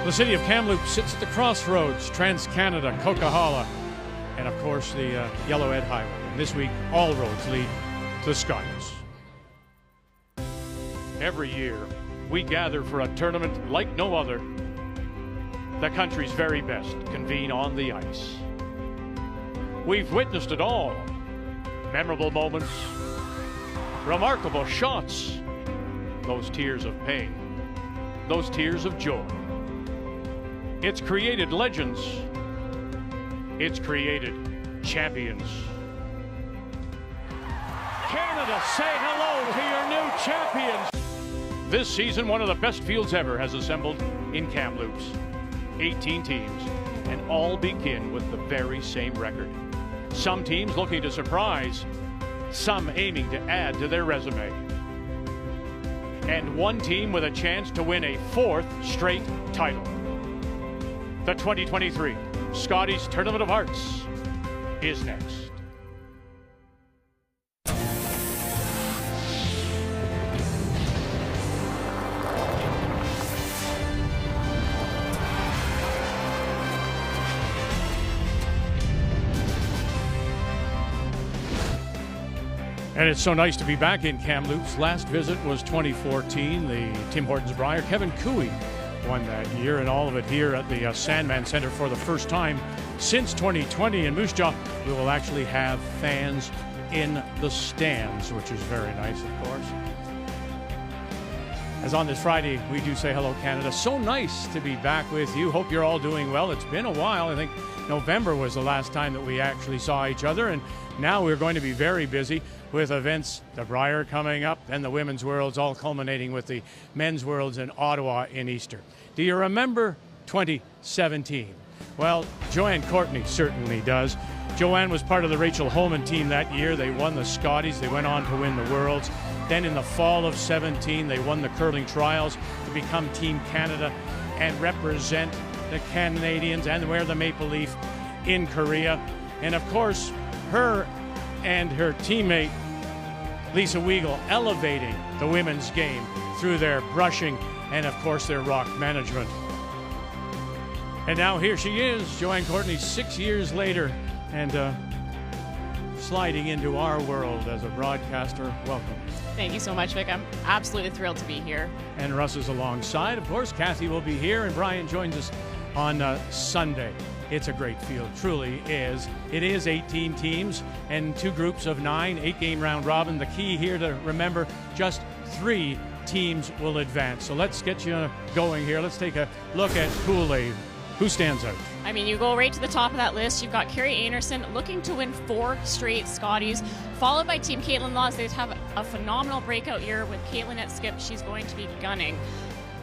The city of Kamloops sits at the crossroads, Trans-Canada, Coquihalla, and of course the Yellowhead Highway. And this week, all roads lead to the Scotties. Every year, we gather for a tournament like no other. The country's very best convene on the ice. We've witnessed it all. Memorable moments, remarkable shots, those tears of pain, those tears of joy. It's created legends. It's created champions. Canada, say hello to your new champions. This season, one of the best fields ever has assembled in Kamloops. 18 teams, and all begin with the very same record. Some teams looking to surprise, some aiming to add to their resume. And one team with a chance to win a fourth straight title. The 2023 Scotties Tournament of Hearts is next. And it's so nice to be back in Kamloops. Last visit was 2014, the Tim Hortons Brier. Kevin Cooey won that year, and all of it here at the Sandman Center for the first time since 2020. In Moose Jaw, we will actually have fans in the stands, which is very nice, of course. As on this Friday, we do say hello, Canada. So nice to be back with you. Hope you're all doing well. It's been a while. I think November was the last time that we actually saw each other, and now we're going to be very busy with events, the Brier coming up, and the Women's Worlds, all culminating with the Men's Worlds in Ottawa in Easter. Do you remember 2017? Well, Joanne Courtney certainly does. Joanne was part of the Rachel Holman team that year. They won the Scotties. They went on to win the Worlds. Then in the fall of 17, they won the curling trials to become Team Canada and represent the Canadians and wear the maple leaf in Korea. And of course, her and her teammate Lisa Weigel elevating the women's game through their brushing and of course their rock management. And now here she is, Joanne Courtney, 6 years later, and sliding into our world as a broadcaster. Welcome. Thank you so much, Vic. I'm absolutely thrilled to be here. And Russ is alongside. Of course, Kathy will be here, and Brian joins us on Sunday. It's a great field, truly is. It is 18 teams and 2 groups of 9, 8-game round robin. The key here to remember, just 3 teams will advance. So let's get you going here. Let's take a look at Pool A. Who stands out? I mean, you go right to the top of that list. You've got Carrie Anderson looking to win 4 straight Scotties, followed by Team Caitlin Laws. They have a phenomenal breakout year with Caitlin at skip. She's going to be gunning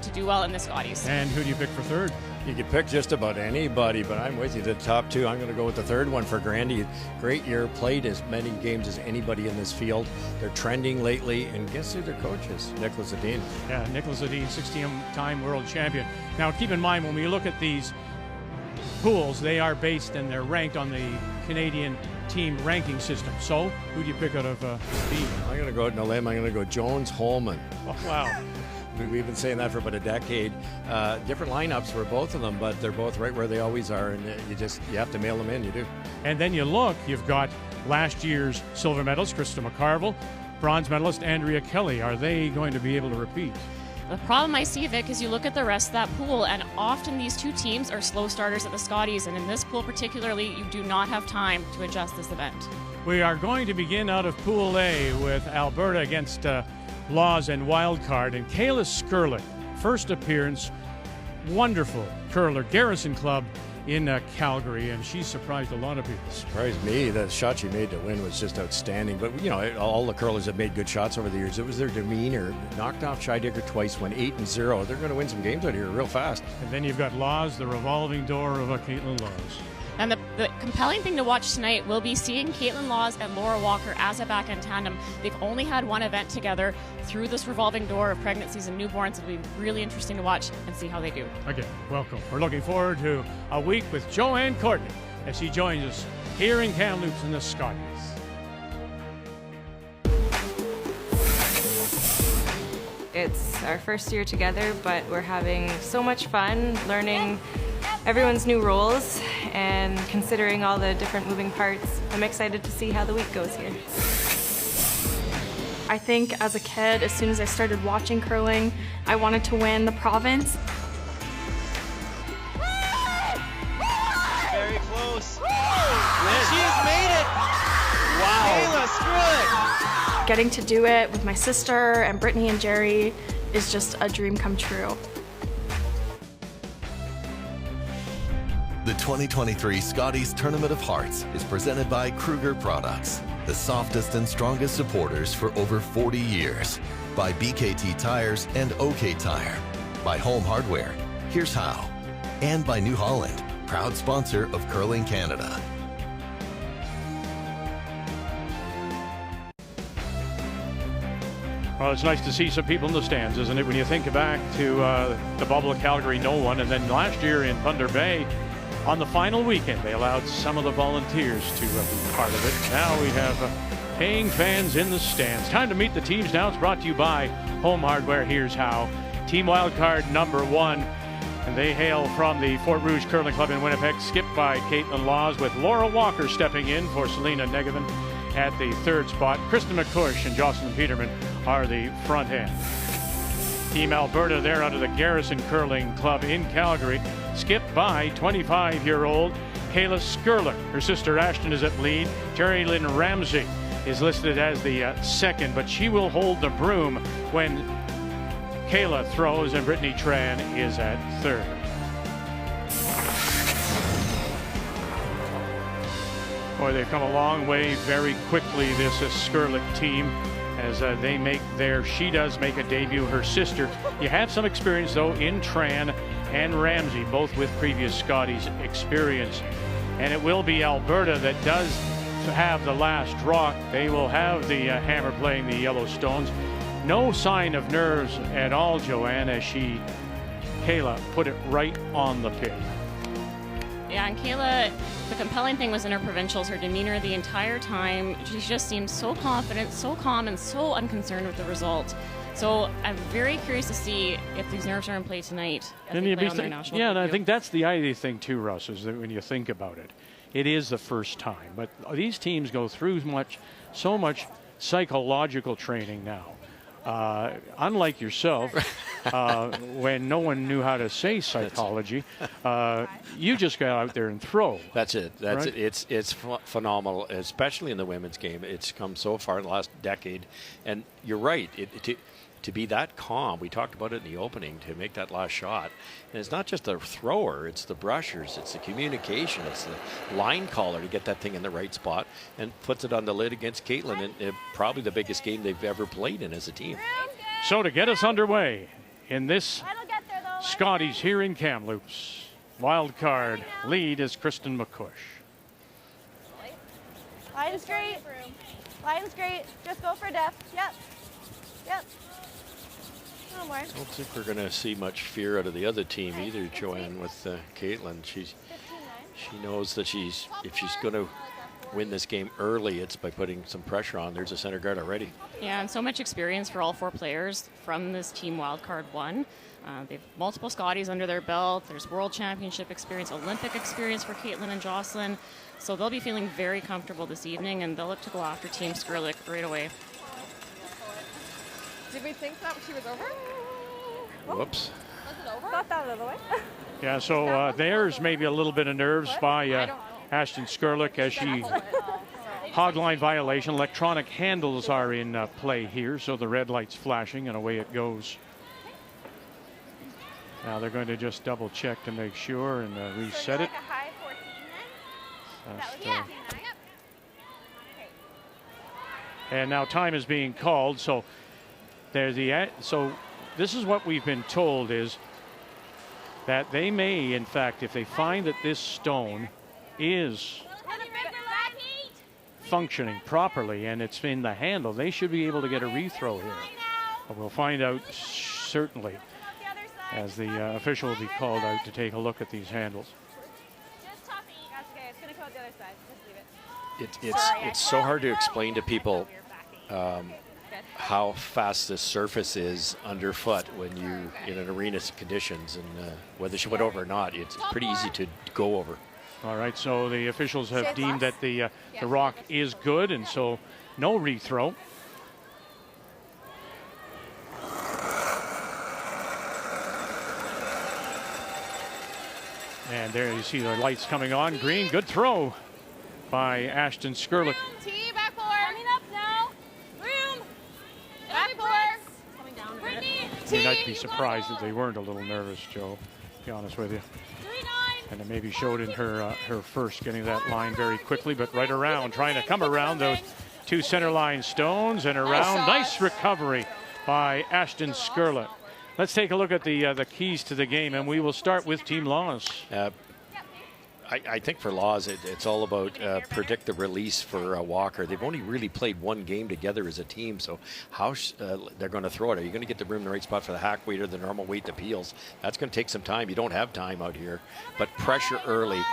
to do well in the Scotties. And who do you pick for third? You could pick just about anybody, but I'm with you. The top 2, I'm going to go with the third one for Grandy. Great year, played as many games as anybody in this field. They're trending lately, and guess who their coach is? Nicholas Adine. Yeah, Nicholas Adine, 16-time world champion. Now, keep in mind, when we look at these pools, they are based and they're ranked on the Canadian team ranking system. So, who do you pick out of Adine? I'm going to go out on a limb. I'm going to go Jones-Holman. Oh, wow. We've been saying that for about a decade. Different lineups for both of them, but they're both right where they always are, and you have to mail them in, you do. And then you look, you've got last year's silver medalist, Krista McCarville, bronze medalist, Andrea Kelly. Are they going to be able to repeat? The problem I see, Vic, is you look at the rest of that pool, and often these 2 teams are slow starters at the Scotties, and in this pool particularly, you do not have time to adjust this event. We are going to begin out of Pool A with Alberta against Laws and Wildcard, and Kayla Skrlik, first appearance, wonderful curler, Garrison Club in Calgary, and she surprised a lot of people. Surprised me. The shot she made to win was just outstanding. But, you know, all the curlers have made good shots over the years. It was their demeanor. Knocked off Scheidegger twice, went 8-0. They're going to win some games out here real fast. And then you've got Laws, the revolving door of Caitlin Laws. And the compelling thing to watch tonight will be seeing Caitlin Laws and Laura Walker as a back-end tandem. They've only had one event together through this revolving door of pregnancies and newborns. It'll be really interesting to watch and see how they do. Again, welcome. We're looking forward to a week with Joanne Courtney as she joins us here in Kamloops in the Scotties. It's our first year together, but we're having so much fun learning everyone's new roles and considering all the different moving parts. I'm excited to see how the week goes here. I think as a kid, as soon as I started watching curling, I wanted to win the province. Very close. And she has made it! Wow. Kayla Skrlik! Getting to do it with my sister and Brittany and Jerry is just a dream come true. The 2023 Scotties Tournament of Hearts is presented by Kruger Products, the softest and strongest supporters for over 40 years. By BKT Tires and OK Tire. By Home Hardware, Here's How. And by New Holland, proud sponsor of Curling Canada. Well, it's nice to see some people in the stands, isn't it? When you think back to the bubble of Calgary, no one. And then last year in Thunder Bay, on the final weekend, they allowed some of the volunteers to be part of it. Now we have paying fans in the stands. Time to meet the teams now. It's brought to you by Home Hardware. Here's How. Team wildcard number 1. And they hail from the Fort Rouge Curling Club in Winnipeg, skipped by Caitlin Laws, with Laura Walker stepping in for Selena Negevin at the 3rd spot. Kristen McCush and Jocelyn Peterman are the front end. Team Alberta, they're out of the Garrison Curling Club in Calgary, skipped by 25-year-old Kayla Skrlik. Her sister Ashton is at lead. Terry Lynn Ramsey is listed as the second, but she will hold the broom when Kayla throws, and Brittany Tran is at 3rd. Boy, they've come a long way very quickly, this Skrlik team, as she does make a debut. Her sister, you have some experience though in Tran and Ramsey, both with previous Scotties experience. And it will be Alberta that does have the last rock. They will have the hammer playing the Yellowstones. No sign of nerves at all, Joanne, as Kayla put it right on the pin. Yeah, and Kayla, the compelling thing was in her provincials, her demeanor the entire time. She just seemed so confident, so calm, and so unconcerned with the result. So I'm very curious to see if these nerves are in play tonight as they play on their national and I debut. think that's the idea thing too, Russ, is that when you think about it, it is the first time. But these teams go through so much psychological training now. Unlike yourself, when no one knew how to say psychology, you just got out there and throw. That's it. That's right? It's phenomenal, especially in the women's game. It's come so far in the last decade, and you're right. To be that calm, we talked about it in the opening, to make that last shot. And it's not just the thrower, it's the brushers, it's the communication, it's the line caller to get that thing in the right spot and puts it on the lid against Caitlin, and probably the biggest game they've ever played in as a team. So to get us underway in this Scotties here in Kamloops, wild card lead is Kristen McCush. Line's great. Line's great. Just go for depth. Yep. Yep. No more. I don't think we're going to see much fear out of the other team either, Joanne, with Caitlin. She knows that if she's going to win this game early, it's by putting some pressure on. There's a center guard already. Yeah, and so much experience for all 4 players from this team wildcard 1. They have multiple Scotties under their belt. There's World Championship experience, Olympic experience for Caitlin and Jocelyn. So they'll be feeling very comfortable this evening, and they'll look to go after Team Skrlik right away. Did we think that she was over? Whoops. Was it over? Got that out of the way. Yeah, so there's maybe a little bit of nerves by Ashton Skrlik as she hogline violation. Electronic handles are in play here, so the red light's flashing and away it goes. Now they're going to just double check to make sure and reset it. And now time is being called, so this is what we've been told, is that they may, in fact, if they find that this stone is functioning properly and it's in the handle, they should be able to get a rethrow here. But we'll find out certainly as the official will be called out to take a look at these handles. It's so hard to explain to people how fast this surface is underfoot when you in an arena conditions, and whether she went over or not, it's pretty easy to go over. All right, so the officials have deemed that the rock is good, and so no rethrow. And there you see the lights coming on. Green, good throw by Ashton Skrlik. T, back four. Coming up now. Room. Back four. Coming down. Brittany. You might be surprised that they weren't a little nervous, Joe, to be honest with you. 3-9. And it maybe showed in her first getting that line very quickly, but right around, trying to come around those two center line stones and around. Nice recovery by Ashton Skrlik. Let's take a look at the keys to the game, and we will start with Team Laws. I think for Laws, it's all about predict the release for Walker. They've only really played one game together as a team, so how they're going to throw it. Are you going to get the broom in the right spot for the hack weight or the normal weight that peels? That's going to take some time. You don't have time out here, but pressure early.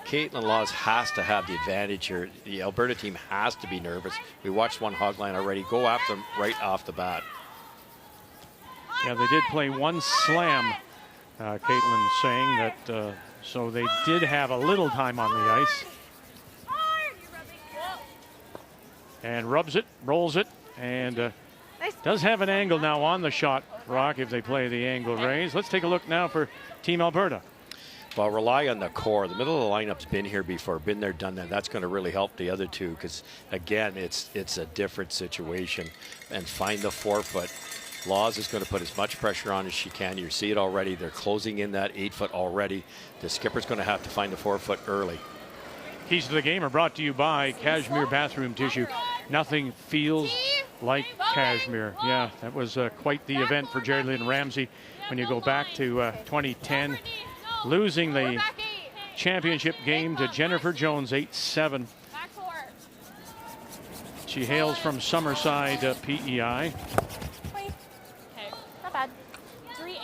Caitlin Laws has to have the advantage here. The Alberta team has to be nervous. We watched one hog line already. Go after them right off the bat. Yeah, they did play one slam, Caitlin saying that, so they did have a little time on the ice. And rubs it, rolls it, and does have an angle now on the shot, Rock, if they play the angle raise. Let's take a look now for Team Alberta. Well, rely on the core. The middle of the lineup's been here before, been there, done that. That's going to really help the other two because, again, it's a different situation. And find the forefoot. Laws is going to put as much pressure on as she can. You see it already. They're closing in that 8-foot already. The skipper's going to have to find the 4-foot early. Keys to the game are brought to you by Cashmere Bathroom Tissue. Nothing feels like Cashmere. Yeah, that was quite the event for Jerry Lynn Ramsey when you go back to 2010. Losing the championship game to Jennifer Jones 8-7. She hails from Summerside, PEI. Not bad. 3-8.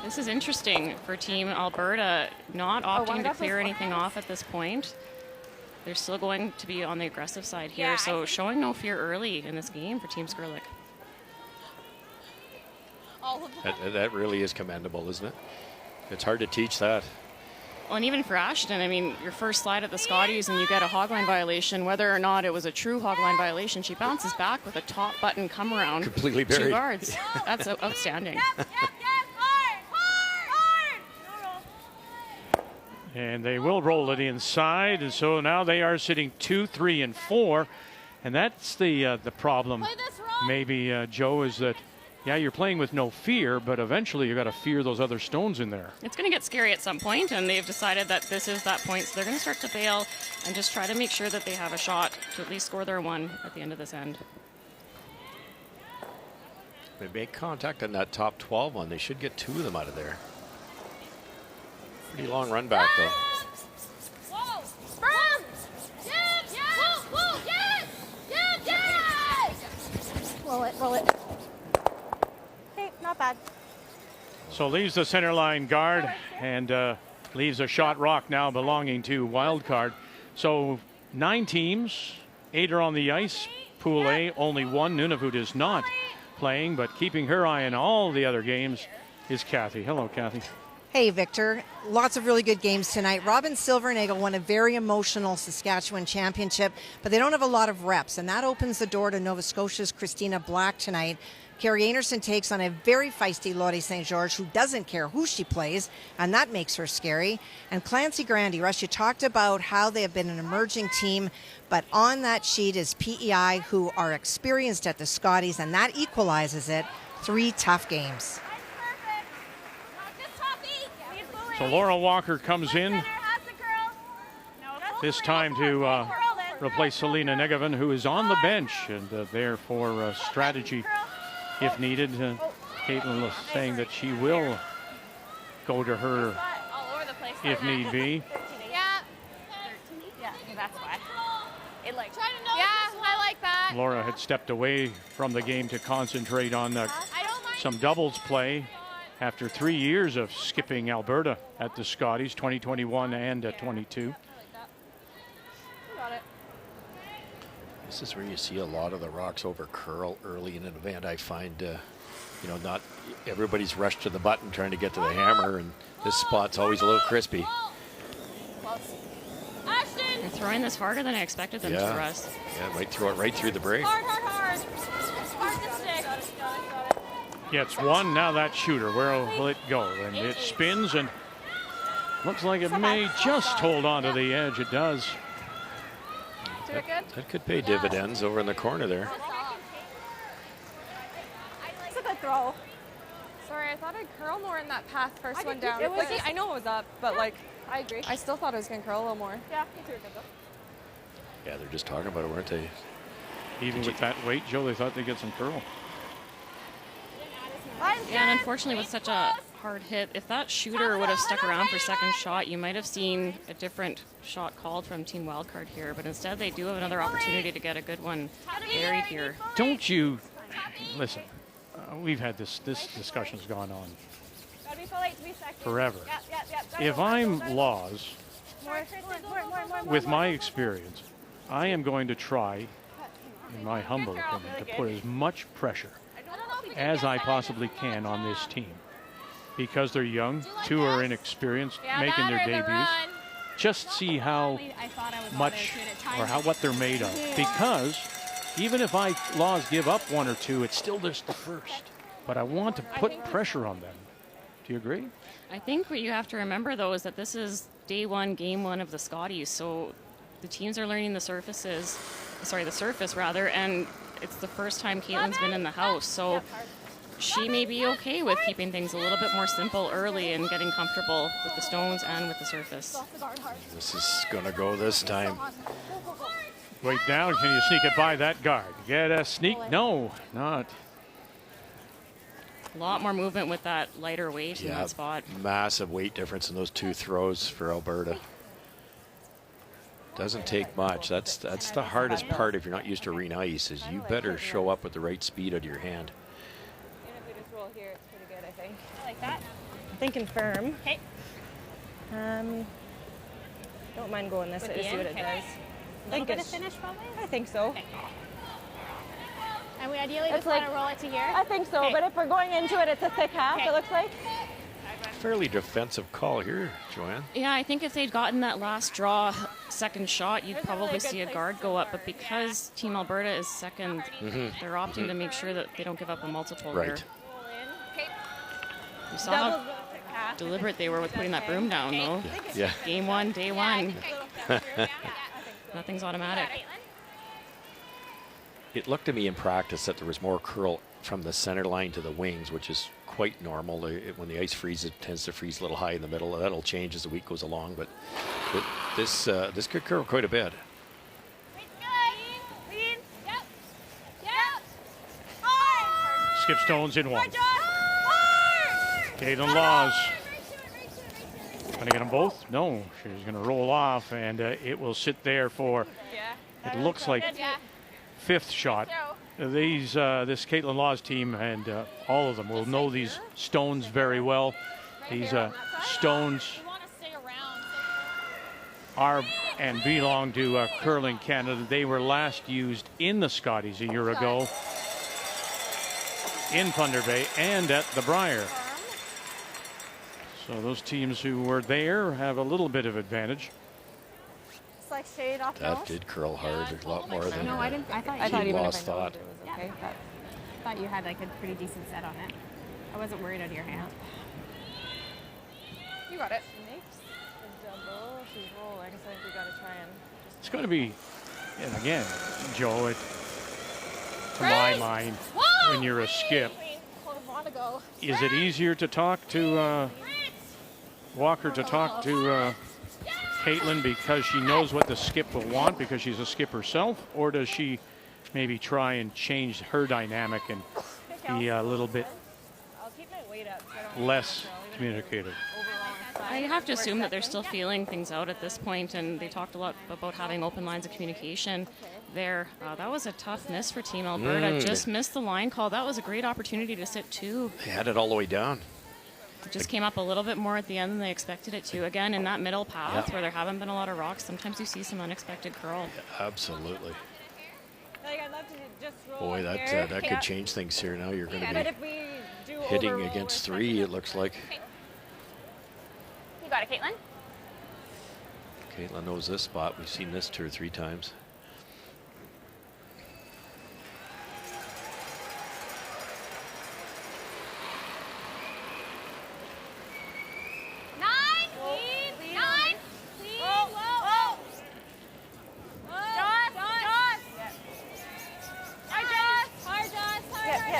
This is interesting for Team Alberta, not opting to clear anything off at this point. They're still going to be on the aggressive side here, so showing no fear early in this game for Team Skrlik. That really is commendable, isn't it? It's hard to teach that. Well, and even for Ashton, I mean, your first slide at the Scotties and you get a hogline violation, whether or not it was a true hogline violation, she bounces back with a top button come around. Completely buried. 2 guards. That's outstanding. And they will roll it inside, and so now they are sitting 2, 3, and 4, and that's the problem. Maybe Joe, is that yeah, you're playing with no fear, but eventually you got to fear those other stones in there. It's going to get scary at some point, and they've decided that this is that point, so they're going to start to bail and just try to make sure that they have a shot to at least score their one at the end of this end. They make contact on that top 12 one. They should get 2 of them out of there. Pretty long run back, though. Whoa! Sprung! Yes! Yes! Whoa! Yes! Yes! Yes! Roll it, roll it. Okay, not bad. So leaves the center line guard and leaves a shot rock now belonging to wild card. So 9 teams, 8 are on the ice. Pool A, only 1. Nunavut is not playing, but keeping her eye on all the other games is Kathy. Hello, Kathy. Hey, Victor. Lots of really good games tonight. Robin Silvernagle won a very emotional Saskatchewan championship, but they don't have a lot of reps, and that opens the door to Nova Scotia's Christina Black tonight. Carrie Anderson takes on a very feisty Lottie St. George who doesn't care who she plays, and that makes her scary. And Clancy Grandy, Russ, you talked about how they have been an emerging team, but on that sheet is PEI, who are experienced at the Scotties, and that equalizes it. 3 tough games. So Laura Walker comes in, this time to replace Selena Negovin, who is on the bench and there for strategy if needed. Caitlin was saying that she will go to her if need be. Yeah. Yeah, that's why. It like. Yeah, I like that. Laura had stepped away from the game to concentrate on some doubles play after 3 years of skipping Alberta at the Scotties, 2021 and 22. This is where you see a lot of the rocks over curl early in an event. I find, you know, not everybody's rushed to the button trying to get to the hammer, and this spot's always a little crispy. They're throwing this harder than I expected them to, Russ. Yeah, might throw it right through the break. Hard, hard, hard. Hard the stick. Got it. Gets one, now that shooter, where will it go? And it spins and looks like it may just hold on to the edge. It does. That could pay dividends over in the corner there. It's a good throw. Sorry, I thought I'd curl more in that path first one down. It was Like, I know it was up, but like, I agree. I still thought it was going to curl a little more. Yeah, you threw it good though. Yeah, they're just talking about it, weren't they? Even with that weight, Joe, they thought they'd get some curl. Yeah, and unfortunately with such a hard hit, if that shooter would have stuck around for second shot, you might have seen a different shot called from Team Wildcard here, but instead they do have another opportunity to get a good one buried here. Don't you, listen, we've had this discussion's gone on forever. If I'm Laws, with my experience, I am going to try, in my humble opinion, to put as much pressure as I possibly can on this team. Because they're young, two are inexperienced, making their debuts. Just see how much or what they're made of. Because even if Laws give up one or two, it's still just the first. But I want to put pressure on them. Do you agree? I think what you have to remember, though, is that this is day one, game one of the Scotties. So the teams are learning the surface, and it's the first time Caitlin's been in the house. So she may be okay with keeping things a little bit more simple early and getting comfortable with the stones and with the surface. This is going to go this time. Wait down, can you sneak it by that guard? Get a sneak? No, not. A lot more movement with that lighter weight in that spot. Massive weight difference in those two throws for Alberta. Doesn't take much. That's the hardest part if you're not used to arena ice, is you better show up with the right speed out of your hand. Even if we just roll here, it's pretty good, I think. I like that. Thinking firm. Okay. Don't mind going this way to see what it does. A little bit of finish probably? I think so. Okay. And we ideally just want to roll it to here? I think so, but if we're going into it, it's a thick half, it looks like. Fairly defensive call here, Joanne. Yeah, I think if they'd gotten that last draw second shot, you'd probably see a guard go up. But because Team Alberta is second, they're opting to make sure that they don't give up a multiple here. You saw how deliberate they were with putting that broom down, though. Yeah. Game one, day one. Nothing's automatic. It looked to me in practice that there was more curl from the center line to the wings, which is quite normal. When the ice freezes, it tends to freeze a little high in the middle. That'll change as the week goes along, but this could curl quite a bit. Skip stones in one. Caitlin Laws. Going to get them both? No, she's going to roll off, and it will sit there for, it looks like, fifth shot. This Caitlin Laws team and all of them will know these stones very well. These stones are and belong to Curling Canada. They were last used in the Scotties a year ago in Thunder Bay and at the Briar. So those teams who were there have a little bit of advantage. It's like shade off That did curl hard. There's a lot more than No, I didn't. I thought Team even Laws if I thought. it was okay. But I thought you had like a pretty decent set on it. I wasn't worried out of your hand. you got it. Makes the double. She's rolling, so I think we got to try and It's going to be, and again, Joe, to my mind, when you're a skip, is it easier to talk to Walker, to talk to Caitlin because she knows what the skip will want because she's a skip herself, or does she maybe try and change her dynamic and be a little bit less communicative? I have to assume that they're still feeling things out at this point, and they talked a lot about having open lines of communication there. That was a tough miss for Team Alberta. Just missed the line call. That was a great opportunity to sit two. They had it all the way down. It just came up a little bit more at the end than they expected it to. Again, in that middle path where there haven't been a lot of rocks, sometimes you see some unexpected curl. Yeah, absolutely. Like, I'd love to just roll Boy, up that here. that could change things here. Now you're going to But be if we do hitting overroll, against we're 3, it looks like. You got it, Caitlin. Caitlin knows this spot. We've seen this 2 or 3 times.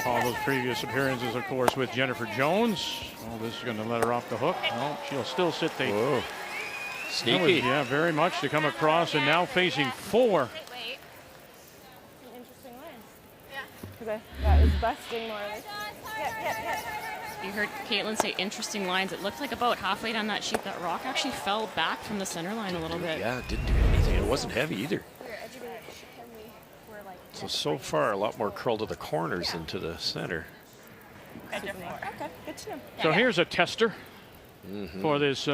All those previous appearances, of course, with Jennifer Jones. Oh, this is going to let her off the hook. No, she'll still sit the. Whoa. Sneaky. Yeah, very much to come across, and now facing 4. interesting line. Okay, that is busting more. You heard Caitlin say interesting lines. It looked like about halfway down that sheet, that rock actually fell back from the center line a little bit. Yeah, it didn't do anything. It wasn't heavy either. So far, a lot more curl to the corners than to the center. Okay, good to know. So here's a tester for this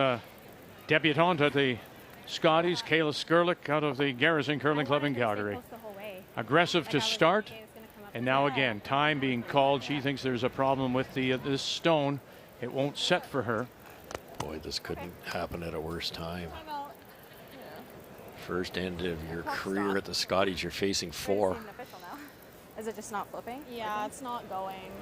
debutante at the Scotties, Kayla Skrlik out of the Garrison Curling Club in Calgary. Aggressive to start, and now again, time being called. She thinks there's a problem with the this stone. It won't set for her. Boy, this couldn't happen at a worse time. First end of your career at the Scotties, you're facing 4. Is it just not flipping? Yeah, it's not going.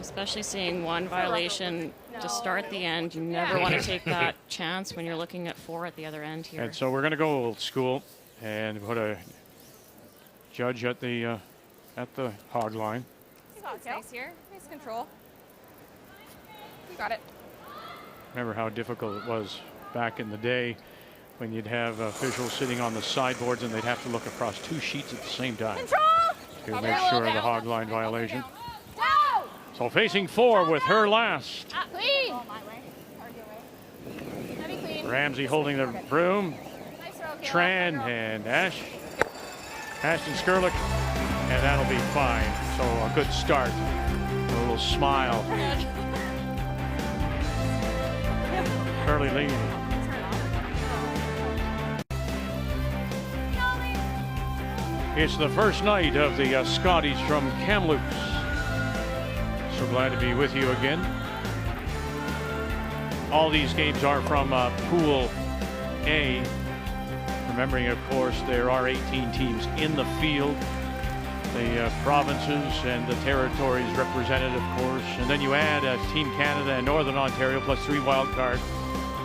Especially seeing 1 violation to start the end. You never want to take that chance when you're looking at 4 at the other end here. And so we're going to go old school and put a judge at the hog line. It's nice here. Nice control. You got it. Remember how difficult it was back in the day when you'd have officials sitting on the sideboards and they'd have to look across 2 sheets at the same time to make sure of the hog line violation. So facing 4 with her last. Clean. Ramsey holding the broom. Tran and Ashton Skrlik, and that'll be fine. So a good start. A little smile. Curly Lee. It's the first night of the Scotties from Kamloops. So glad to be with you again. All these games are from Pool A. Remembering, of course, there are 18 teams in the field. The provinces and the territories represented, of course. And then you add Team Canada and Northern Ontario plus 3 wild cards.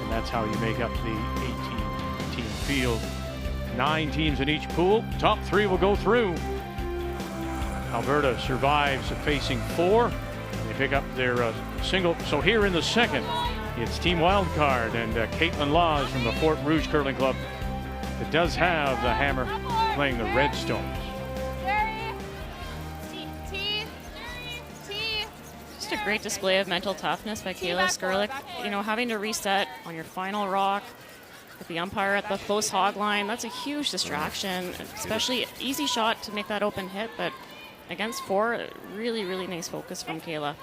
And that's how you make up the 18-team field. 9 teams in each pool. Top 3 will go through. Alberta survives facing 4. They pick up their single. So here in the second, it's Team Wildcard and Caitlin Laws from the Fort Rouge Curling Club. It does have the Hammer playing the Redstones. Just a great display of mental toughness by Kayla Skrlik. You know, having to reset on your final rock with the umpire at the close hog line, that's a huge distraction, especially easy shot to make that open hit, but against 4, really, really nice focus from Kayla.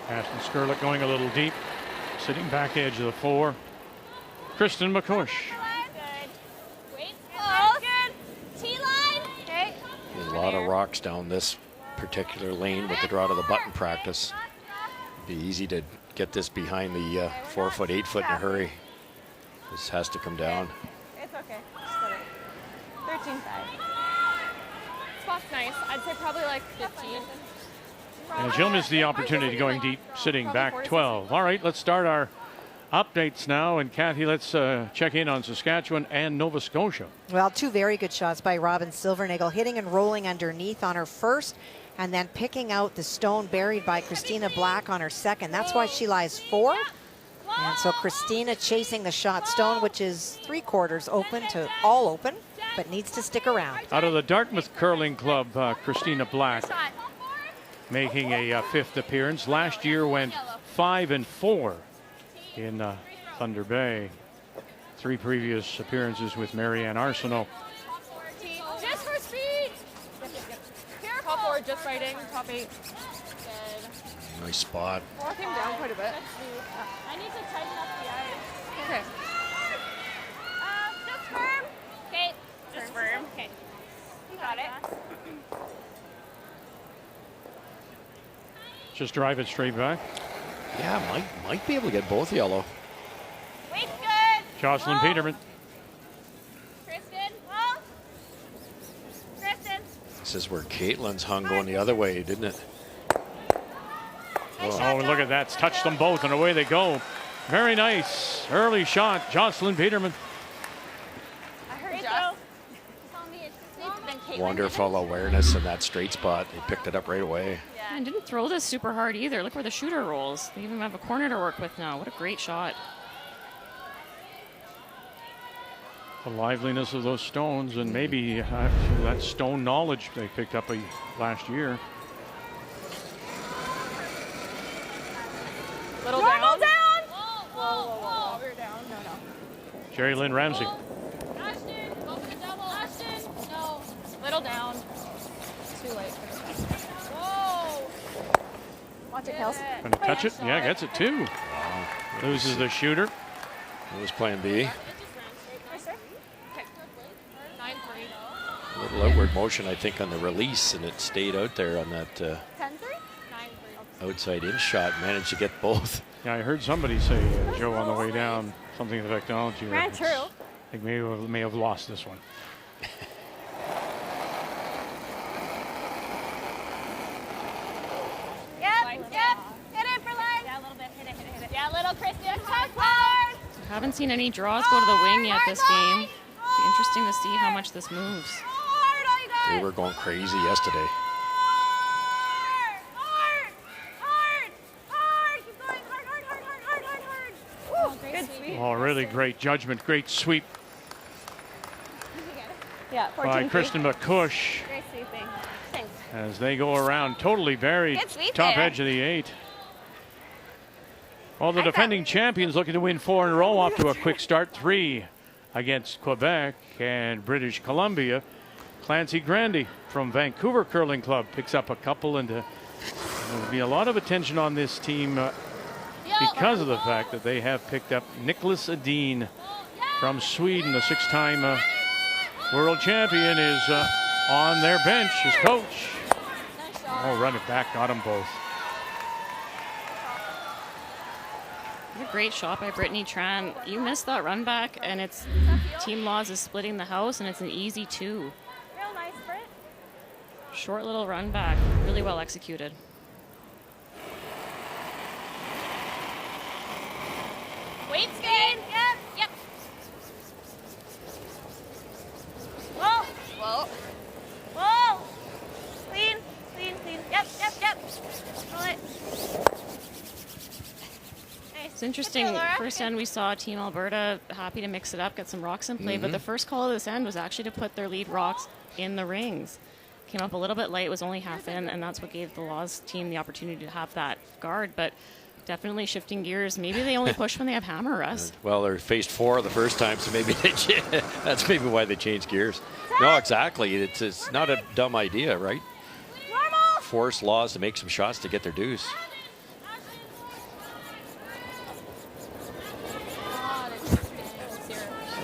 Ashton Skrlik going a little deep, sitting back edge of the 4. Kristen McCush. There's a lot of rocks down this particular lane with the draw to the button practice. It'd be easy to get this behind the 4 foot, 8 foot in a hurry. This has to come down. It's okay. Just let it. 13.5. Spot's nice. I'd say probably like 15. And she'll miss the opportunity going deep, sitting back 12. All right, let's start our updates now. And Kathy, let's check in on Saskatchewan and Nova Scotia. Well, 2 very good shots by Robin Silvernagle, hitting and rolling underneath on her first, and then picking out the stone buried by Christina Black on her second. That's why she lies 4. And so Christina chasing the shot stone, which is 3/4 open to all open, but needs to stick around. Out of the Dartmouth Curling Club, Christina Black making a 5th appearance. Last year went 5-4 in Thunder Bay. 3 previous appearances with Marianne Arsenault. Just for speed. Top 4, just fighting. Top 8. Nice spot. Walk him down quite a bit. I need to tighten up the ice. Okay. Just firm. Okay. Just firm. Okay. You got it. Just drive it straight back. Yeah, might be able to get both yellow. Weight's good. Jocelyn Whoa. Peterman. Kristen. Whoa. Kristen. This is where Caitlin's hung going the other way, didn't it? Oh, look at that. It's touched them both, and away they go. Very nice. Early shot, Jocelyn Peterman. I heard Joss. Wonderful awareness in that straight spot. He picked it up right away. And didn't throw this super hard either. Look where the shooter rolls. They even have a corner to work with now. What a great shot. The liveliness of those stones, and maybe that stone knowledge they picked up last year. Little Normal down. down. Whoa. We're down. No. Jerry Lynn Ramsey. Ashton, go for the double. Ashton, no. Little down. Too late. Whoa. Watch it, Kels. Going to touch it. Yeah, gets it too. Loses the shooter. That was plan B. A little outward motion, I think, on the release, and it stayed out there on that 10-3. outside in shot. Managed to get both. Yeah, I heard somebody say, Joe, on the way down, something in the technology. Ran true. I think may have lost this one. Yep. Hit it for line. Yeah, a little bit. Hit it. Yeah, little Kristen. Touch hard. Haven't seen any draws go to the wing yet this game. Be interesting to see how much this moves. Hard, all you got. They were going crazy yesterday. Hard. Keep going. Hard. Woo, good sweep. Oh, really great judgment, great sweep Yeah, by 14-3. Kristen McCush Great sweeping. Thanks. as they go around totally buried. Good sweep Top there. edge of the 8. Well, the defending champions looking to win 4 in a row, off to a quick start. 3 against Quebec and British Columbia. Clancy Grandy from Vancouver Curling Club picks up a couple, and there'll be a lot of attention on this team because of the fact that they have picked up Nicholas Edin from Sweden. The 6-time world champion is on their bench as coach. Oh, run it back, got them both. What a great shot by Brittany Tran. You missed that run back, and it's Team Laws is splitting the house, and it's an easy 2. Real nice, Britt. Short little run back, really well executed. Weight gain. Yep. Whoa. Clean. Yep. Roll it. Nice. It's interesting. Good, Laura. First end, we saw Team Alberta happy to mix it up, get some rocks in play, but the first call of this end was actually to put their lead rocks in the rings. Came up a little bit late, was only half in, and that's what gave the Laws team the opportunity to have that guard, but definitely shifting gears. Maybe they only push when they have hammer rust. Well, they faced 4 the first time, so maybe that's maybe why they changed gears. No, exactly. It's not a dumb idea, right? Normal. Force Laws to make some shots to get their dues.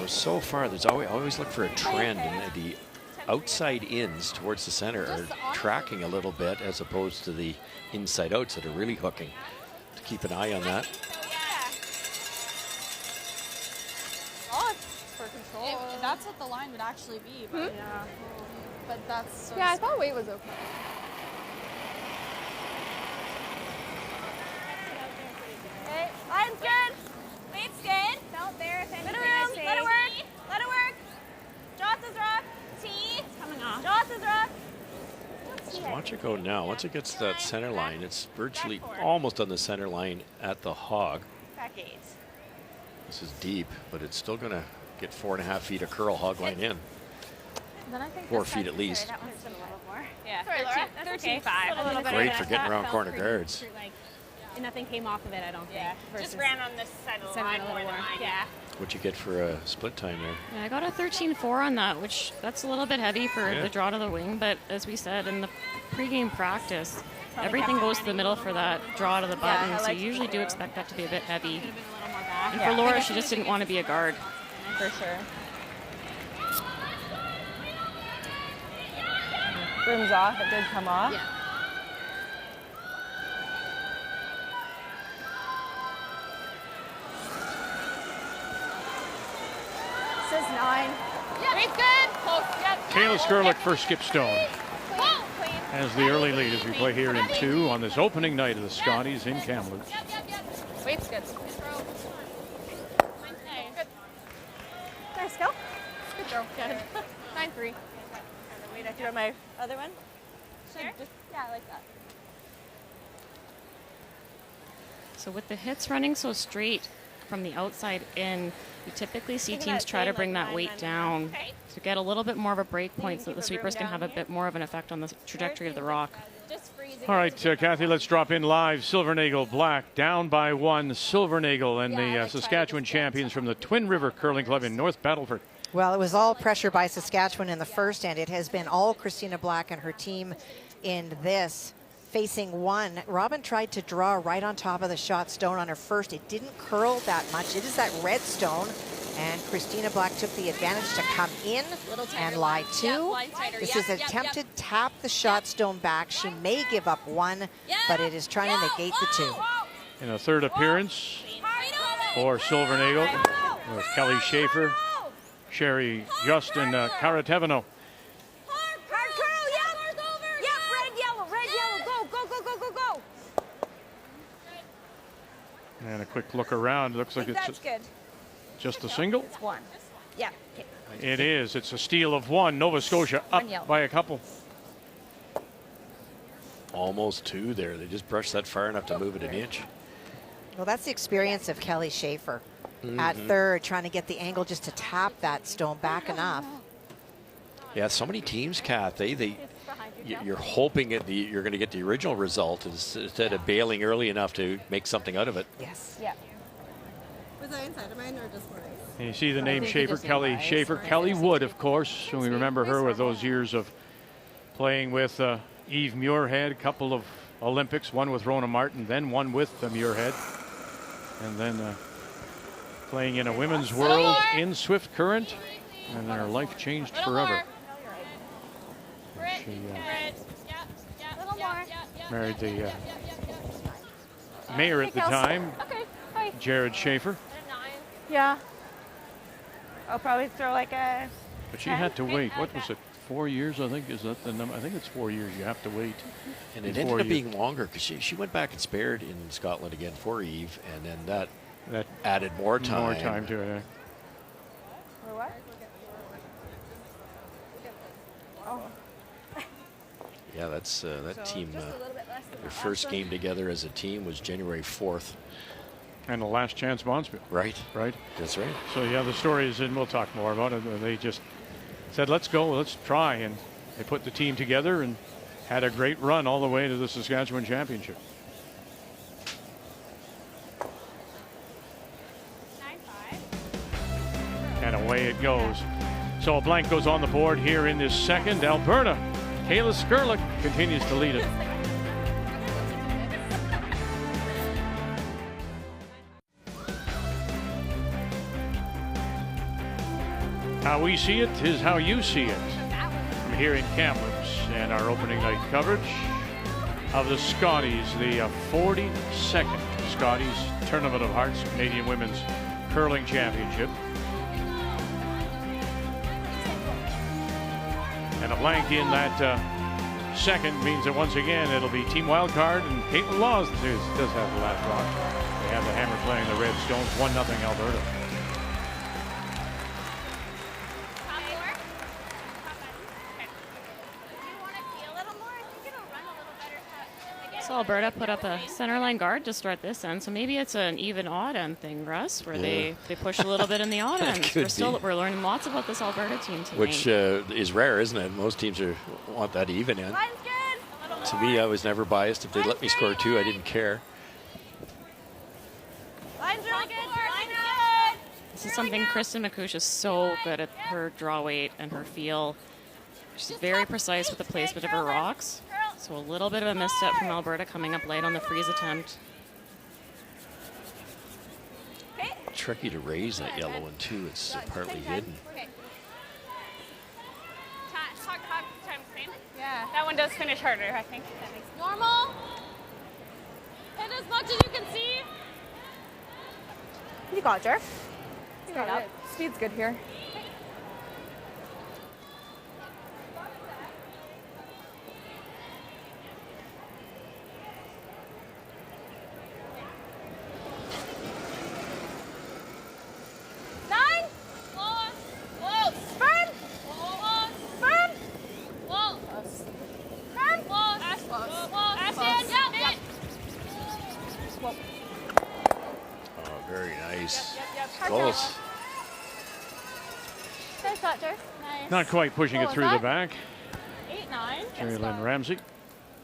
So far, there's always look for a trend, and the outside ins towards the center are tracking a little bit as opposed to the inside outs that are really hooking. To keep an eye on that. Oh, it's for control. That's what the line would actually be, but yeah. But that's so Yeah, I thought weight was okay. Okay, line's good. Weight's good. Felt there. If anything, let it work. Joss is rough. T. It's coming off. Joss is rough. So watch it go now. Once it gets to that center line, it's virtually almost on the center line at the hog. Back 8. This is deep, but it's still going to get 4.5 feet of curl hog line in. Then I think 4 feet at least. That one's been a little more. Yeah, Sorry, Laura. That's 13-5. A little bit Great for getting around corner guards. Nothing came off of it, I don't think. Just ran on this side of the line more than mine. Yeah. What'd you get for a split time there? Yeah, I got a 13-4 on that, which that's a little bit heavy for the draw to the wing, but as we said in the pregame practice, everything goes to the middle for that draw to the button, so you usually do expect that to be a bit heavy. And for Laura, she just didn't want to be a guard. For sure. Broom's off. It did come off. Yeah. This is 9. Reed's good. Close. Yep. Kayla Skrlik for Skipstone has the early lead as we play here in 2 on this opening night of the Scotties in Kamloops. Wait's good. Nice go. Good throw. Good. 9-3. Wait, I threw my other one. Sure. Yeah, I like that. So with the hits running so straight from the outside in, you typically see teams try to bring that weight down to get a little bit more of a break point so that the sweepers can have a bit more of an effect on the trajectory of the rock. All right, Kathy, let's drop in live. Silvernagle Black down by 1. Silvernagle and the Saskatchewan champions from the Twin River Curling Club in North Battleford. Well, it was all pressure by Saskatchewan in the first, and it has been all Christina Black and her team in this. Facing 1, Robin tried to draw right on top of the shot stone on her first. It didn't curl that much. It is that red stone, and Christina Black took the advantage to come in and lie 2. This is attempted tap the shot stone back. She may give up 1, but it is trying to negate the 2. In a third appearance for Silvernagle with Kelly Schaefer, Sherry Just, and Karatevano. And a quick look around. Looks like it's just a single. It's 1. Yeah. Okay. It is. It's a steal of 1. Nova Scotia up by a couple. Almost 2 there. They just brushed that far enough to move it an inch. Well, that's the experience of Kelly Schaefer at third, trying to get the angle just to tap that stone back enough. Yeah, so many teams, Kath, you're hoping you're going to get the original result instead of bailing early enough to make something out of it. Yes. Yeah. Was that inside of mine or just for ice? And you see the name Schaefer, Kelly Schaefer. Kelly Wood, of course. We remember her with those years of playing with Eve Muirhead, a couple of Olympics, one with Rona Martin, then one with Muirhead. And then playing in a women's world in Swift Current. And her life changed forever. She married the mayor at the time, Jared Schaefer. Yeah. I'll probably throw like a. But she had to wait. What was it? 4 years, I think. Is that the number? I think it's 4 years. You have to wait. And it ended up being longer because she went back and spared in Scotland again for Eve, and then that added more time. More time to it. For what? Oh. Yeah, that's that team. Their first game together as a team was January 4th. And the last chance Bonspiel. Right. Right. That's right. So yeah, the story is, and we'll talk more about it. They just said, let's go, let's try. And they put the team together and had a great run all the way to the Saskatchewan Championship. And away it goes. So a blank goes on the board here in this second. Alberta, Kayla Skrlik continues to lead it. How we see it is how you see it. From here in Kamloops, and our opening night coverage of the Scotties, the 42nd Scotties Tournament of Hearts Canadian Women's Curling Championship. And a blank in that second means that once again it'll be Team Wildcard, and Caitlin Laws does have the last rock. They have the Hammer playing the Red Stones, 1-0 Alberta. So Alberta put up a centerline guard to start this end, so maybe it's an even odd end thing, Russ, where they push a little bit in the odd ends. We're learning lots about this Alberta team tonight. Which is rare, isn't it? Most teams want that even end. To me, I was never biased. If they let me score 2, I didn't care. This is something Kristen McCouche is so good at, her draw weight and her feel. She's very precise with the placement of her rocks. So a little bit of a misstep from Alberta coming up late on the freeze attempt. Tricky to raise that yellow one too. It's partly hidden. Yeah. That one does finish harder, I think. That makes normal. Hit as much as you can see. You got it, Jer. Straight up. Speed's good here. Not quite pushing it through the back. 8-9. Jerry Lynn Ramsey.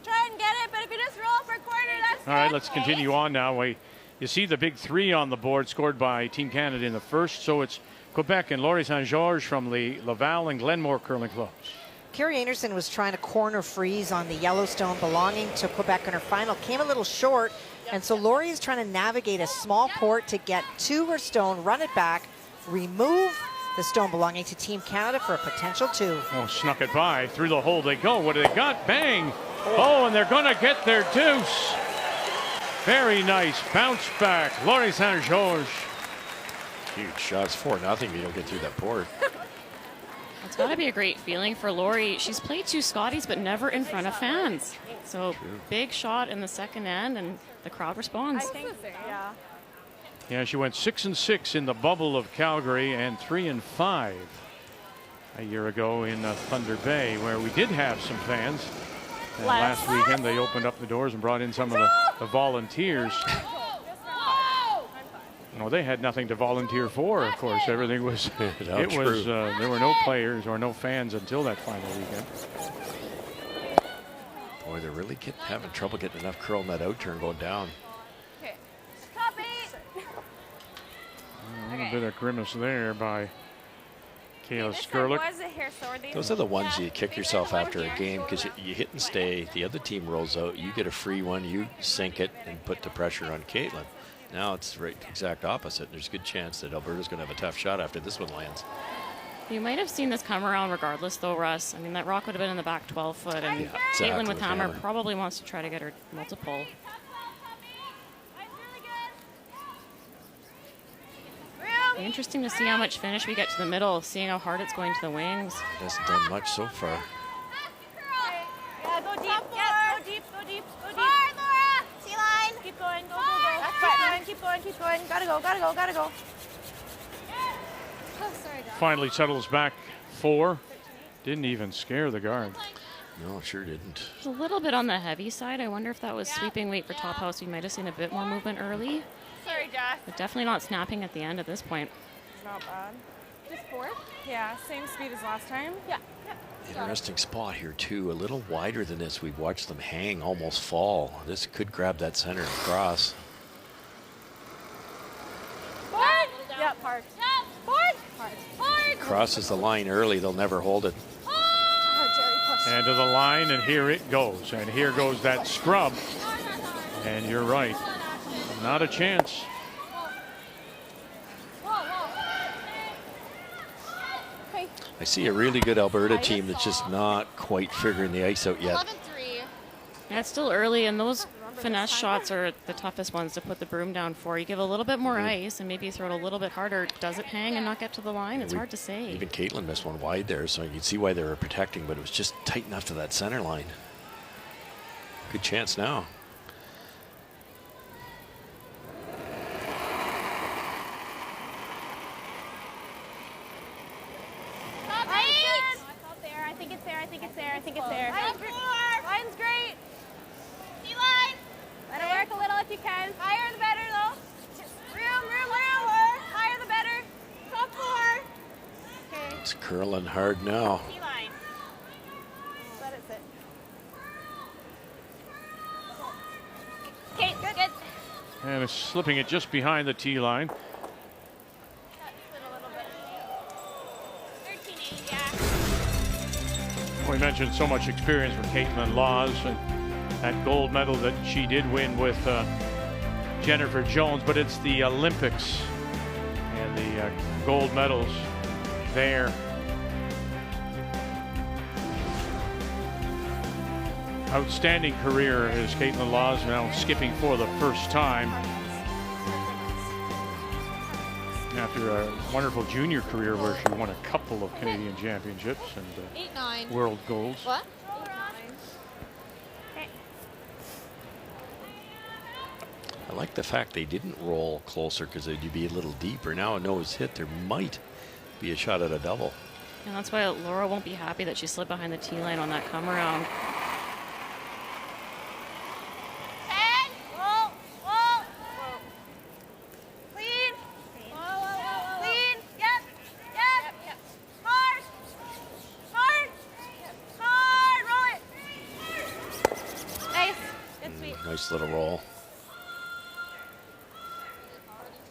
Try and get it, but if you just roll for a quarter, that's All right, let's continue on now. You see the big 3 on the board scored by Team Canada in the first. So it's Quebec and Laurie St. Georges from the Laval and Glenmore curling clubs. Carrie Anderson was trying to corner freeze on the Yellowstone belonging to Quebec in her final. Came a little short, and so Laurie is trying to navigate a small port to get to her stone, run it back, remove the stone belonging to Team Canada for a potential 2. Oh, snuck it by. Through the hole they go. What do they got? Bang! Oh, and they're going to get their deuce. Very nice bounce back. Laurie St. Georges. Huge shots. 4-0. You don't get through that port. It's got to be a great feeling for Laurie. She's played 2 Scotties, but never in front of fans. So big shot in the second end, and the crowd responds. I think so, yeah. Yeah, she went 6-6 in the bubble of Calgary and 3-5 a year ago in Thunder Bay, where we did have some fans. And last weekend they opened up the doors and brought in some of the volunteers. No, they had nothing to volunteer for, of course. Everything was, there were no players or no fans until that final weekend. Boy, they're really having trouble getting enough curl in that out turn going down. A bit of grimace there by Kayla Skrlik. Those are the ones you kick yourself after a game because you hit and stay. The other team rolls out. You get a free one. You sink it and put the pressure on Caitlin. Now it's the exact opposite. There's a good chance that Alberta's going to have a tough shot after this one lands. You might have seen this come around regardless, though, Russ. I mean, that rock would have been in the back 12 foot, and Caitlin with hammer probably wants to try to get her multiple. Interesting to see how much finish we get to the middle, seeing how hard it's going to the wings. Hasn't done much so far. Yeah, go deep. Yes, go deep, go deep, go deep. Hard, Laura. T-line. Keep going, go, go, go. Keep going, keep going. Gotta go, gotta go, gotta go. Oh, sorry, Doc. Finally settles back 4. Didn't even scare the guard. No, sure didn't. It's a little bit on the heavy side. I wonder if that was sweeping weight for top house. We might have seen a bit more movement early. Sorry, Josh. But definitely not snapping at the end at this point. Not bad. Just 4? Yeah, same speed as last time. Yeah. Interesting spot here, too. A little wider than this. We've watched them hang, almost fall. This could grab that center and cross. Hard. Yep, hard. Yep. Hard. Hard. Hard. Crosses the line early. They'll never hold it. And to the line, and here it goes. And here goes that scrub. And you're right. Not a chance. I see a really good Alberta team that's just not quite figuring the ice out yet. 11-3. Yeah, it's still early, and those finesse shots are the toughest ones to put the broom down for. You give a little bit more ice and maybe throw it a little bit harder. Does it hang and not get to the line? It's hard to say. Even Caitlin missed one wide there, so you can see why they were protecting, but it was just tight enough to that center line. Good chance now. I think it's there. I think it's there. I think it's there. Line's great. T-line. Let it work a little if you can. Higher the better, though. Room. Higher the better. Top 4. Okay. It's curling hard now. T-line. Let it sit. Okay, good. And it's slipping it just behind the tee line. We mentioned so much experience for Caitlin Laws and that gold medal that she did win with Jennifer Jones, but it's the Olympics and the gold medals there. Outstanding career is Caitlin Laws, now skipping for the first time after a wonderful junior career where she won a couple of Canadian championships and world golds. What? I like the fact they didn't roll closer because they'd be a little deeper. Now a nose hit, there might be a shot at a double. And that's why Laura won't be happy that she slid behind the tee line on that come around. Nice little roll.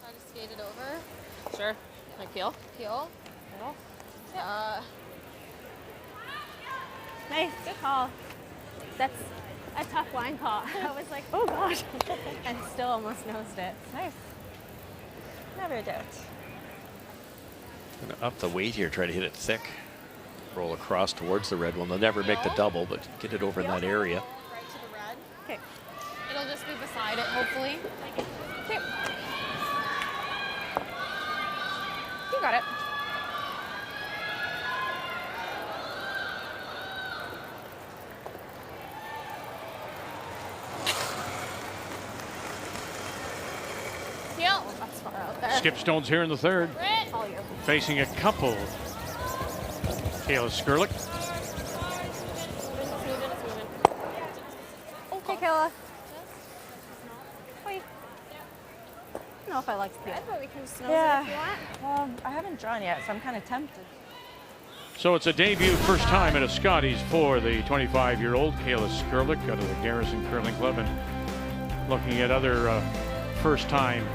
Try to skate it over. Sure. Like peel. Peel. Nice, good call. That's a tough line call. I was like, oh gosh, and still almost nosed it. Nice. Never a doubt. Gonna up the weight here, try to hit it thick. Roll across towards the red one. They'll never make the double, but get it over in that area. Right to the red. Okay. It'll just be beside it, hopefully. Okay. You got it. Peel. That's far out there. Skip Stone's here in the third, All you. facing a couple. Kayla Skrlik. Okay, Kayla. Wait. I don't know if I like to peel. But we can snow Yeah. it if you want. Well, I haven't drawn yet, so I'm kind of tempted. So it's a debut first time at a Scotties for the 25-year-old Kayla Skrlik out of the Garrison Curling Club. And looking at other first-time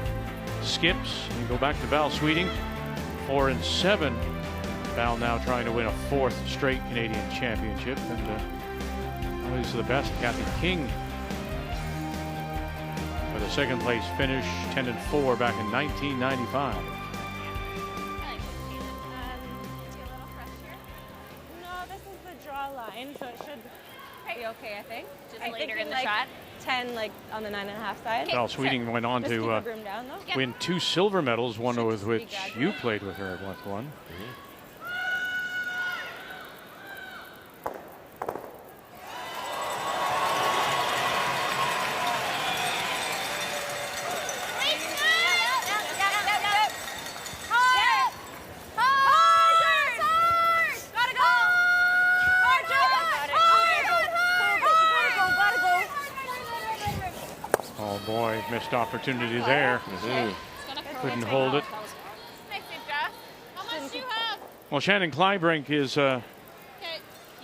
skips, you go back to Val Sweeting, 4 and 7. Val now trying to win a 4th straight Canadian championship, and always the best, Kathy King, with a second place finish, 10 and 4 back in 1995. No, this is the draw line, so it should be okay, I think. Just later in the shot. 10, like on the 9.5 side. Val Sweeting went on Just keep to the broom down, though. win 2 silver medals, one with which you played with her at one. Oh boy, missed opportunity there. Couldn't hold it. How much do you have? Well, Shannon Kleibrink is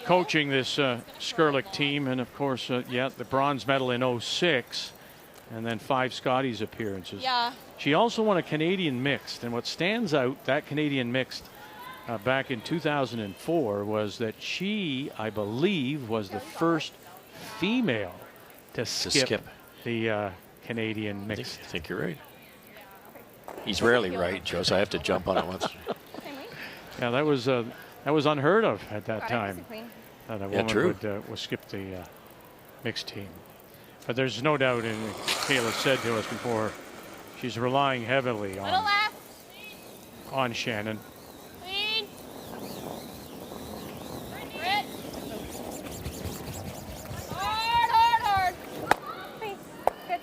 coaching this Skrlik team, and of course, the bronze medal in 06, and then 5 Scotties appearances. Yeah. She also won a Canadian mixed, and what stands out, that Canadian mixed back in 2004, was that she, I believe, was the first female to skip the Canadian mixed. I think you're right. He's rarely right, Joe, so I have to jump on it once. Yeah, that was unheard of at that time. That a woman would skip the mixed team. But there's no doubt, and Kayla said to us before, she's relying heavily on Shannon. Clean. Hard. Good.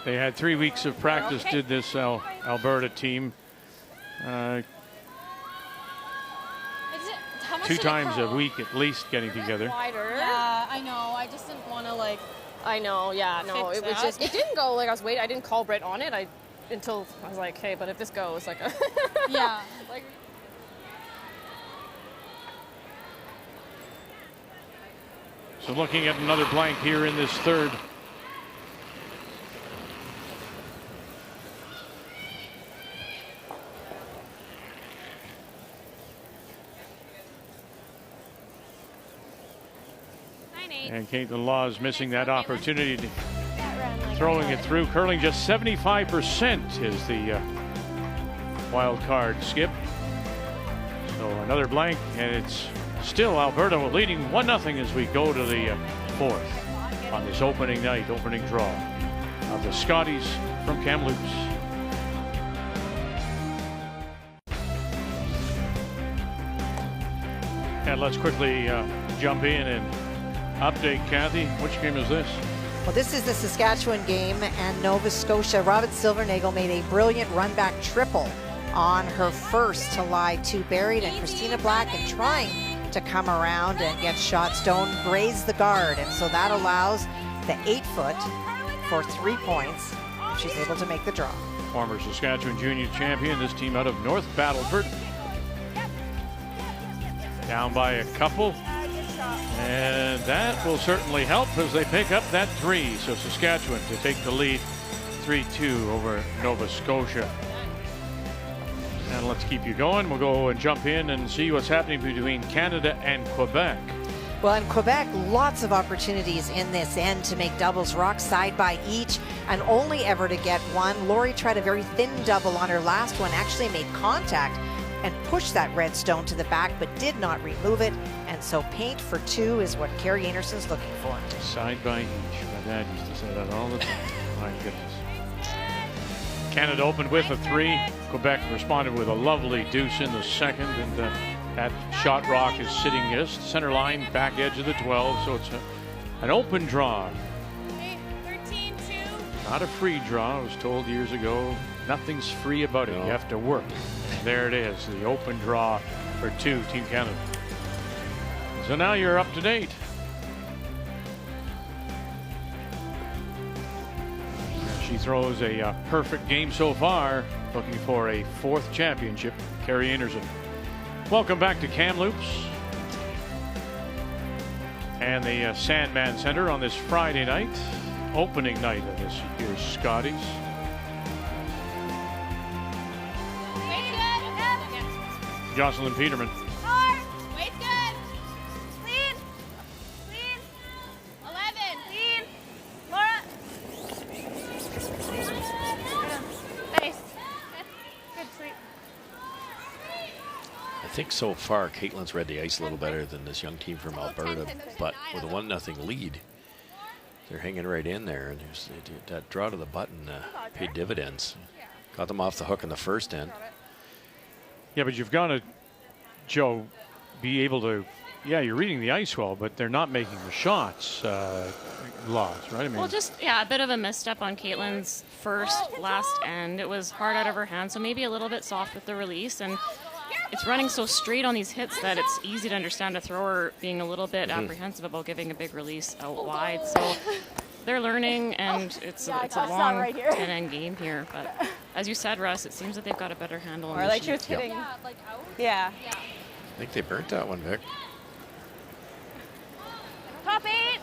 They had 3 weeks of practice, did this Alberta team. 2 times a week at least getting together. Wider. Yeah, I know. I just didn't want to I know. Yeah, no. It was just. It didn't go like I was waiting. I didn't call Britt on it. Until I was like, hey, but if this goes, yeah. So looking at another blank here in this third. And Caitlin Laws missing that opportunity to throwing it through. Curling just 75% is the wild card skip. So another blank, and it's still Alberta leading 1-0 as we go to the fourth on this opening night, opening draw of the Scotties from Kamloops. And let's quickly jump in and update Kathy. Which game is this? Well, this is the Saskatchewan game, and Nova Scotia. Robin Silvernagel made a brilliant run-back triple on her first to lie two buried, and Christina Black, in trying to come around and get shot stone, grazed the guard, and so that allows the 8-foot for 3 points. She's able to make the draw. Former Saskatchewan junior champion, this team out of North Battleford. Down by a couple. And that will certainly help as they pick up that 3. So Saskatchewan to take the lead 3-2 over Nova Scotia. And let's keep you going. We'll go and jump in and see what's happening between Canada and Quebec. Well, in Quebec, lots of opportunities in this end to make doubles, rock side by each, and only ever to get one. Laurie tried a very thin double on her last one, actually made contact and pushed that red stone to the back, but did not remove it. And so paint for 2 is what Carrie Anderson's looking for. Side by each. My dad used to say that all the time. My goodness. Canada opened with a 3. Quebec responded with a lovely deuce in the second, and that shot rock is sitting just center line, back edge of the 12. So it's an open draw. 13-2. Not a free draw. I was told years ago, nothing's free about it. You have to work. And there it is, the open draw for 2, Team Canada. So now you're up to date. She throws a perfect game so far, looking for a 4th championship. Carrie Anderson. Welcome back to Kamloops and the Sandman Center on this Friday night, opening night of this year's Scotties. Jocelyn Peterman. Wait good. Clean. Clean. 11. Clean. Laura. Nice. Good sweep. I think so far Caitlin's read the ice a little better than this young team from Alberta, but with a 1-0 lead, they're hanging right in there, and that draw to the button paid dividends. Got them off the hook in the first end. Yeah, but you've got to, Joe, be able to, yeah, you're reading the ice well, but they're not making the shots lost, right? I mean, Well, just, yeah, a bit of a misstep on Caitlin's last end. It was hard out of her hand, so maybe a little bit soft with the release. And it's running so straight on these hits that it's easy to understand a thrower being a little bit apprehensive about giving a big release out wide. So they're learning, and it's a long 10-end game here. But as you said, Russ, it seems that they've got a better handle on Or the like she shoot. was hitting. Yeah. I think they burnt that one, Vic. Top 8.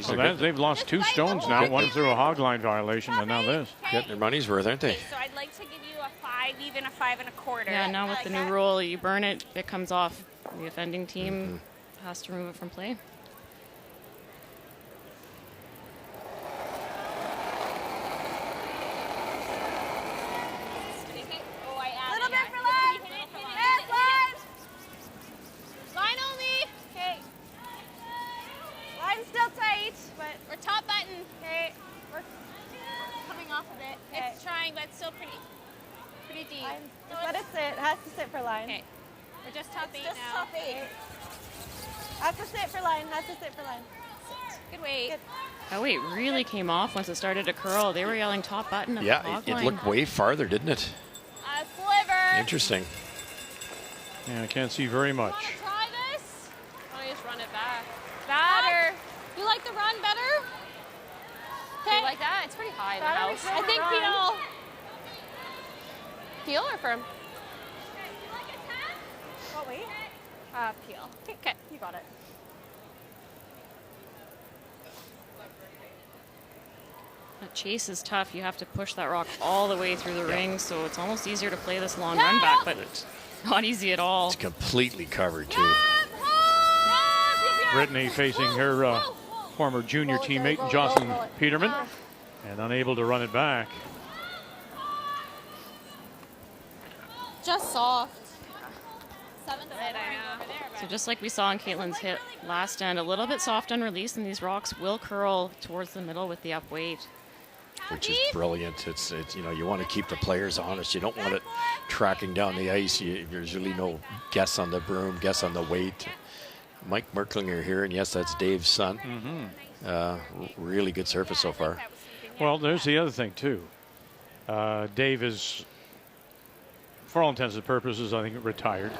so they've lost 2 stones now, one through a hog line violation, and now this. Getting their money's worth, aren't they? So I'd like to give you a 5, even a 5 1/4. Yeah, now with the new rule, you burn it, it comes off. The offending team has to remove it from play. Little bit for line. Yes, line. Line only. Okay. Line's still tight, but we're top button. Okay. We're coming off of it. Okay. It's trying, but it's still pretty deep. Just let it sit. It has to sit for line. Okay. We're just top 8 Just now. top 8. Has to sit for line. Has to sit for line. Good weight. Good. That weight really came off once it started to curl. They were yelling top button at the Yeah, hog it line. looked way farther, didn't it? Sliver. Interesting. Yeah, I can't see very much. Try this. Why don't you just run it back? Better. You like the run better? Okay. You like that? It's pretty high in the house. I think Peel. Peel or firm? What weight? Peel. Okay. You got it. That chase is tough. You have to push that rock all the way through the ring, so it's almost easier to play this long run back, but it's not easy at all. It's completely covered, too. Brittany facing her former junior teammate, Jocelyn Peterman, and unable to run it back. Just soft. So just like we saw in Caitlin's hit last end, a little bit soft on release, and these rocks will curl towards the middle with the up weight. Which is brilliant. It's you know, you want to keep the players honest. You don't want it tracking down the ice. There's really no guess on the broom, guess on the weight. Mike Merklinger here, and yes, that's Dave's son. Really good surface so far. Well, there's the other thing too. Dave is, for all intents and purposes, I think retired,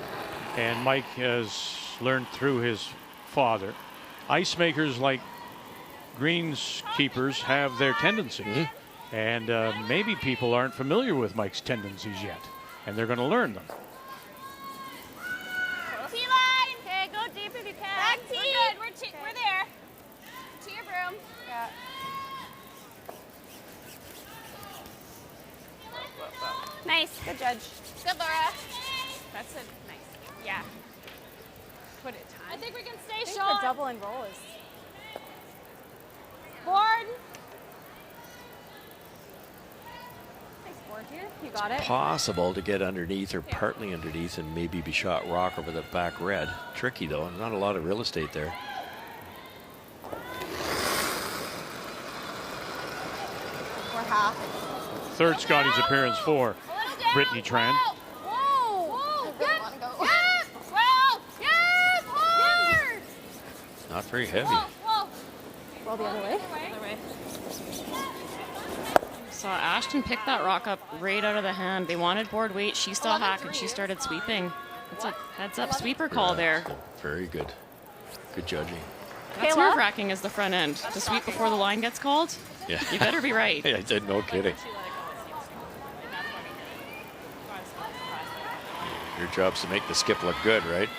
and Mike has learned through his father. Ice makers like greenskeepers have their tendencies, and maybe people aren't familiar with Mike's tendencies yet, and they're going to learn them. T-line. Okay, go deep if you can. Back T. We're good. We're there. To your broom. Yeah. Nice. Good judge. Good, Laura. That's a nice. Yeah. Put it time. I think we can stay I think short. the double and roll is Board. nice board here. You got it. Possible to get underneath or partly underneath and maybe be shot rock over the back red. Tricky though, not a lot of real estate there. We're half. Third Scotties appearance for Brittany Tran. Whoa. Whoa. Good. Yes. Well. Yes. Hard. Not very heavy. Whoa. Roll the other way. Saw Ashton pick that rock up right out of the hand. They wanted board weight. She saw hack and she started sweeping. It's a heads up sweeper call there. Very good. Good judging. That's nerve wracking as the front end. To sweep before the line gets called? Yeah. You better be right. I did, no kidding. Your job's to make the skip look good, right?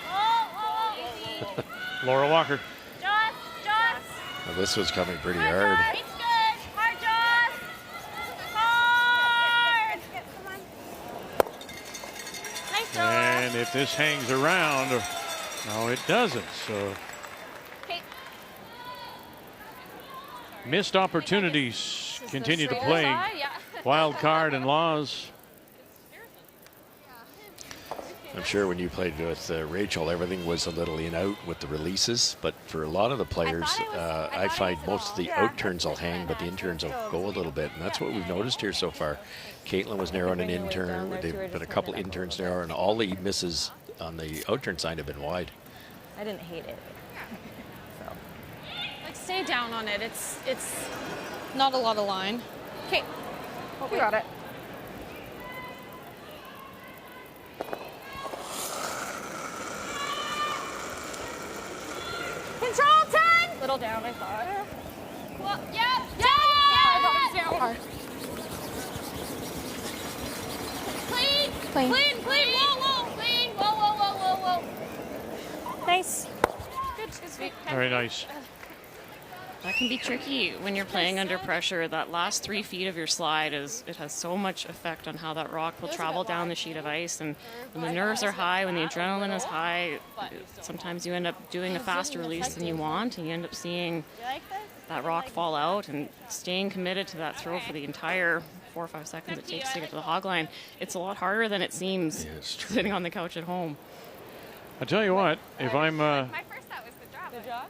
Laura Walker. Well, this was coming pretty hard. It's good. Hard, Joss. Hard. Come on. Nice, Joss. And if this hangs around, no, it doesn't. So missed opportunities continue to play wild card and laws. I'm sure when you played with Rachel, everything was a little in out with the releases, but for a lot of the players, I find most of the out turns will hang, but the in turns will go a little bit, and that's what we've noticed here so far. Caitlin was narrow on an in turn, there've been a couple in turns narrow, and all the misses on the out turn side have been wide. I didn't hate it. Like stay down on it. It's not a lot of line. Okay. You got it. Control 10. Little down, I thought. Well, yeah. Hard. Clean. Clean. Clean. Clean. Whoa. Clean. Whoa. Nice. Good sweep. Very nice. That can be tricky when you're playing under pressure. That last 3 feet of your slide it has so much effect on how that rock will travel down the sheet of ice. And when the nerves are high, when the adrenaline is high, sometimes you end up doing a faster release than you want, and you end up seeing that rock fall out. And staying committed to that throw for the entire 4 or 5 seconds it takes to get to the hog line, it's a lot harder than it seems sitting on the couch at home. I tell you what, if I'm My first thought was good job.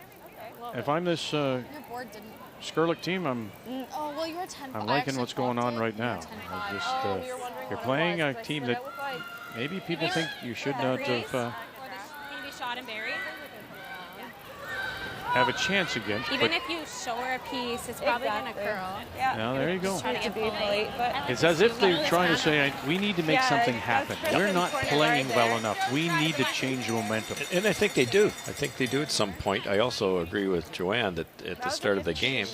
if I'm this Your board didn't. Skrlik team, I'm Oh well, you were 10. I'm liking what's going on right now. I just, you're playing a team that maybe people think you should not have Maybe shot and bury. have a chance against. Even but if you show her a piece, it's probably going to curl. now there you go. Trying to be polite, but It's as if they're trying to say, we need to make something happen. We're not playing well enough. We need to change the momentum. And I think they do. I think they do at some point. I also agree with Joanne that at the start of the game,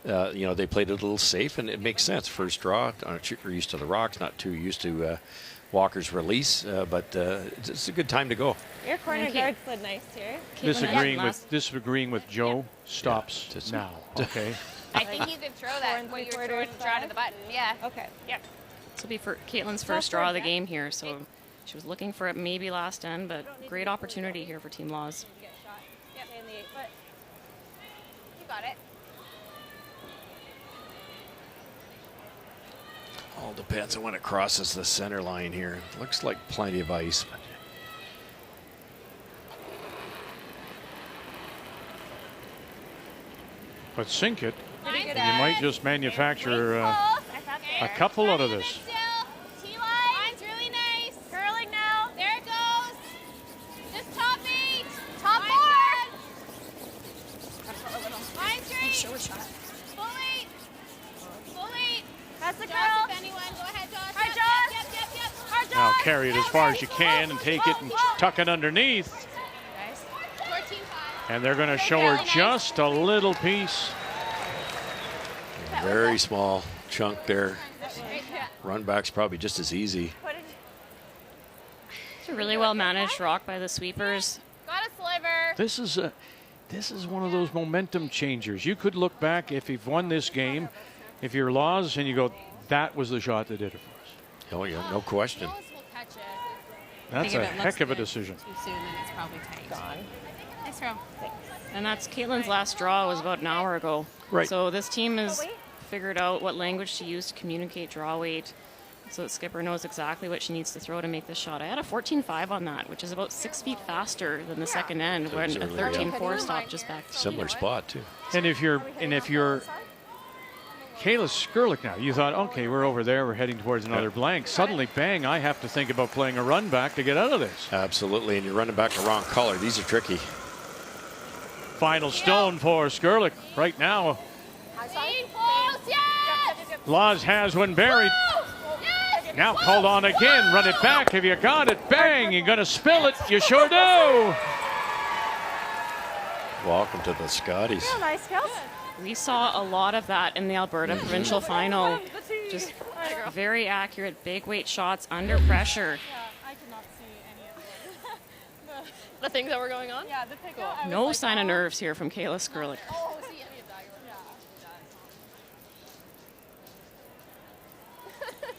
you know, they played it a little safe, and it makes sense. First draw, we're used to the rocks, not too used to Walker's release, but it's a good time to go. your corner guard slid nice here. Disagreeing with Joe stops now. Okay. I think you could throw that when you were throwing draw to the button. Yeah. Okay. Yeah. This will be for Caitlin's first draw of the game here, so she was looking for it maybe last end, but great opportunity here for Team Laws. got it. All depends on when it crosses the center line here. Looks like plenty of ice. But sink it. Pretty good. You might just manufacture a couple out of this. T-line. Really nice. Curling now. There it goes. Just top 8. Top 4. Line straight. Full 8. Full 8. That's the curl. If anyone. Go ahead, Josh. Hard Josh. Yep. Hard Josh. Now carry it as far as you can and take it and tuck it underneath. Nice. 14-5. And they're going to show her just a little piece. Very small chunk there. Run back's probably just as easy. It's a really well managed rock by the sweepers. Got a sliver. This is one of those momentum changers. You could look back if you've won this game, if you're Laws, and you go, that was the shot that did it for us. Oh yeah, no question. That's a heck of a decision. Too soon, then it's probably tight. Gone. Nice throw. And that's Caitlin's last draw was about an hour ago. Right. So this team has figured out what language to use to communicate draw weight. So that skipper knows exactly what she needs to throw to make this shot. I had a 14.5 on that, which is about 6 feet faster than the second end when a 13.4 stopped just back. Similar spot too. And if you're Kayla Skrlik now, you thought, okay, we're over there, we're heading towards another blank. Suddenly, bang, I have to think about playing a run back to get out of this. Absolutely, and you're running back the wrong color. These are tricky. Final stone for Skrlik right now. Laws has one buried. Now called on again. Run it back. Have you got it? Bang! You're going to spill it. You sure do. Welcome to the Scotties. Nice kills. We saw a lot of that in the Alberta provincial final. Just very accurate big weight shots under pressure. I could not see any of the things that were going on. Yeah, the pickup. No sign of nerves here from Kayla Skrlik. Oh, see any of that.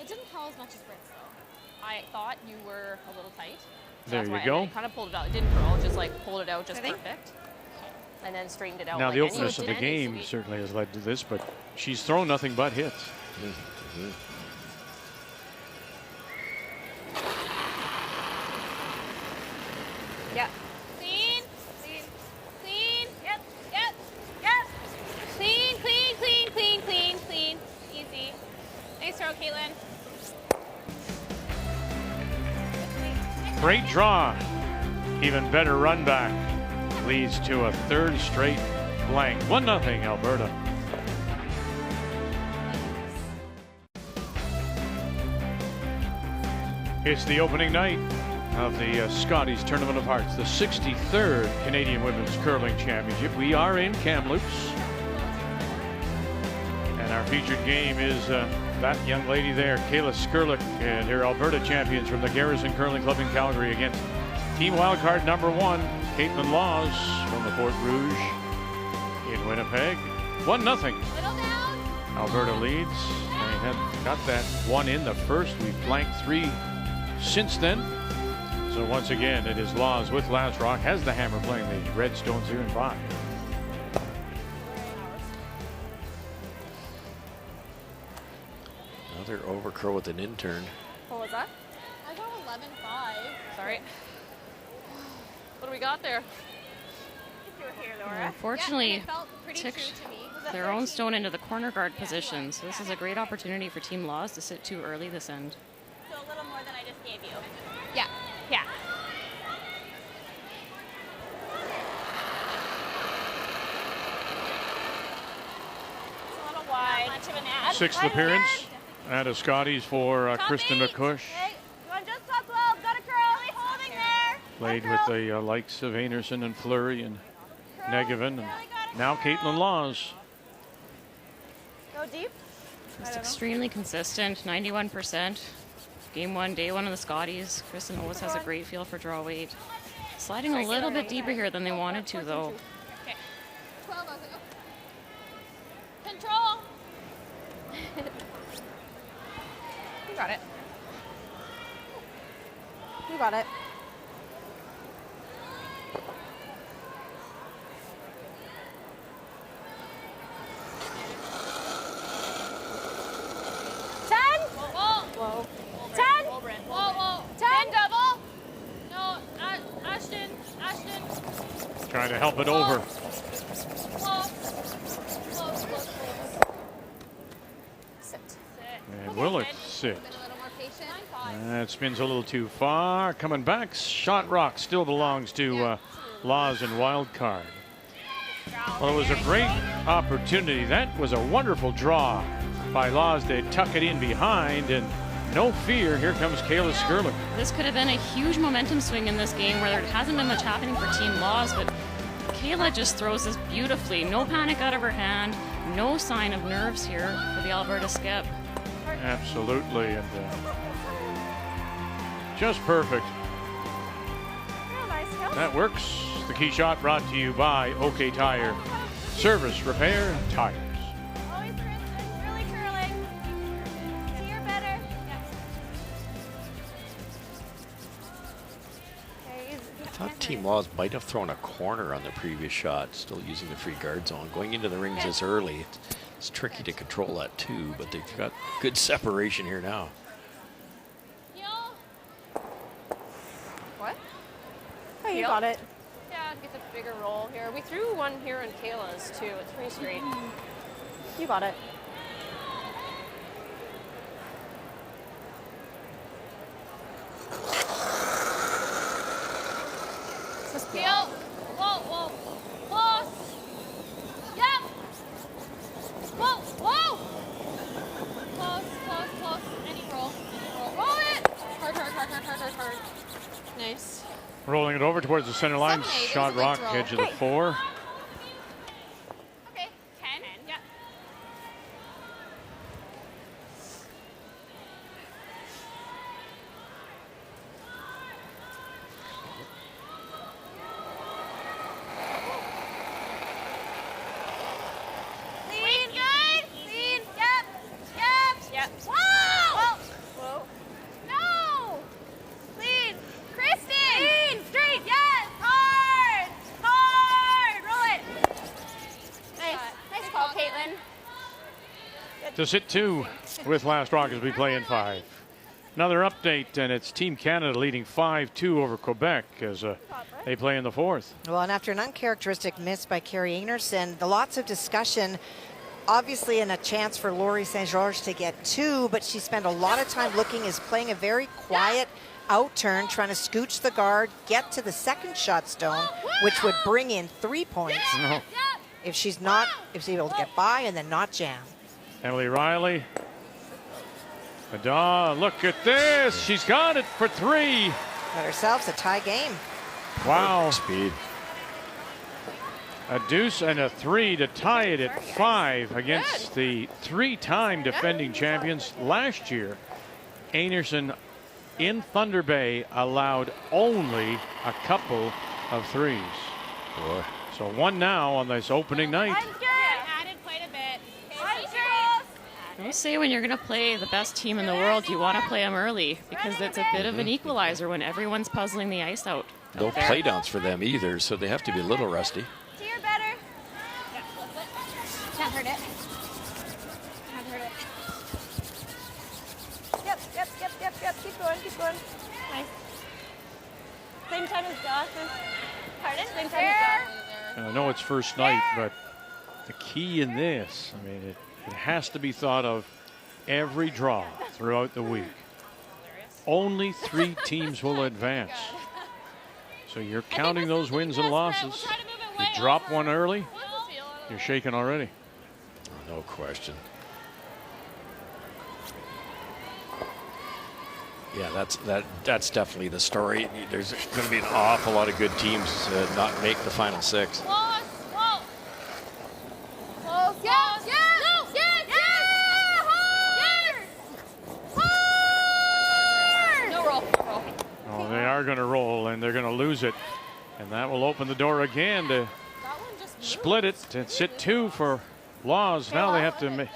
It didn't call as much as Brits though. I thought you were a little tight. So There that's you why go. I kind of pulled it out. It didn't curl, just like pulled it out just perfect. And then straightened it out. Now, like the any openness of the did. game certainly has led to this, but she's thrown nothing but hits. Yep. Clean. Yep. Clean. Easy. Nice throw, Caitlin. Great draw. Even better run back. Leads to a third straight blank. 1-0 Alberta. It's the opening night of the Scotties Tournament of Hearts, the 63rd Canadian Women's Curling Championship. We are in Kamloops. And our featured game is that young lady there, Kayla Skrlik, and her Alberta champions from the Garrison Curling Club in Calgary against team wildcard number 1, Caitlin Laws from the Fort Rouge in Winnipeg. 1-0. Alberta leads. They have got that one in the first. We've blanked 3 since then. So once again, it is Laws with Last Rock, has the hammer playing the Red Stones here in 5. Another overcurl with an intern. What was that? I got 11.5. Sorry. What do we got there? Unfortunately, took their own stone into the corner guard position. So this is a great opportunity for Team Laws to sit too early this end. So a little more than I just gave you. Yeah. It's a little wide. Not much of an ad. 6th appearance at a Scotties for Kristen McCush. Hey, you want just top 12? Got a curl. Holding there. Played with the likes of Anderson and Fleury and Negevin. And now Caitlin Laws. Go deep. Just extremely consistent, 91%. Game 1, day 1 of the Scotties. Kristen always has a great feel for draw weight. Sliding a little bit deeper here than they wanted to, though. Okay. 12. Control. You got it. You got it. Trying to help it over. And will it sit? That spins a little too far. Coming back, shot rock still belongs to Laws and Wild Card. Well, it was a great opportunity. That was a wonderful draw by Laws to tuck it in behind, and no fear, here comes Kayla Skrlik. This could have been a huge momentum swing in this game where there hasn't been much happening for Team Laws, but Kayla just throws this beautifully. No panic out of her hand, no sign of nerves here for the Alberta skip. Absolutely, and just perfect. That works. The key shot brought to you by OK Tire. Service, repair, and tires. Always really curling. See her better. I thought Team Laws might have thrown a corner on the previous shot, still using the free guard zone. Going into the rings this early, it's tricky to control that too, but they've got good separation here now. What? Oh, you got it. Yeah, it gets a bigger roll here. We threw one here in Kayla's too. It's pretty straight. You got it. Heel. Whoa, whoa. Close. Yep. Whoa, whoa. Close, close, close. Any roll. Roll it. Hard. Nice. Rolling it over towards the center line. Shot rock, edge of the 4. Okay, 10. Yep. Lean, good. Lean. Yep. Whoa. Whoa. No. Lean. Kristen. Lean. Straight. Yes. Hard. Roll it. Nice call, Caitlin. To sit 2 with last rock as we play in 5. Another update, and it's Team Canada leading 5-2 over Quebec as they play in the 4th. Well, and after an uncharacteristic miss by Carrie Einarson, lots of discussion, obviously, and a chance for Laurie St. George to get 2, but she spent a lot of time playing a very quiet out turn, trying to scooch the guard, get to the second shot stone, which would bring in 3 points if she's able to get by and then not jam. Emily Riley. Ada, look at this. She's got it for 3. Got ourselves a tie game. Wow. Speed. A deuce and a 3 to tie it at 5 against the 3-time defending champions last year. Einarson in Thunder Bay allowed only a couple of 3s. Boy. So 1 now on this opening night. Added quite a bit. I would say when you're going to play the best team in the world, you want to play them early because it's a bit of an equalizer when everyone's puzzling the ice out. No playdowns for them either, so they have to be a little rusty. See her better. Can't hurt it. Yep. Keep going. Nice. Same time as Dawson. Pardon? Same time as Dawson. And I know it's first night, but the key in this, I mean, it has to be thought of every draw throughout the week. Only 3 teams will advance. So you're counting those wins and losses. You drop one early, you're shaking already. No question. Yeah, that's definitely the story. There's going to be an awful lot of good teams not make the final 6. Close. No roll. Oh, they are going to roll, and they're going to lose it. And that will open the door again to split it and sit 2 for Laws. Now they have to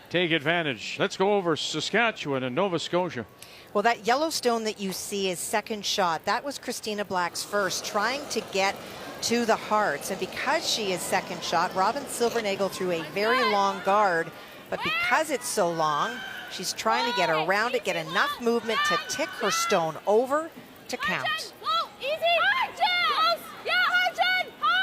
take advantage. Let's go over Saskatchewan and Nova Scotia. Well, that Yellowstone that you see is second shot. That was Christina Black's first, trying to get to the hearts. And because she is second shot, Robin Silvernagel threw a very long guard. But because it's so long, she's trying to get around it, get enough movement to tick her stone over to count. Easy. Hard, Jen. Yeah, hard, Jen. Hard.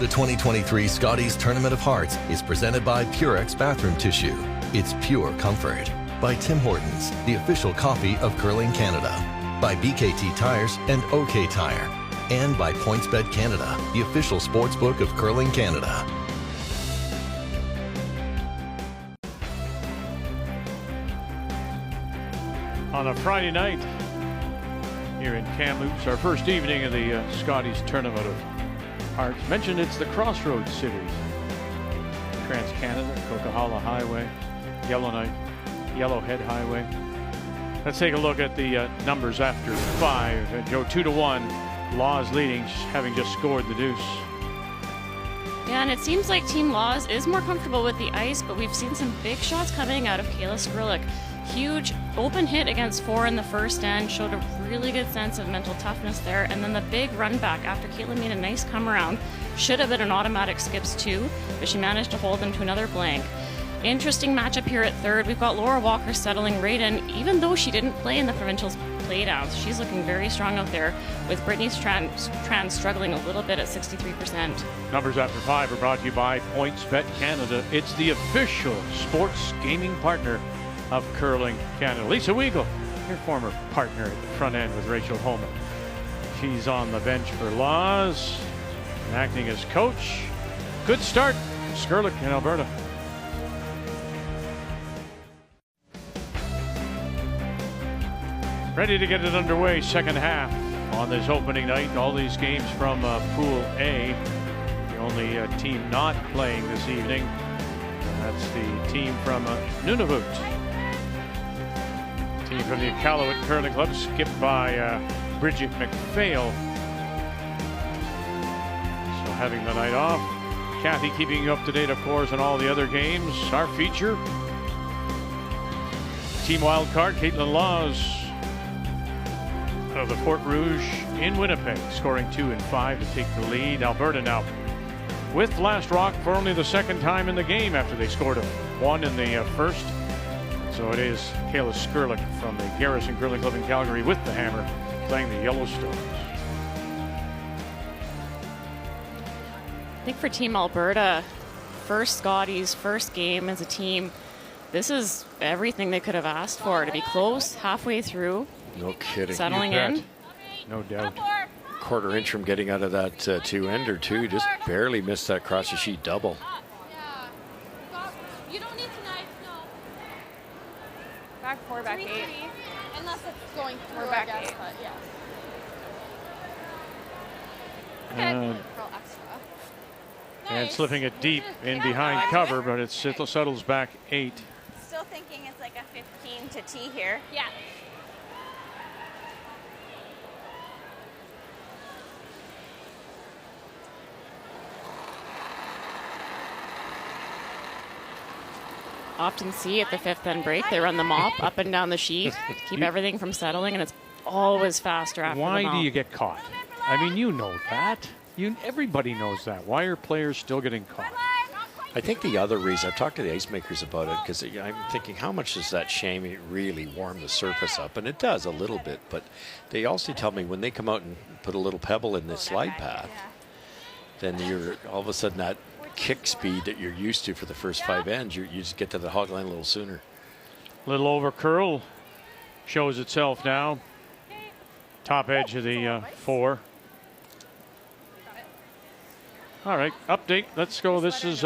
The 2023 Scotties Tournament of Hearts is presented by Purex Bathroom Tissue. It's pure comfort. By Tim Hortons, the official coffee of Curling Canada. By BKT Tires and OK Tire. And by PointsBet Canada, the official sportsbook of Curling Canada. On a Friday night here in Kamloops, our first evening of the Scotties Tournament of Hearts. Mentioned it's the Crossroads Series. Trans-Canada, Coquihalla Highway, Yellowhead Highway. Let's take a look at the numbers after 5. Joe, 2-1. Laws leading, having just scored the deuce. Yeah, and it seems like Team Laws is more comfortable with the ice, but we've seen some big shots coming out of Kayla Skrlik. Huge open hit against 4 in the first end, showed a really good sense of mental toughness there. And then the big run back after Caitlin made a nice come around. Should have been an automatic skips too, but she managed to hold them to another blank. Interesting matchup here at third. We've got Laura Walker settling right in, even though she didn't play in the provincials playdowns. She's looking very strong out there, with Brittany Strand struggling a little bit at 63%. Numbers after 5 are brought to you by PointsBet Canada. It's the official sports gaming partner of Curling Canada. Lisa Weigel, your former partner at the front end with Rachel Holman. She's on the bench for Laws, acting as coach. Good start, Skrlik in Alberta. Ready to get it underway, second half on this opening night. All these games from Pool A. The only team not playing this evening, and that's the team from Nunavut. Team from the Iqaluit Curling Club, skipped by Bridget McPhail. So having the night off. Kathy keeping you up to date, of course, on all the other games. Our feature, Team Wildcard, Caitlin Laws of the Fort Rouge in Winnipeg, scoring 2 and 5 to take the lead. Alberta now with Last Rock for only the second time in the game after they scored a 1 in the first. So it is Kayla Skrlik from the Garrison Curling Club in Calgary with the hammer, playing the Yellowstones. I think for Team Alberta, first Scotties, first game as a team, this is everything they could have asked for. To be close, halfway through. No kidding. Settling in. No doubt. Quarter inch from getting out of that two-ender too. Just barely missed that cross the sheet double. You don't need to knife, no. Back 4, back 8. Unless it's going through, We're back I guess, 8. but yeah. And slipping it deep in behind cover, but it settles back 8. Still thinking it's like a 15 to tee here. Yeah. Often see at the 5th end break, they run the mop up and down the sheet to keep everything from settling, and it's always faster after the mop. Why do you get caught? I mean, you know that. Everybody knows that. Why are players still getting caught? I think the other reason, I've talked to the ice makers about it, because I'm thinking, how much does that chamois really warm the surface up? And it does a little bit, but they also tell me when they come out and put a little pebble in the slide path, then you're all of a sudden that kick speed that you're used to for the first 5 ends, you just get to the hog line a little sooner. Little over curl shows itself now. Top edge of the 4. All right, update. Let's go. This is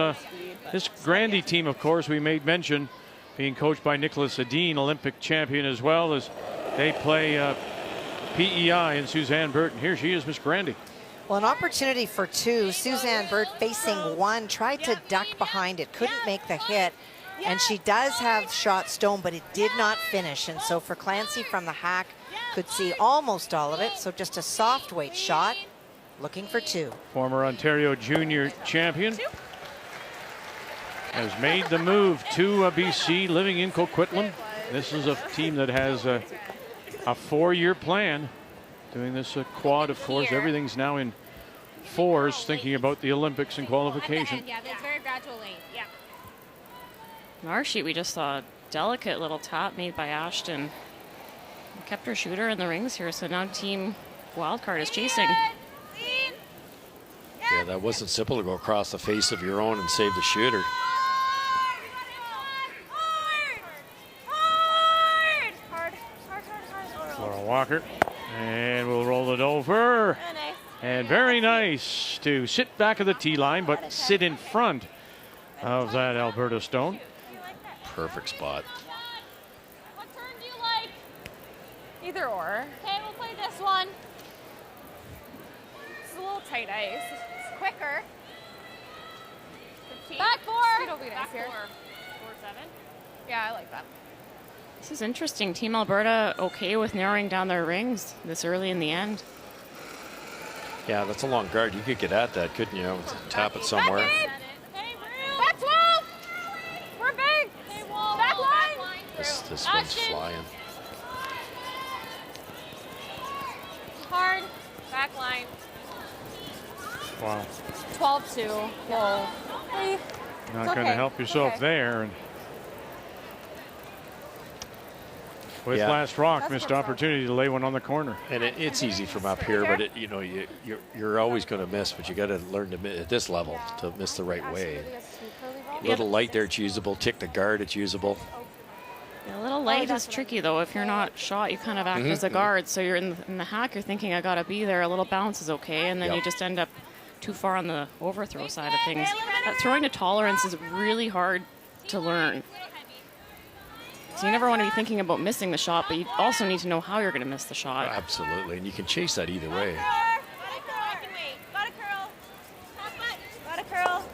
this Grandy team, of course, we made mention, being coached by Nicholas Adine, Olympic champion, as well as they play PEI and Suzanne Burton. Here she is, Miss Grandy. Well, an opportunity for 2. Suzanne Burt facing 1, tried to duck behind it, couldn't make the hit. And she does have shot stone, but it did not finish. And so for Clancy from the hack, could see almost all of it. So just a soft weight shot, looking for 2. Former Ontario Junior champion has made the move to BC, living in Coquitlam. This is a team that has a 4-year plan. Doing this quad, of course. Everything's now in 4s, thinking about the Olympics and qualification. Yeah, it's very gradually. Yeah. On our sheet, we just saw a delicate little tap made by Ashton. Kept her shooter in the rings here, so now Team Wildcard is chasing. Lean. Yeah. Yeah, that wasn't simple to go across the face of your own and save the shooter. Laura Walker. And we'll roll it over. And very nice to sit back of the tee line, but sit in front of that Alberta stone. Perfect spot. What turn do you like? Either or. Okay, we'll play this one. It's a little tight ice. It's quicker. 15. Back four. Speed will be nice here. 4-7. Yeah, I like that. This is interesting. Team Alberta okay with narrowing down their rings this early in the end. Yeah, that's a long guard. You could get at that, couldn't you? Tap it somewhere. Back 12. We're big. Back line. This one's flying. Hard. Back line. Wow. 12-2. Whoa. Hey. Not going to help yourself there. And with last rock, missed opportunity to lay one on the corner. And it's easy from up here, but you're always going to miss, but you got to learn to at this level to miss the right way. A little light there, it's usable. Tick the guard, it's usable. Yeah, a little light is tricky though. If you're not shot, you kind of act as a guard. So you're in the hack, you're thinking I got to be there. A little bounce is okay, and then you just end up too far on the overthrow side of things. Throwing to tolerance is really hard to learn. So you never want to be thinking about missing the shot, but you also need to know how you're going to miss the shot. Absolutely, and you can chase that either way. Got a curl. Really got a curl.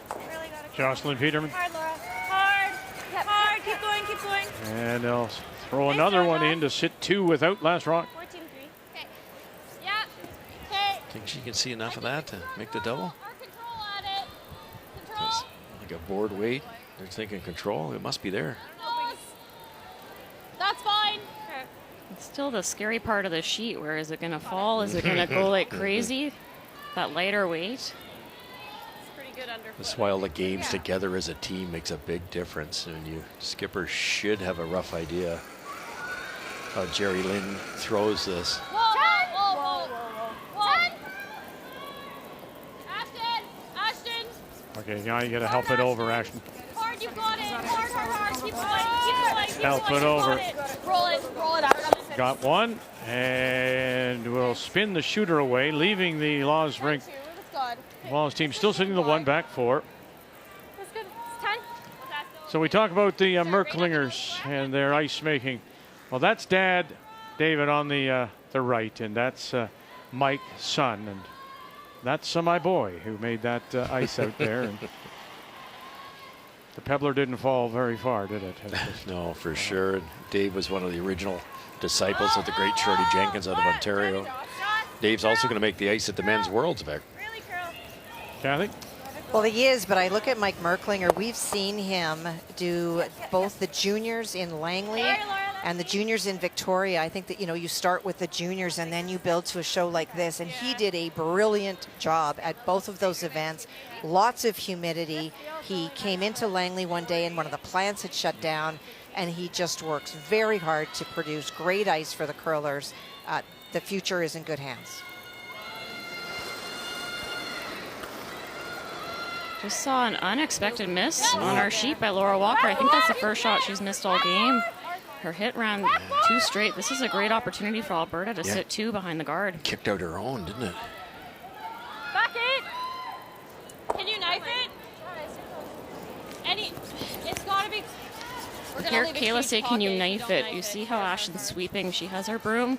Jocelyn Peterman. Hard, Laura. Hard. Yep. Hard. Keep going. Keep going. And they'll throw another one in to sit 2 without last rock. 14-3. Okay. Yeah. Okay. Think she can see enough of that to make the double? More control at it. Control. Like a board weight. They're thinking control. It must be there. That's fine. It's still the scary part of the sheet. Where is it going to fall? Is it going to go like crazy? That lighter weight. It's pretty good underfoot. That's why all the games together as a team makes a big difference. And skipper should have a rough idea how Jerry Lynn throws this. Whoa. 10. Ashton. Okay, now you got to help it over, Ashton. Hard, you've got it. Hard. Keep going. Help it over. Roll it out. Got one, and we'll spin the shooter away, leaving the Laws rink. Laws team still sitting the one, back 4. That's good. It's 10. So we talk about the Merklingers and their ice making. Well, that's Dad, David, on the right, and that's Mike's son, and that's my boy who made that ice out there. And the pebbler didn't fall very far, did it? No, for sure. Dave was one of the original disciples of the great Shorty Jenkins out of Ontario. Dave's also going to make the ice at the men's worlds, Vic. Kathy? Well, he is, but I look at Mike Merklinger. We've seen him do both the juniors in Langley and the juniors in Victoria. I think that, you start with the juniors and then you build to a show like this. And he did a brilliant job at both of those events. Lots of humidity. He came into Langley one day and one of the plants had shut down, and he just works very hard to produce great ice for the curlers. The future is in good hands. Just saw an unexpected miss on our sheet by Laura Walker. I think that's the first shot she's missed all game. Her hit ran 2 straight. This is a great opportunity for Alberta to sit 2 behind the guard. Kicked out her own, didn't it? Back 8. Can you knife it? It's got to be. Here, Kayla say, can you knife it? You see how Ashton's sweeping? She has her broom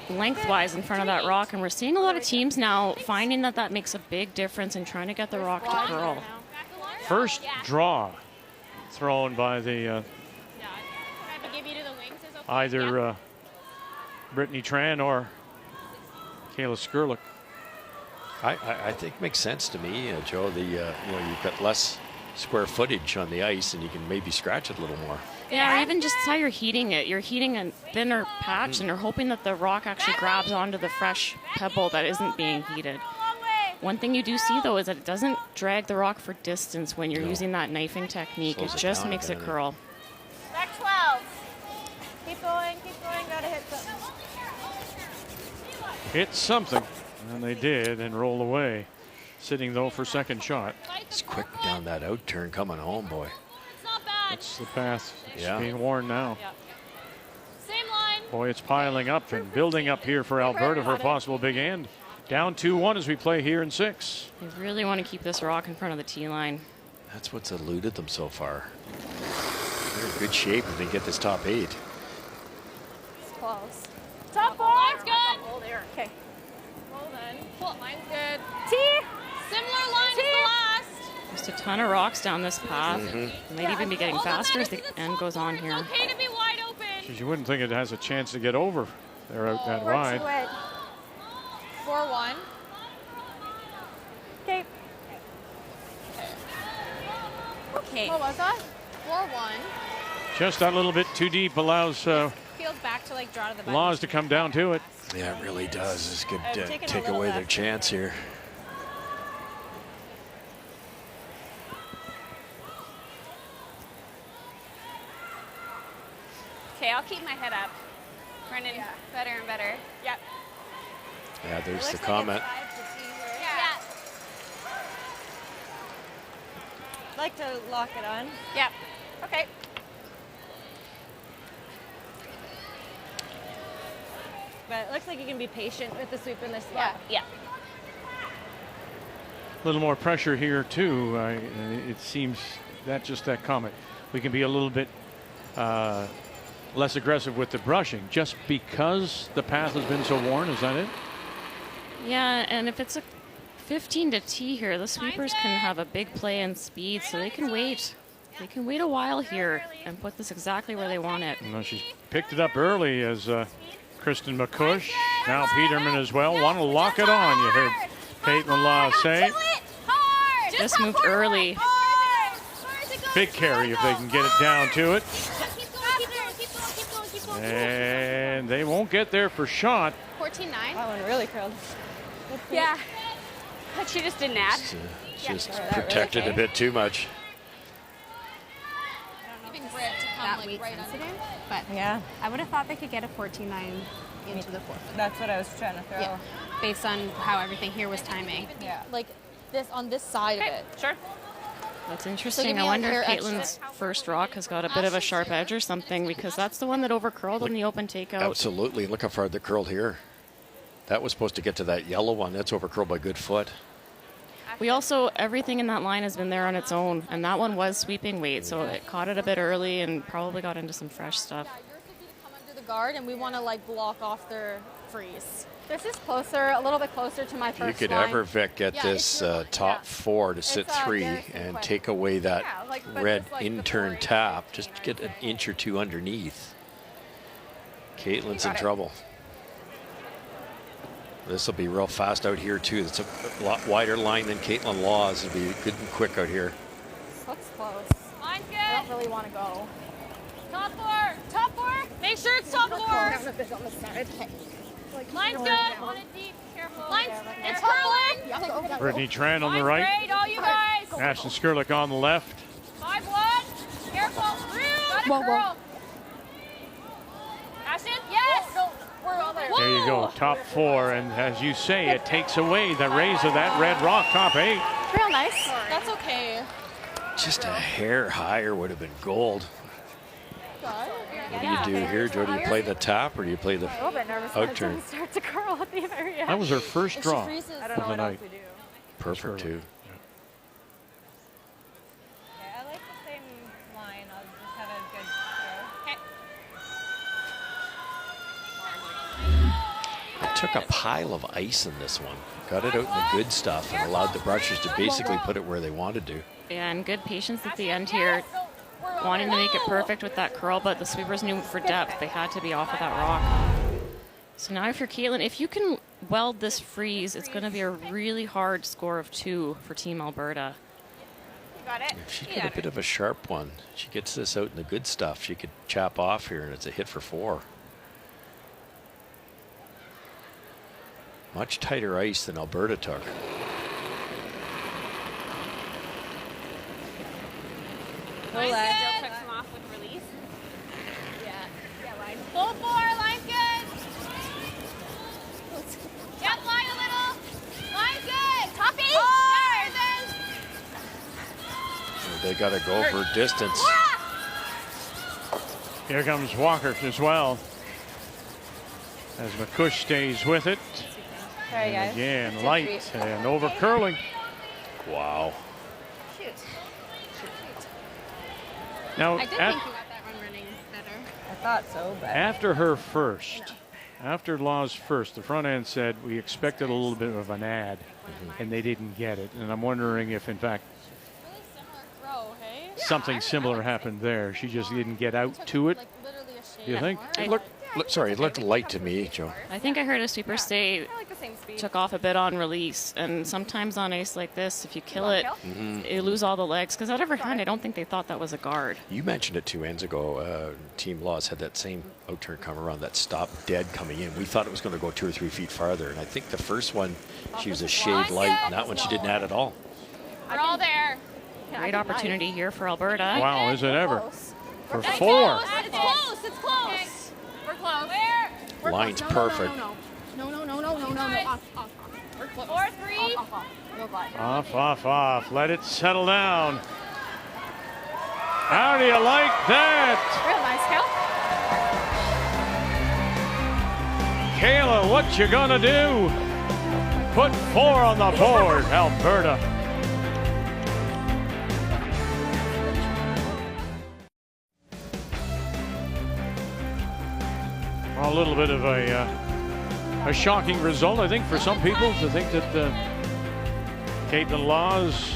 lengthwise in front of that rock, and we're seeing a lot of teams now finding that makes a big difference in trying to get the rock to curl. First draw thrown by the either Brittany Tran or Kayla Skrlik. I think it makes sense to me, Joe. You've got less square footage on the ice, and you can maybe scratch it a little more. Yeah, or even just how you're heating it. You're heating a thinner patch, and you're hoping that the rock actually grabs onto the fresh pebble that isn't being heated. One thing you do see, though, is that it doesn't drag the rock for distance when you're using that knifing technique. Slows it it just down makes a it bit. curl. Back 12. Keep going. Gotta hit something. Hit something, and they did, and roll away. Sitting though for second shot. It's quick down that out turn coming home, boy. It's not bad. That's the path. It's Yeah. being worn now. Yeah. Same line. Boy, it's piling up and building up here for Alberta for a possible big end. Down 2-1 as we play here in 6. You really want to keep this rock in front of the tee line. That's what's eluded them so far. They're in good shape if they get this top 8. It's close. Top 4. Line's good. Oh, there. Okay. Roll then. Line's good. T. Similar line to the last. Just a ton of rocks down this path. Mm-hmm. Might even be getting faster as the end goes on here. It's okay to be wide open. Because you wouldn't think it has a chance to get over. They're out that wide. 4-1. Okay. Okay. What was that? 4-1. Just that little bit too deep allows Feels back to like draw to the back. Laws to come down to it. Yeah, it really does. This could taking a take little away their left. chance here. Okay, I'll keep my head up. Brendan, better and better. Yep. Yeah, there's the comment. Yeah. Like to lock it on. Yep. Okay. But it looks like you can be patient with the sweep in this spot. Yeah. A little more pressure here too. It seems that just that comment. We can be a little bit less aggressive with the brushing just because the path has been so worn. Is that it? Yeah, and if it's a 15 to tee here, the sweepers can have a big play in speed, so they can wait. They can wait a while here and put this exactly where they want it. No, she's picked it up early as Kristen McCush. Now Peterman as well. Want to lock it on, you heard Caitlin Law say. Just moved early. Big carry if they can get it down to it. Keep going. And they won't get there for shot. 14-9. That one really curled. Yeah. But she just didn't add. Just protected a bit too much. That weight sensitive, but Yeah. I would have thought they could get a 14-9 into the fourth. That's what I was trying to throw. Yeah. Based on how everything here was timing. Yeah. Like this on this side of it. Sure. That's give interesting. me I a wonder hair if extra. Caitlin's first rock has got a bit of a sharp edge or something, because that's the one that overcurled in the open takeout. Absolutely. Look how far they curled here. That was supposed to get to that yellow one. That's overcurled by a good foot. We also, everything in that line has been there on its own, and that one was sweeping weight, so it caught it a bit early and probably got into some fresh stuff. Yeah, yours would be to come under the guard, and we want to like block off their freeze. This is closer, a little bit closer to my If you first could line. ever, Vic, get Yeah, this it's your- top yeah. 4 to sit 3 Garrison and Quinn. take away that Yeah, like, but red just like the in-turn boring tap, just get an inch or 2 underneath. Caitlin's in trouble. This will be real fast out here too. It's a lot wider line than Caitlin Law's. It'll be good and quick out here. This looks close. Line's I don't good. really want to go. Top 4. Top 4. Make sure it's top 4. A bit on the side. Line's good. Want it deep. Careful. Line's. It's curling. Brittany Tran on the Line's right. great. All you guys. Ashton Skrlik on the left. 5-1. Careful. Through. Gotta Whoa, whoa. curl. Ashton. Yes. We're all there. There you go, top 4, and as you say, it takes away the raise of that red rock, top 8. Real nice. That's okay. Just a hair higher would have been gold. What do you do here, Joe? Do you play the tap or do you play the A little bit nervous when out it turn? doesn't start to curl at the very end. That was her first If she draw freezes, I don't of know the what else night. we do. Perfect too. Yeah, I like the same line. I'll just have a good throw. Okay. I took a pile of ice in this one, got it out in the good stuff, and allowed the brushers to basically put it where they wanted to. And good patience at the end here, wanting to make it perfect with that curl, but the sweepers knew for depth they had to be off of that rock. So now if you're Caitlin, if you can weld this freeze, it's going to be a really hard score of 2 for Team Alberta. You got it. If she get a bit of a sharp one, she gets this out in the good stuff, she could chap off here, and it's a hit for 4. Much tighter ice than Alberta took. Line's good. Still took some off with release. Yeah, line. Full 4. Line's good. Yep, line a little. Line's good. Top 8. they got to go for distance. Here comes Walker as well. As McCush stays with it. Sorry, guys. Again, light and over curling. Wow. Shoot. Now, I did think you got that one running better. I thought so, but after her first, after Law's first, the front end said we expected a little bit of an ad, and they didn't get it. And I'm wondering if, in fact, Really similar throw, hey? something similar happened there. She just didn't get out to it. Like literally a shade. Do you think? Sorry, it looked light to me, Joe. I think I heard a sweeper say I like the same speed. took off a bit on release, and sometimes on ice like this, if you kill it, you lose all the legs. Because out of her hand, I don't think they thought that was a guard. You mentioned it 2 ends ago. Team Laws had that same out turn come around, that stop dead coming in. We thought it was going to go 2 or 3 feet farther, and I think the first one she was a shade light, and that one she didn't add at all. We're all there. Great opportunity here for Alberta. Wow, is it ever? For It's 4. close. It's close. It's close. We're close. We're Line's close. perfect. No. Off. We're close. 4-3. Off. No glide. Off. Let it settle down. How do you like that? Real nice, Cal. Kayla, what you gonna do? Put 4 on the board, Alberta. A little bit of a shocking result, I think, for some people to think that Caitlin Laws,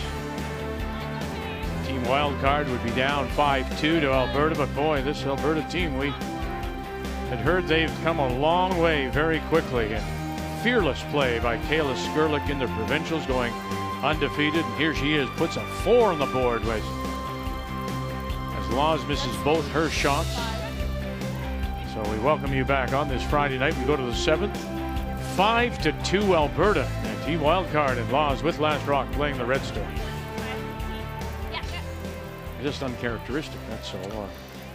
team wild card, would be down 5-2 to Alberta. But boy, this Alberta team, we had heard they've come a long way very quickly. And fearless play by Kayla Skrlik in the provincials, going undefeated. And here she is, puts a 4 on the board as Laws misses both her shots. So we welcome you back on this Friday night. We go to the 7th. 5-2 Alberta. And team wildcard and Laws with Last Rock playing the Redstone. Just uncharacteristic, that's all,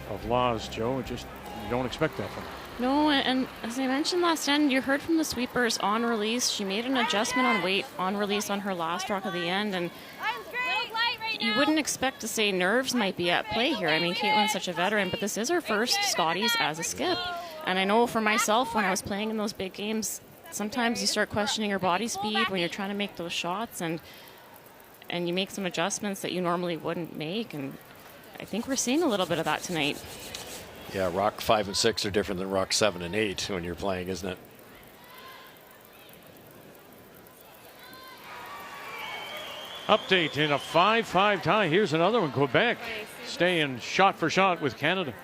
of Laws, Joe. Just, you don't expect that from her. No, and as I mentioned last end, you heard from the sweepers on release. She made an adjustment on weight on release on her last rock of the end, and you wouldn't expect to say nerves might be at play here. I mean, Caitlin's such a veteran, but this is her first Scotties as a skip. And I know for myself, when I was playing in those big games, sometimes you start questioning your body speed when you're trying to make those shots, and you make some adjustments that you normally wouldn't make. And I think we're seeing a little bit of that tonight. Yeah, rock 5 and 6 are different than rock 7 and 8 when you're playing, isn't it? Update in a 5-5 tie. Here's another one. Quebec staying shot for shot with Canada.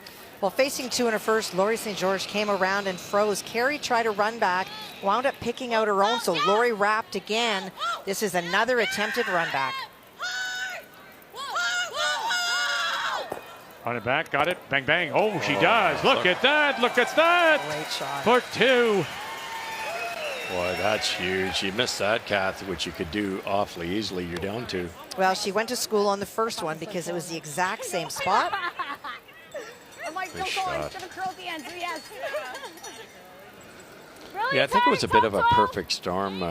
Well, facing 2 in her first, Laurie St. George came around and froze. Carrie tried to run back, wound up picking out her own, so Laurie wrapped again. This is another attempted run back. On it back, got it, bang, bang. Oh, she does. Look at that, look at that. Great shot. For 2. Boy, that's huge. You missed that, Kath, which you could do awfully easily. You're down 2. Well, she went to school on the first one because it was the exact same spot. Good shot. Yes. Yeah, I think it was a bit of a perfect storm,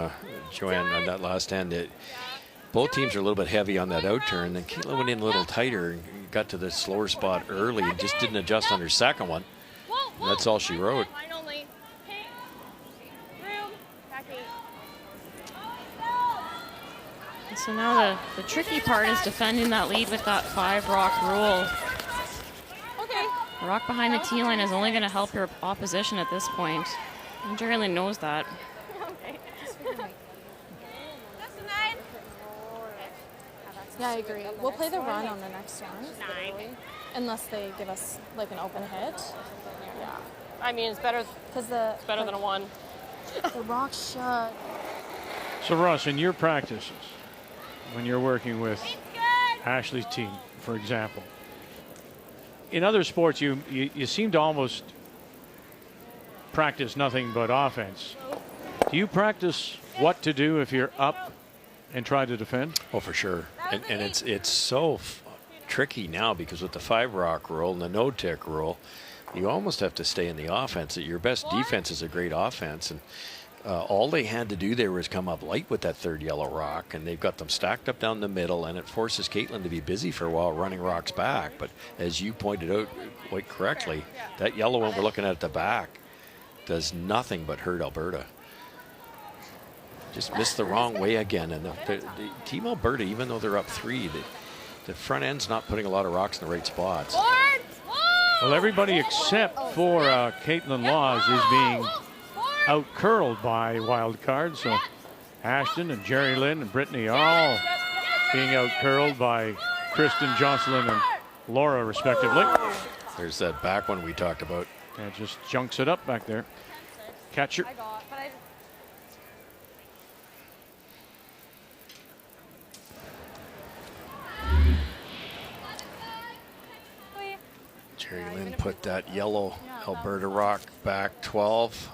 Joanne, on that last end. Both teams are a little bit heavy on that out turn. Then Caitlin went in a little tighter and got to the slower spot early and just didn't adjust on her second one. And that's all she wrote. So now the tricky part is defending that lead with that 5 rock rule. Okay. A rock behind the tee line is only going to help your opposition at this point. And Jerry knows that. Okay. Yeah, I agree. We'll play the run on the next one. 9. Unless they give us like an open hit. Yeah. I mean, it's better. Because it's better than a 1. The rock shot. So Russ, in your practices, when you're working with Ashley's team, for example, in other sports, you seem to almost practice nothing but offense. Do you practice what to do if you're up and try to defend? Oh, for sure. And it's so tricky now because with the 5 rock rule and the no tick rule, you almost have to stay in the offense. Your best defense is a great offense. And all they had to do there was come up light with that third yellow rock, and they've got them stacked up down the middle, and it forces Caitlin to be busy for a while running rocks back. But as you pointed out quite correctly, that yellow one we're looking at the back does nothing but hurt Alberta. Just missed the wrong way again. And the Team Alberta, even though they're up 3, the front end's not putting a lot of rocks in the right spots. Well, everybody except for Caitlin Laws is being out-curled by wild card. So Ashton and Jerry Lynn and Brittany are all being out-curled by Kristen, Jocelyn, and Laura, respectively. There's that back one we talked about. And just junks it up back there. Catcher. Jerry Lynn put that yellow Alberta rock back 12,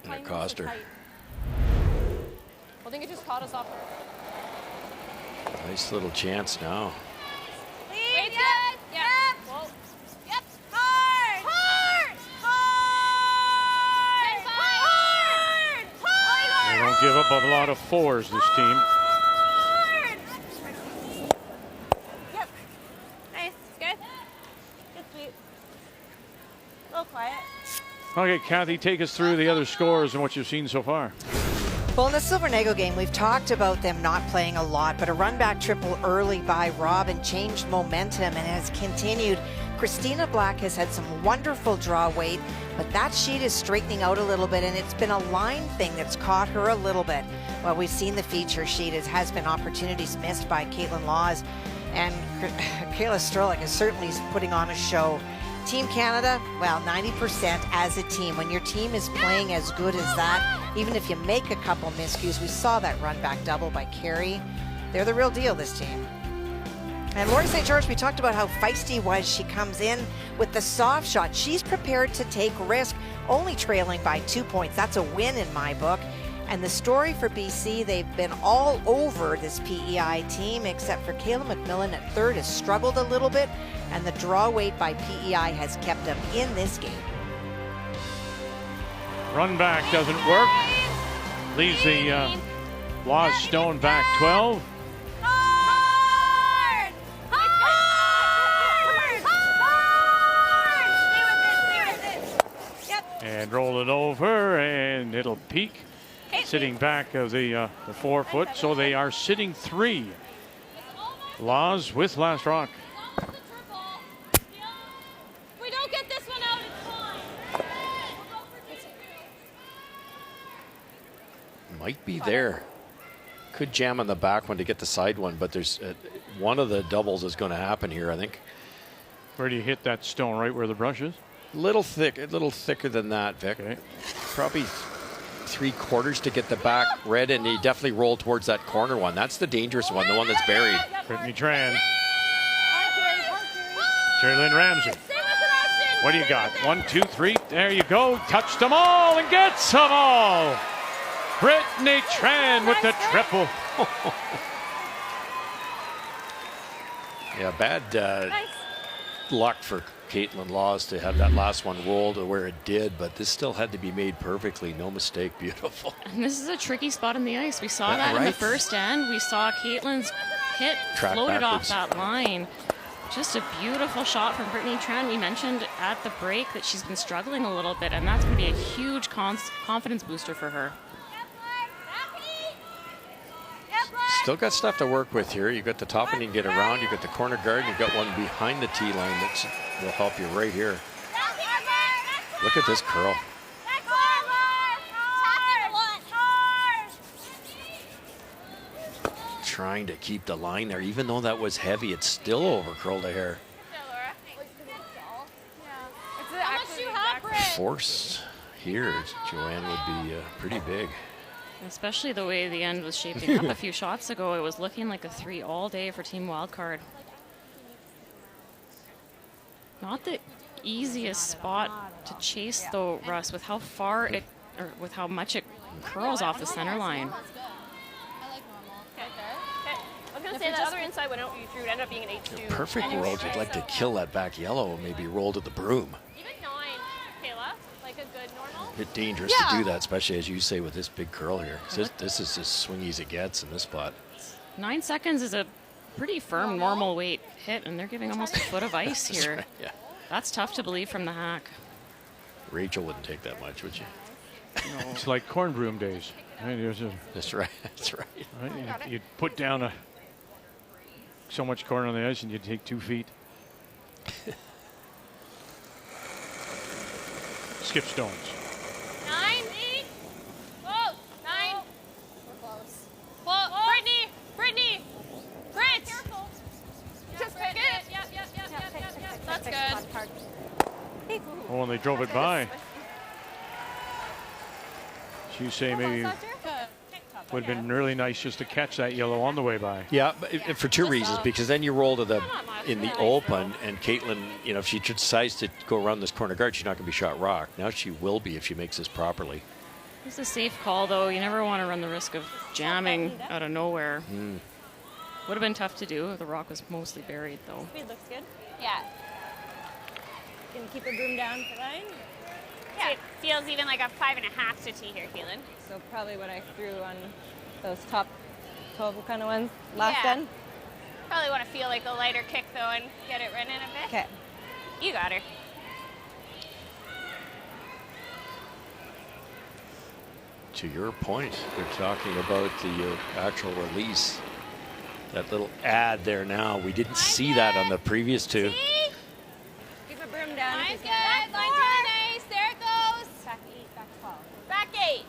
and it cost her. I think it just caught us off. Nice little chance now. Lead, yep. Yep. Yep. Hard. Hard. Hard. Hard. They don't give up a lot of 4s, this team. Hard. Yep. Nice. Good. Good sweep. A little quiet. Okay, Kathy, take us through the other scores and what you've seen so far. Well, in the Silvernagle game, we've talked about them not playing a lot, but a run-back triple early by Robin changed momentum and has continued. Christina Black has had some wonderful draw weight, but that sheet is straightening out a little bit, and it's been a line thing that's caught her a little bit. Well, we've seen the feature sheet. It has been opportunities missed by Caitlin Laws, and Kayla Skrlik is certainly putting on a show. Team Canada, well, 90% as a team. When your team is playing as good as that, even if you make a couple miscues, we saw that run back double by Carey. They're the real deal, this team. And Lori St. George, we talked about how feisty was. She comes in with the soft shot. She's prepared to take risk, only trailing by 2 points. That's a win in my book. And the story for BC, they've been all over this PEI team, except for Kayla McMillan at third has struggled a little bit, and the draw weight by PEI has kept them in this game. Run back doesn't work. Leaves the Laws Stone back 12. Hard. Hard. Hard. Stay with it. Yep. And roll it over, and it'll peak. Sitting back of the 4 foot, so they are sitting 3. Laws with last rock. We don't get this one out, it's fine. Might be there. Could jam on the back one to get the side one, but there's one of the doubles is going to happen here, I think. Where do you hit that stone? Right where the brush is? A little thicker than that, Vic. Okay. Probably 3/4 to get the back red, and he definitely rolled towards that corner one. That's the dangerous one, the one that's buried. Brittany Tran. Sherilyn Ramsey. What do you got? 1, 2, 3. There you go. Touched them all and gets them all. Brittany Tran with the triple. Yeah, bad luck for Caitlin Laws to have that last one roll to where it did, but this still had to be made perfectly. No mistake. Beautiful. And this is a tricky spot on the ice. We saw that in the first end. We saw Caitlin's hit floated off that line. Just a beautiful shot from Brittany Tran. We mentioned at the break that she's been struggling a little bit, and that's going to be a huge confidence booster for her. Still got stuff to work with here. You've got the top and you can get around. You've got the corner guard. You've got one behind the tee line that will help you right here. Look at this curl. Trying to keep the line there. Even though that was heavy, it's still over curled a hair. Force here, Joanne, would be pretty big. Especially the way the end was shaping up a few shots ago. It was looking like a 3 all day for Team Wildcard. Not the easiest spot to chase though, Russ, with how far it, or with how much it curls off the center line. I was going to say the other inside went out, you ended up being an 8-2. Perfect world, you'd like to kill that back yellow and maybe roll to the broom. Even 9, Kayla, like a good normal. bit dangerous to do that, especially as you say with this big curl here. This is as swingy as it gets in this spot. 9 seconds is a pretty firm normal weight hit, and they're giving almost a foot of ice here. Right, yeah. That's tough to believe from the hack. Rachel wouldn't take that much, would you? No. It's like corn broom days. Right? That's right. That's right. You'd put down so much corn on the ice, and you'd take 2 feet. Skip stones. 9, 8. Close. 9. We're close. Close. Brittany. Grit. Careful. Just pick it. Yep. That's good. Oh, and they drove it by. So you say maybe would have been really nice just to catch that yellow on the way by. Yeah, but for 2 reasons. Because then you roll to in the open, and Caitlin, if she decides to go around this corner guard, she's not going to be shot rock. Now she will be if she makes this properly. It's a safe call, though. You never want to run the risk of jamming out of nowhere. Would have been tough to do. The rock was mostly buried, though. Speed looks good. Yeah. Can you keep the broom down for line? Yeah. It feels even like a 5.5 to tee here, Keelan. So probably what I threw on those top 12 kind of ones last Yeah. end. Probably want to feel like a lighter kick though and get it running a bit. Okay. You got her. To your point, they're talking about the actual release. That little ad there now. We didn't see that on the previous 2. Keep the broom down. Line's good. Line's really nice. There it goes. Back 8, back 12. Back 8.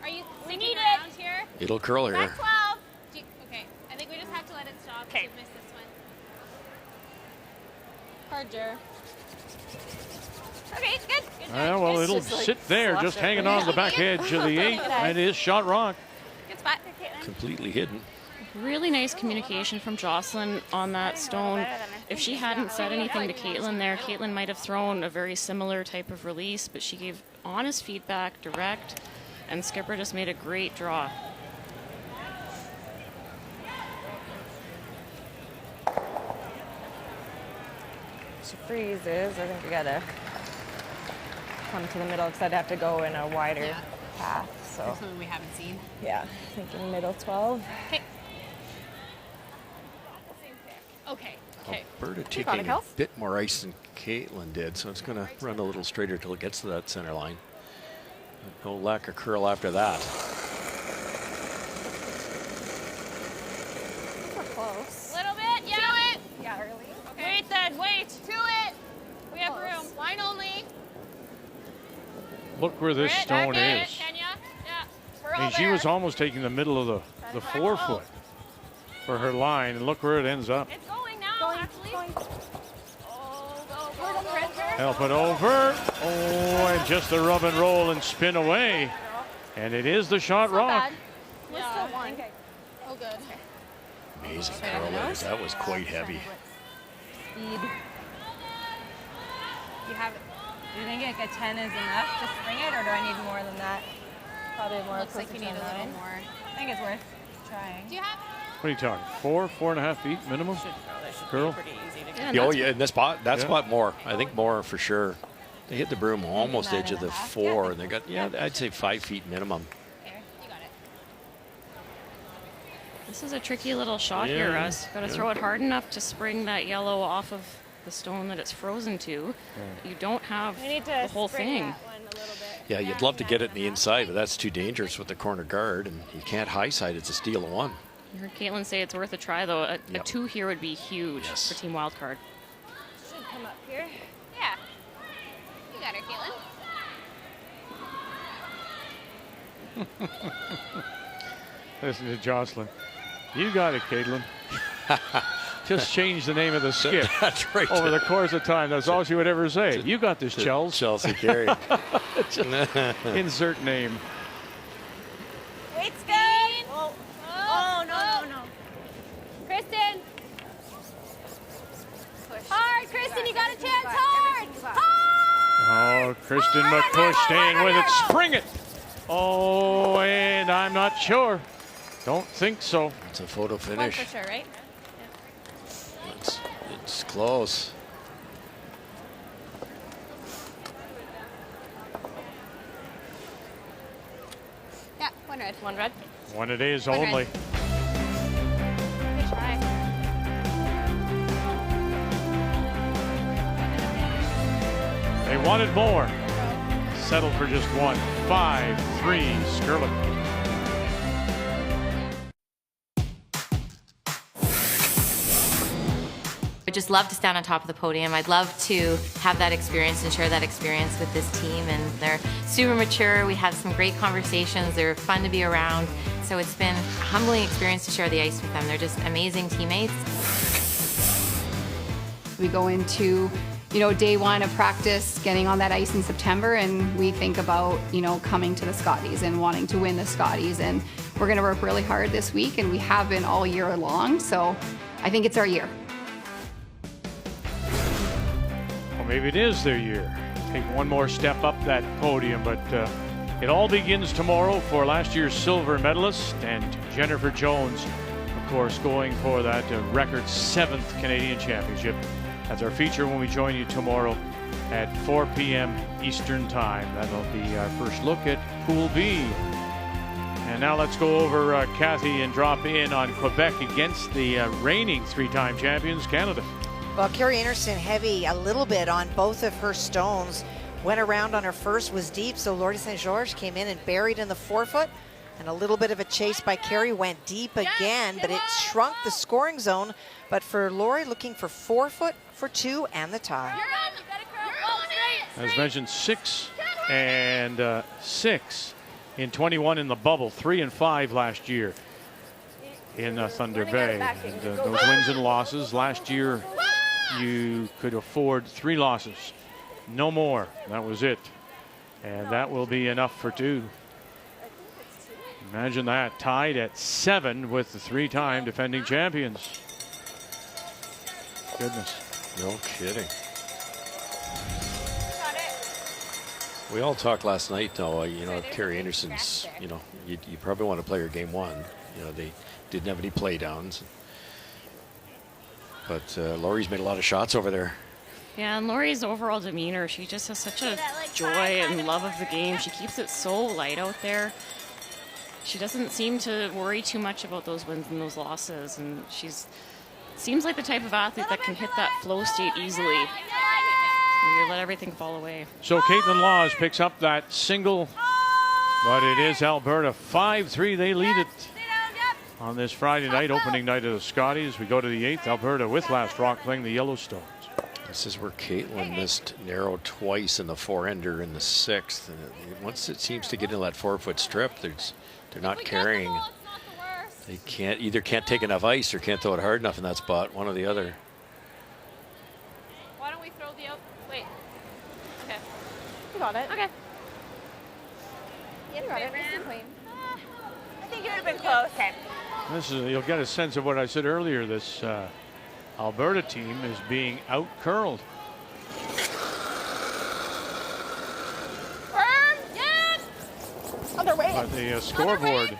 Are you thinking around here? It'll curl here. Back 12. Okay. I think we just have to let it stop. Okay. We've missed this one. Hard, Jer. Okay, good. Good Well, job. it'll sit there, just hanging on the back edge of the 8. That is shot rock. Good spot there, Caitlin. Completely hidden. Really nice communication from Jocelyn on that stone. If she hadn't said anything to Caitlin there, Caitlin might have thrown a very similar type of release, but she gave honest feedback, direct, and Skipper just made a great draw. She freezes. I think we gotta come to the middle because I'd have to go in a wider path. So something we haven't seen. Yeah, thinking middle 12. Okay. Okay. Okay. Alberta taking a bit more ice than Caitlin did, so it's going to run a little straighter till it gets to that center line. No lack of curl after that. We're close. Little bit, yeah. To it. Yeah, early. Okay. Wait then, wait. To it. We have room. Line only. Look where this stone is. Kenya. Yeah. We're all And she there. was almost taking the middle of the 4 foot for her line, and look where it ends up. It's going now, actually. Oh, go. Help it over. Oh, and just a rub and roll and spin away. And it is the shot rock. We're still one. Oh, good. Amazing curl there. That was quite heavy. Speed. Do you think like a 10 is enough to spring it, or do I need more than that? Probably more. Looks like you need a little more. I think it's worth trying. Do you have? What are you talking? 4.5 feet minimum? Curl? Pretty easy to Yeah, get. Oh, yeah, in this spot, that spot more. I think more for sure. They hit the broom almost edge of the 4, and they got, I'd say 5 feet minimum. There, you got it. This is a tricky little shot here, Russ. Got to throw it hard enough to spring that yellow off of the stone that it's frozen to. You don't have the whole thing. Yeah, you'd love to get it in the inside, but that's too dangerous with the corner guard, and you can't high side. It's a steal of 1. You heard Caitlin say it's worth a try, though. A 2 here would be huge for Team Wildcard. Should come up here. Yeah. You got her, Caitlin. Listen to Jocelyn. You got it, Caitlin. Just change the name of the skip. That's right. Over the course of time. That's all she would ever say. You got this, Chels. Chelsea Carey. Insert name. Wait's good. Oh, no. Kristen. Hard, Kristen. You got a chance. Hard. Oh, Kristen McCush staying with it. Spring it. Oh, and I'm not sure. Don't think so. It's a photo finish. For sure, right? It's close. One red. One red. One it is One red. only. Good try. They wanted more. Settled for just one. 5-3 Skrlik. I'd just love to stand on top of the podium. I'd love to have that experience and share that experience with this team. And they're super mature. We have some great conversations. They're fun to be around. So it's been a humbling experience to share the ice with them. They're just amazing teammates. We go into, day one of practice, getting on that ice in September, and we think about, coming to the Scotties and wanting to win the Scotties. And we're going to work really hard this week, and we have been all year long. So I think it's our year. Well, maybe it is their year. Take one more step up that podium, but it all begins tomorrow for last year's silver medalist and Jennifer Jones, of course, going for that record 7th Canadian Championship. That's our feature when we join you tomorrow at 4 p.m. Eastern Time. That'll be our first look at Pool B. And now let's go over, Kathy, and drop in on Quebec against the reigning 3-time champions, Canada. Well, Carrie Anderson heavy a little bit on both of her stones. Went around on her first, was deep, so Laurie St. George came in and buried in the forefoot. And a little bit of a chase by Carrie, went deep again, but it shrunk the scoring zone. But for Laurie, looking for forefoot for 2 and the tie. As mentioned, 6 and 6 in 21 in the bubble, 3 and 5 last year in Thunder Bay. And those wins and losses last year, you could afford 3 losses, no more. That was it, and that will be enough for 2. Imagine that, tied at 7 with the 3-time defending champions. Goodness. No kidding. We all talked last night, though, Carrie Anderson's, you probably want to play her game 1. They didn't have any play downs. But Laurie's made a lot of shots over there. Yeah, and Laurie's overall demeanor, she just has such a joy and love of the game. She keeps it so light out there. She doesn't seem to worry too much about those wins and those losses, and seems like the type of athlete that can hit that flow state easily, where you let everything fall away. So Caitlin Laws picks up that single, but it is Alberta 5-3. They lead it on this Friday night, opening night of the Scotties. We go to the 8th, Alberta with Last Rock playing the Yellowstones. This is where Caitlin missed narrow twice in the 4-ender in the 6th. And once it seems to get into that 4-foot strip, they're not carrying. They can't take enough ice or can't throw it hard enough in that spot, one or the other. Why don't we throw the out? Wait. Okay. You got it. Okay. You got it. Nice and clean. I think you would have been close. Okay. You'll get a sense of what I said earlier. This Alberta team is being out-curled. Firm. Yes. Other way. But the scoreboard,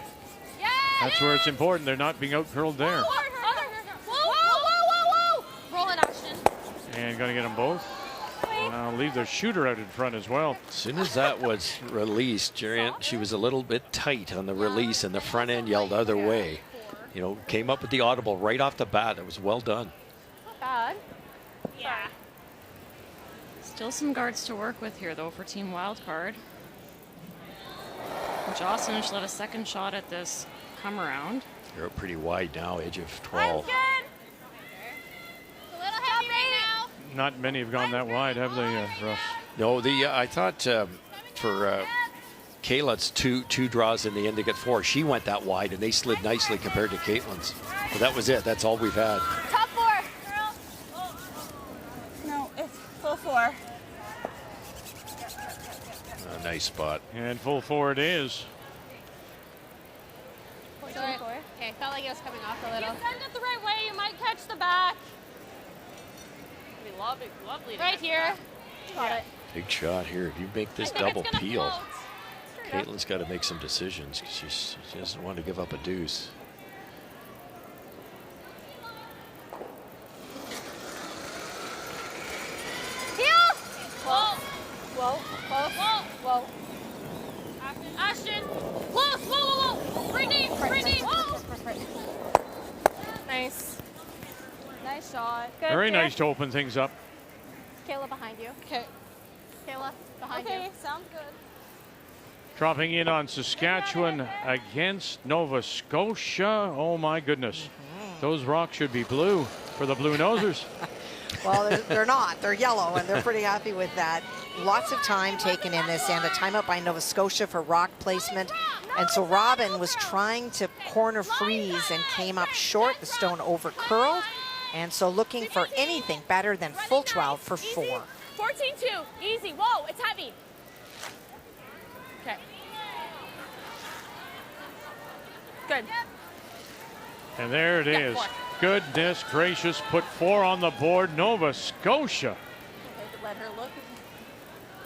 that's where it's important. They're not being out-curled there. Whoa. Roll it, Ashton. And going to get them both. And I'll leave the shooter out in front as well. As soon as that was released, she was a little bit tight on the release, and the front end yelled other way. Came up with the audible right off the bat. It was well done. Not bad. Yeah. Still some guards to work with here, though, for Team Wildcard. Jocelyn should let a second shot at this come around. They're up pretty wide now, edge of 12. Not many have gone that wide, have they, Russ? No, I thought for Kayla, it's two draws in the end to get 4. She went that wide, and they slid nicely compared to Caitlin's. But that was it. That's all we've had. Top 4. Girl. No, it's full 4. A nice spot. And full 4 it is. Okay, felt like it was coming off a little. You send it the right way, you might catch the back. Lovely. Right here. Got it. Big shot here. If you make this double peel, Caitlin's got to make some decisions because she doesn't want to give up a deuce. Heel! Whoa. Ashton. Close. Whoa. Nice. Nice shot. Good. Very nice to open things up. Kayla behind you. Okay. Kayla behind you. Okay, sounds good. Dropping in on Saskatchewan against Nova Scotia. Oh my goodness. Those rocks should be blue for the Blue Nosers. Well, they're not. They're yellow, and they're pretty happy with that. Lots of time taken in this, and a timeout by Nova Scotia for rock placement. And so Robin was trying to corner freeze and came up short. The stone over curled. And so looking for anything better than full 12 for 4. 14-2. Easy. Whoa, it's heavy. Okay. Good. And there it is. Goodness gracious, put 4 on the board. Nova Scotia. Let her look.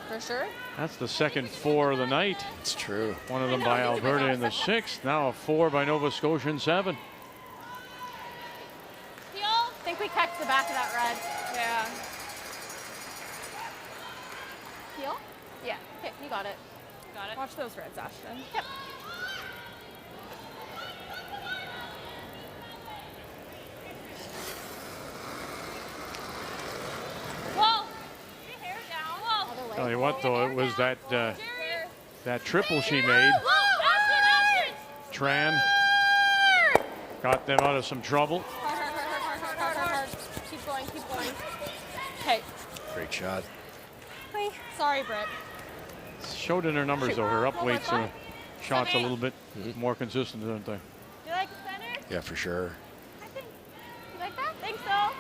For sure. That's the second 4 of the night. It's true. One of them by Alberta in the 6th. Now a 4 by Nova Scotia in 7. I think we catch the back of that red. Yeah. Heel? Yeah. Okay, you got it. Got it. Watch those reds, Ashton. Yep. Whoa! Tell you what, though, it was that that triple she made. Tran got them out of some trouble. Hard. Keep going, keep going. Okay. Great shot. Hi. Sorry, Britt. Showed in her numbers, though. Her up weights and shots a little bit more consistent, aren't they? You like the center? Yeah, for sure. You like that? Think so.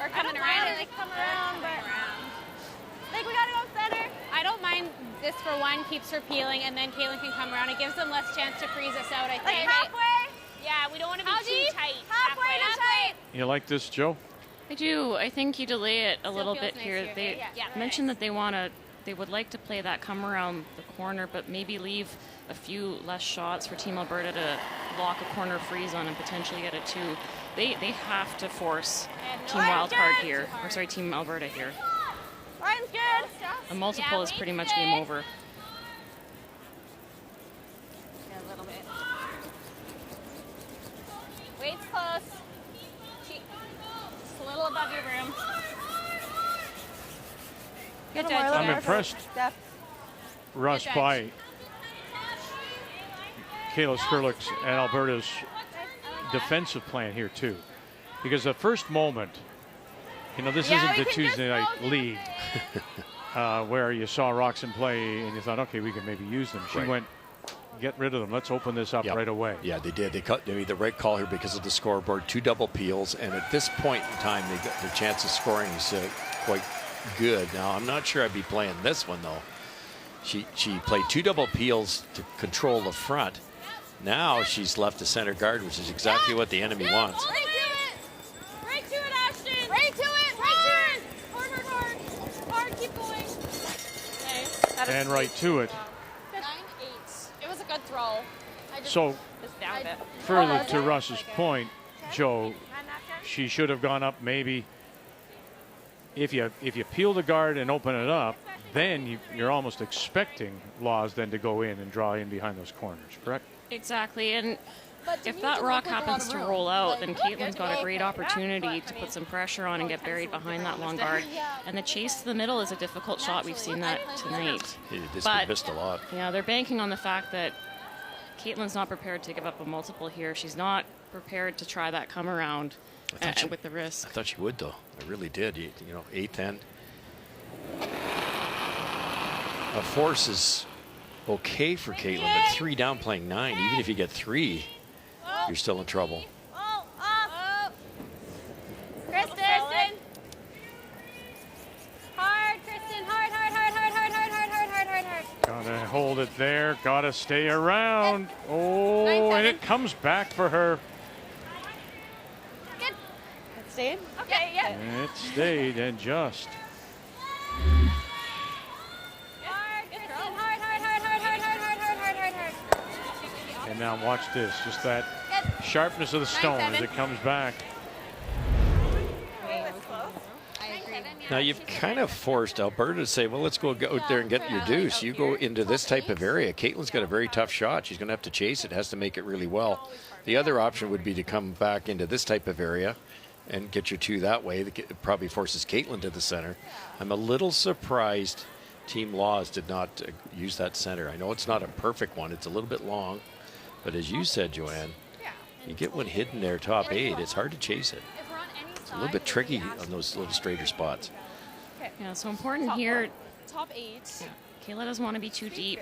Or coming around. Like come around, but I think we gotta go center. I don't mind this for one, keeps her peeling, and then Kaylin can come around. It gives them less chance to freeze us out, I think. Like halfway? Yeah, we don't want to be too tight. Halfway. You like this, Joe? I do. I think you delay it a little feels bit nice here. here. They Yeah. mentioned that they would like to play that come around the corner, but maybe leave a few less shots for Team Alberta to lock a corner freeze on and potentially get a 2. They have to force Team Wildcard here, or sorry, Team Alberta here. Ryan's good. A multiple is pretty much game over. Yeah, a little bit. Weight's close. Just a little above your room. Good I'm impressed, Russ, by Kayla Skrlik's and Alberta's defensive plan here, too. Because the first moment, you know, this isn't the Tuesday night league where you saw Roxon play and you thought, okay, we can maybe use them. She went, get rid of them. Let's open this up right away. Yeah, they did. They made the right call here because of the scoreboard. 2 double peels, and at this point in time, their chance of scoring is quite good. Now, I'm not sure I'd be playing this one, though. She played 2 double peels to control the front. Now she's left the center guard, which is exactly what the enemy wants. Right to it, Ashton. Right to it. Hard. Keep going. Okay. And right to it. 9-8. It was a good throw. So, down a bit. further to Russ's point, Joe, she should have gone up maybe. If you peel the guard and open it up, then you're almost expecting Laws then to go in and draw in behind those corners, correct? Exactly, and if that rock happens to roll out, then Caitlin's got a great opportunity to put some pressure on and get buried behind that long guard. And the chase to the middle is a difficult shot. We've seen that tonight. It's been missed a lot. Yeah, they're banking on the fact that Caitlin's not prepared to give up a multiple here. She's not prepared to try that come around with the risk. I thought she would, though. I really did. You know, 8th end. A force is okay for Caitlin, but 3 down playing 9. Even if you get 3, you're still in trouble. Kristen. Hard, Kristen. Hard. Gotta hold it there. Gotta stay around. Oh, and it comes back for her. Good. It stayed? Okay, yeah. And it stayed and just. And now watch this, just that sharpness of the stone as it comes back. I agree. Now you've kind of forced Alberta to say, well, let's go out there and get your deuce. You go into this type of area. Caitlin's got a very tough shot. She's going to have to chase it, has to make it really well. The other option would be to come back into this type of area and get your 2 that way. It probably forces Caitlin to the center. I'm a little surprised Team Laws did not use that center. I know it's not a perfect one. It's a little bit long. But as you said, Joanne, you get one hidden there, top 8. It's hard to chase it. It's a little bit tricky on those little straighter spots. Yeah, so important here. Top 8. Kayla doesn't want to be too deep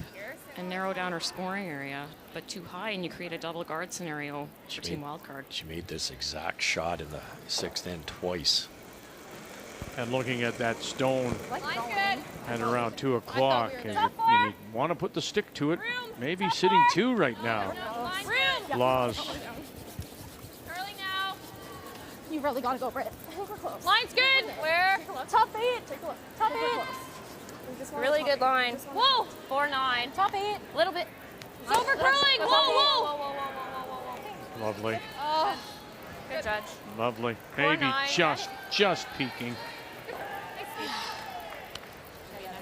and narrow down her scoring area, but too high, and you create a double guard scenario for Team Wildcard. She made this exact shot in the 6th end twice. And looking at that stone at around 2 o'clock, and you want to put the stick to it. Maybe sitting 2 right now. Laws. You really gotta go, Britt. Line's good. Where? Top 8. Take a look. Top 8. Really good line. Whoa. 4-9. Top 8. Little bit. It's over curling. Whoa. Lovely. Oh. Good judge. Lovely. Maybe 4-9. just peeking.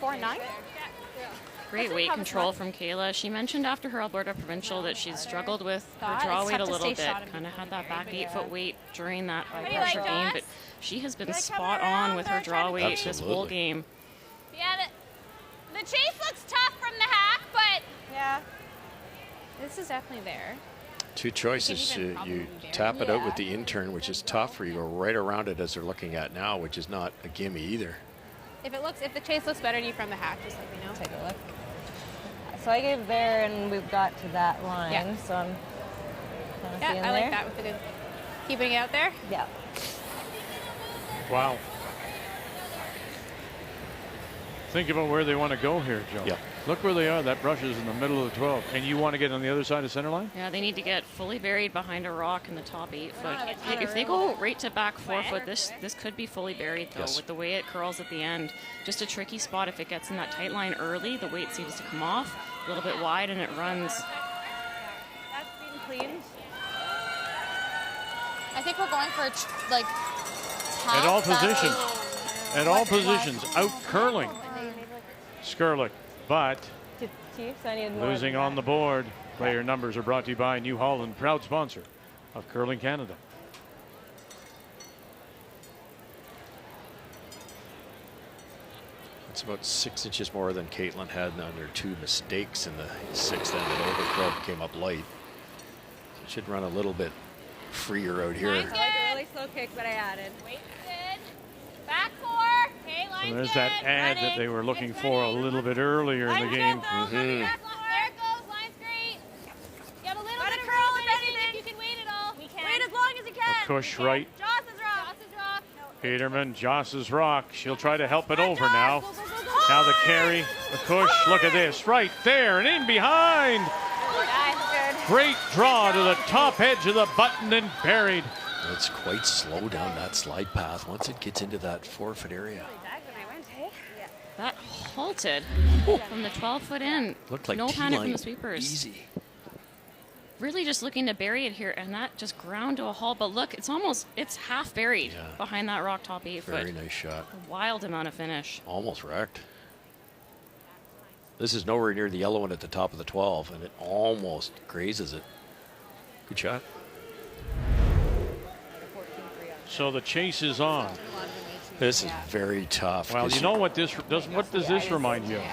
4-9. Great weight control from Kayla. She mentioned after her Alberta Provincial that she's struggled with her draw weight a little bit. Kind of had that back 8-foot weight during that high pressure game, but she has been spot on with her draw weight this whole game. Yeah, the chase looks tough from the hack, but yeah, this is definitely there. 2 choices. You tap it out with the intern, which is tough, or you go right around it as they're looking at now, which is not a gimme either. If the chase looks better to you from the hack, just let me know. Take a look. So I gave there, and we've got to that line. Yeah. So I'm kind of seeing I like there. that with the good. Keeping it out there. Yeah. Wow. Think about where they want to go here, Joe. Yeah. Look where they are. That brush is in the middle of the 12. And you want to get on the other side of center line? Yeah, they need to get fully buried behind a rock in the top 8-foot. If they go right to back 4-foot, this could be fully buried, though, with the way it curls at the end. Just a tricky spot. If it gets in that tight line early, the weight seems to come off a little bit wide, and it runs. That's being cleaned. I think we're going for like At all positions. At all positions. Out curling. Skrlik. But Chiefs, I need more losing on the board. Player numbers are brought to you by New Holland, proud sponsor of Curling Canada. It's about 6 inches more than Caitlin had on her 2 mistakes in the 6th end. The overcurl came up light. So it should run a little bit freer out here. I like a really slow kick, but I added. back 4. Okay, line's So there's good. that ad that they were looking for a little bit earlier in the game. There it goes. Line's great. You have a little bit of curl and anything if you can wait it all. We can. Wait as long as you can. Kush right. Joss is rock. Peterman, Joss's rock. She'll try to help it over now. Now the carry, the push. Look at this. Right there and in behind. Great draw to the top edge of the button and buried. It's quite slow down that slide path once it gets into that 4-foot area. That halted from the 12-foot in. Looked like no panic from the T-line sweepers. easy. Really just looking to bury it here, and that just ground to a halt. But look, it's half buried behind that rock top 8-foot. Very nice shot. A wild amount of finish. Almost wrecked. This is nowhere near the yellow one at the top of the 12, and it almost grazes it. Good shot. So the chase is on. This is very tough. Well, you know what this does? What does this remind you of?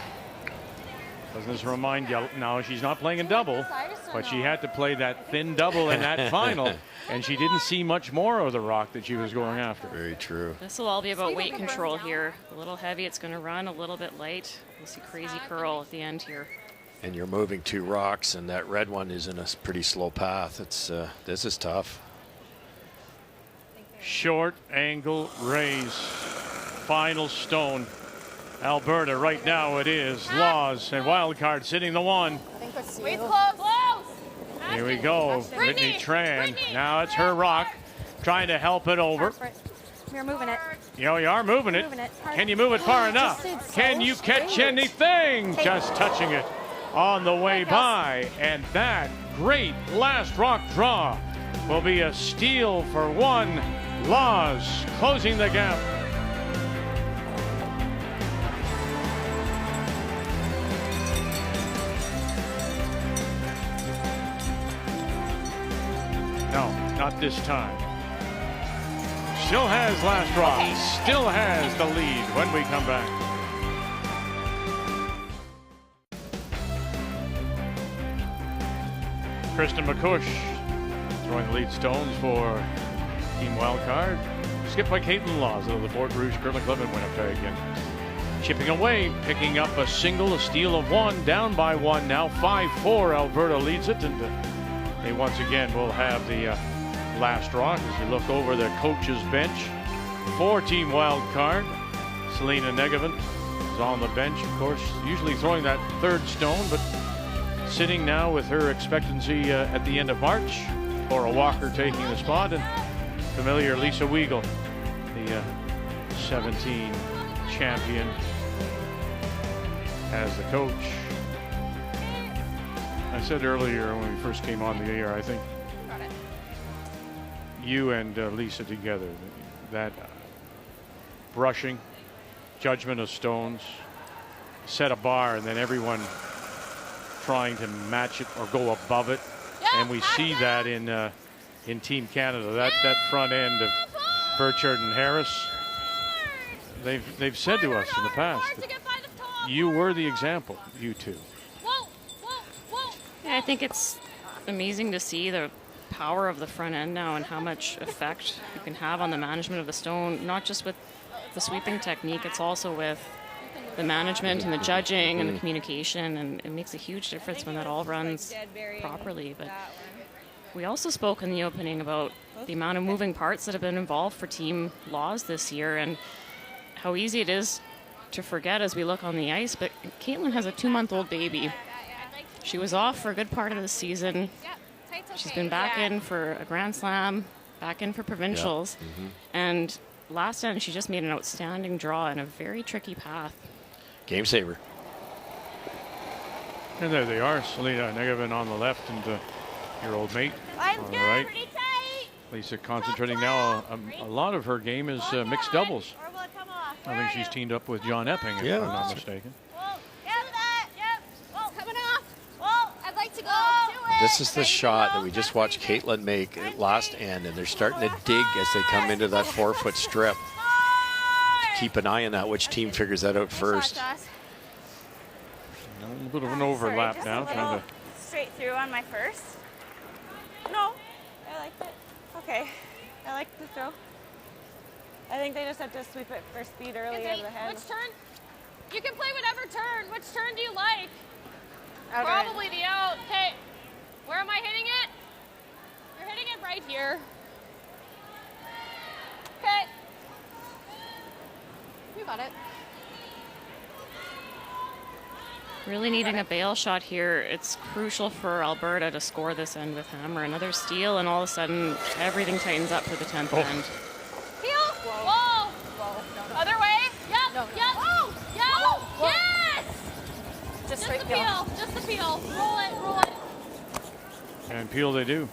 Doesn't this remind you? Now she's not playing in double, but she had to play that thin double in that final, and she didn't see much more of the rock that she was going after. Very true. This will all be about weight control here. A little heavy, it's going to run. A little bit light. We'll see crazy curl at the end here. And you're moving 2 rocks, and that red one is in a pretty slow path. It's this is tough. Short angle raise. Final stone. Alberta right now it is. Laws and Wildcard sitting the 1. Wait, close. Here we go. Brittany Tran. Now it's her rock. Trying to help it over. You're moving it. You are moving it. Can you move it far enough? Can you catch anything? Just touching it on the way by. And that great last rock draw will be a steal for 1. Laws closing the gap. No, not this time. Still has last draw. Still has the lead when we come back. Kristen McCush throwing the lead stones for Team Wildcard. Skipped by Caitlin Laws of the Fort Rouge Skrlik Club in Winnipeg. And chipping away, picking up a single, a steal of one, down by one now. 5-4, Alberta leads it. And they once again will have the last draw as you look over the coach's bench. For Team Wildcard, Selena Negovin is on the bench, of course, usually throwing that third stone, but sitting now with her expectancy at the end of March. Laura Walker taking the spot, and familiar Lisa Weigel, the 17 champion, as the coach. I said earlier when we first came on the air, I think you and Lisa together, that brushing, judgment of stones, set a bar, and then everyone trying to match it or go above it. And we see that in Team Canada, that front end of Burchard and Harris. They've said to us in the past that you were the example, you two. Yeah, I think it's amazing to see the power of the front end now and how much effect you can have on the management of the stone, not just with the sweeping technique, it's also with the management and the judging and the communication, and it makes a huge difference when that all runs properly. But we also spoke in the opening about the amount of moving parts that have been involved for Team Laws this year and how easy it is to forget as we look on the ice. But Caitlin has a 2-month-old baby. She was off for a good part of the season. She's been back in for a Grand Slam, back in for provincials, and last end she just made an outstanding draw in a very tricky path. Game saver. And there they are, Selena Negovin on the left and your old mate on the right. Lisa concentrating now. A lot of her game is mixed doubles. I think she's teamed up with John Epping, if I'm not mistaken. This is the shot that we just watched Caitlin make at last end, and they're starting to dig as they come into that 4-foot strip. Keep an eye on that, which team figures that out first. A little bit of an overlap now. Trying to straight through on my first. No, I liked it. Okay, I liked the throw. I think they just had to sweep it for speed early over the head. Which turn? You can play whatever turn. Which turn do you like? Outer Probably the out. Okay. Where am I hitting it? You're hitting it right here. Okay. You got it. Really needing a bail shot here. It's crucial for Alberta to score this end with Hammer. Another steal, and all of a sudden, everything tightens up for the 10th end. Peel. Whoa. Whoa. Other way. Yep. No. Yep. Oh. Yep. Whoa. Yes. Just the peel. Just the peel. Roll it. Roll it. and peel they do.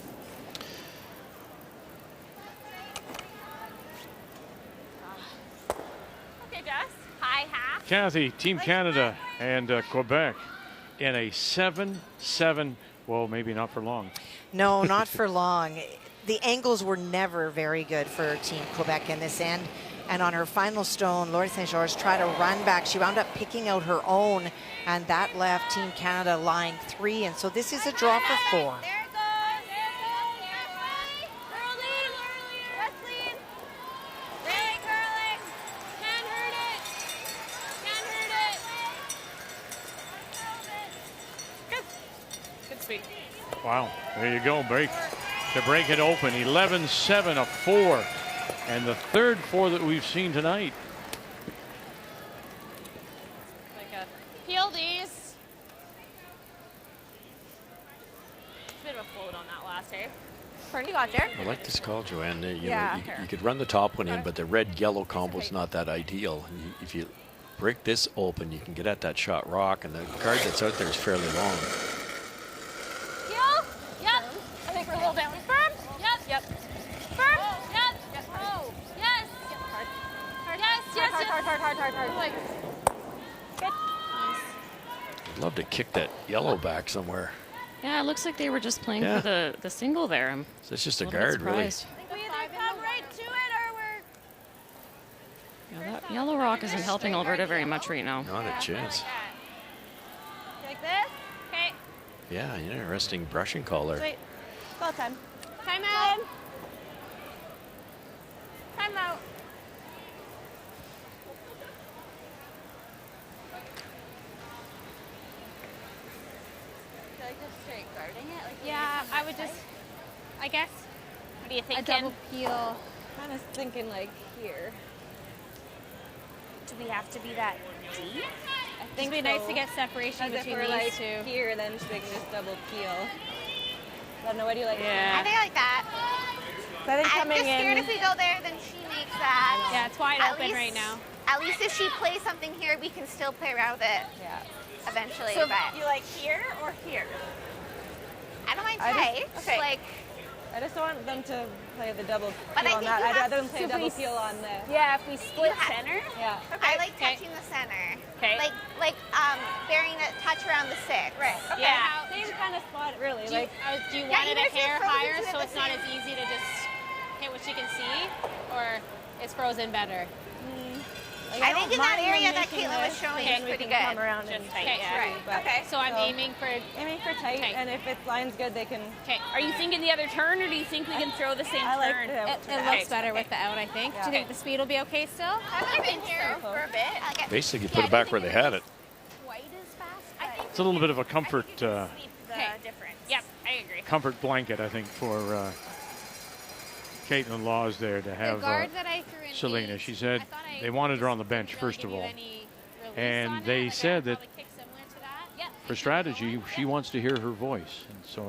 Okay, Jess. Hi, half. Kathy, Team Canada and Quebec in a 7-7. Well, maybe not for long. No, not for long. The angles were never very good for Team Quebec in this end. And on her final stone, Laurie St. George tried to run back. She wound up picking out her own, and that left Team Canada lying 3. And so this is a draw for 4. Wow, there you go, break to break it open. 11-7, a 4, and the third 4 that we've seen tonight. Peel these. Bit of a float on that last day. You got there. I like this call, Joanne. Yeah. You could run the top one in, but the red-yellow combo is not that ideal. If you break this open, you can get at that shot rock, and the card that's out there is fairly long. I think we're a little down. Firm? Yep. Firm? Yep. Oh. Yes. Hard. Yes. Hard. Like, good. I'd love to kick that yellow back somewhere. Yeah, it looks like they were just playing for the single there. So it's just a little guard, bit really. surprised. We either come right to it or we're... Yeah, that yellow rock isn't helping Alberta very much right now. Not a chance. Like this? Okay. Yeah, interesting brushing call there. Wait. Ball time. Time out. Time out. Like just straight guarding it? Like Yeah, I would just, I guess. What do you think, a double peel. Kind of thinking like here. Do we have to be that deep? I think It'd be nice to get separation Because if between we're these like two. here, then they can just double peel. I don't know. What do you like? Yeah. I think I like that. So I think I'm coming just scared in. if we go there, then she makes that. Yeah, it's wide At open least- right now. At least if she plays something here, we can still play around with it Yeah. eventually. So but you like here or here? I don't mind I just- tight. okay. Like, I just don't want them to play the double But I peel on think that. you I'd have rather them play to double be- peel on the. Yeah, if we split have- center. Yeah. I like Okay. touching the center. Okay. Like bearing that touch around the six. Right. Okay. Yeah. Same kind of spot, really. Do you, Like. do you Yeah, want it even a if you're hair frozen higher to so the it's not as same- easy to just hit what she can see? Or is frozen better? Like, I don't think in that mind them area that making Caitlin was this, showing and is we pretty can good. come around Just and tight, fix yeah. right. But Okay. So I'm aiming for... aiming for tight, Tight. and if it line's good, they can. Okay, are you thinking the other turn, or do you think we can throw the same I like turn? the It turn. looks better with the out, I think. Yeah. Do you think the speed will be okay still? I've been here for a bit. Like it- Basically, yeah, put I it back don't where they think had it. quite as fast. I think It's a little bit of a comfort The difference. Yep, I agree. comfort blanket, I think, for Caitlin Laws there to have the guard that I threw in Selena. eight, She said I thought I they wanted her on the didn't bench, really first give of you all. any release And on it. they Like, said I that probably kicked similar to that. Yep. for strategy, she wants to hear her voice. And so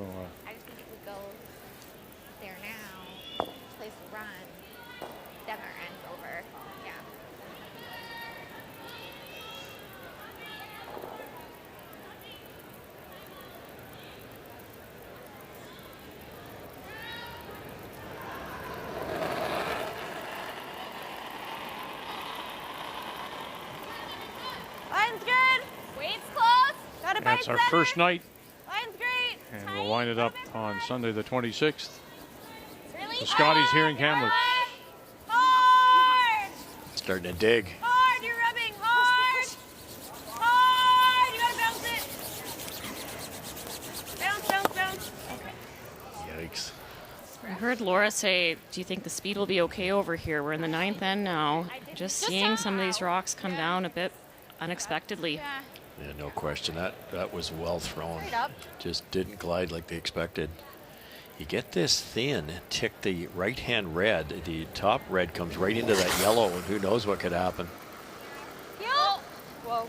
I just think if we go there now, place the run, then our end's over. Yeah. Line's good. Weight's close. Got it by that's our center. first night, Line's great. and we'll line it up on Sunday the 26th. Really The Scotties here in Kamloops. hard. Starting to dig. Hard. You're rubbing hard. Hard. You gotta bounce it. Bounce, bounce, bounce. Okay. Yikes. I heard Laura say, do you think the speed will be okay over here? We're in the 9th end now. Just seeing some of these rocks come down a bit unexpectedly. Yeah. Yeah, no question. That was well thrown. Straight up. Just didn't glide like they expected. You get this thin, tick the right-hand red. The top red comes right into that yellow, and who knows what could happen. Heel. Whoa.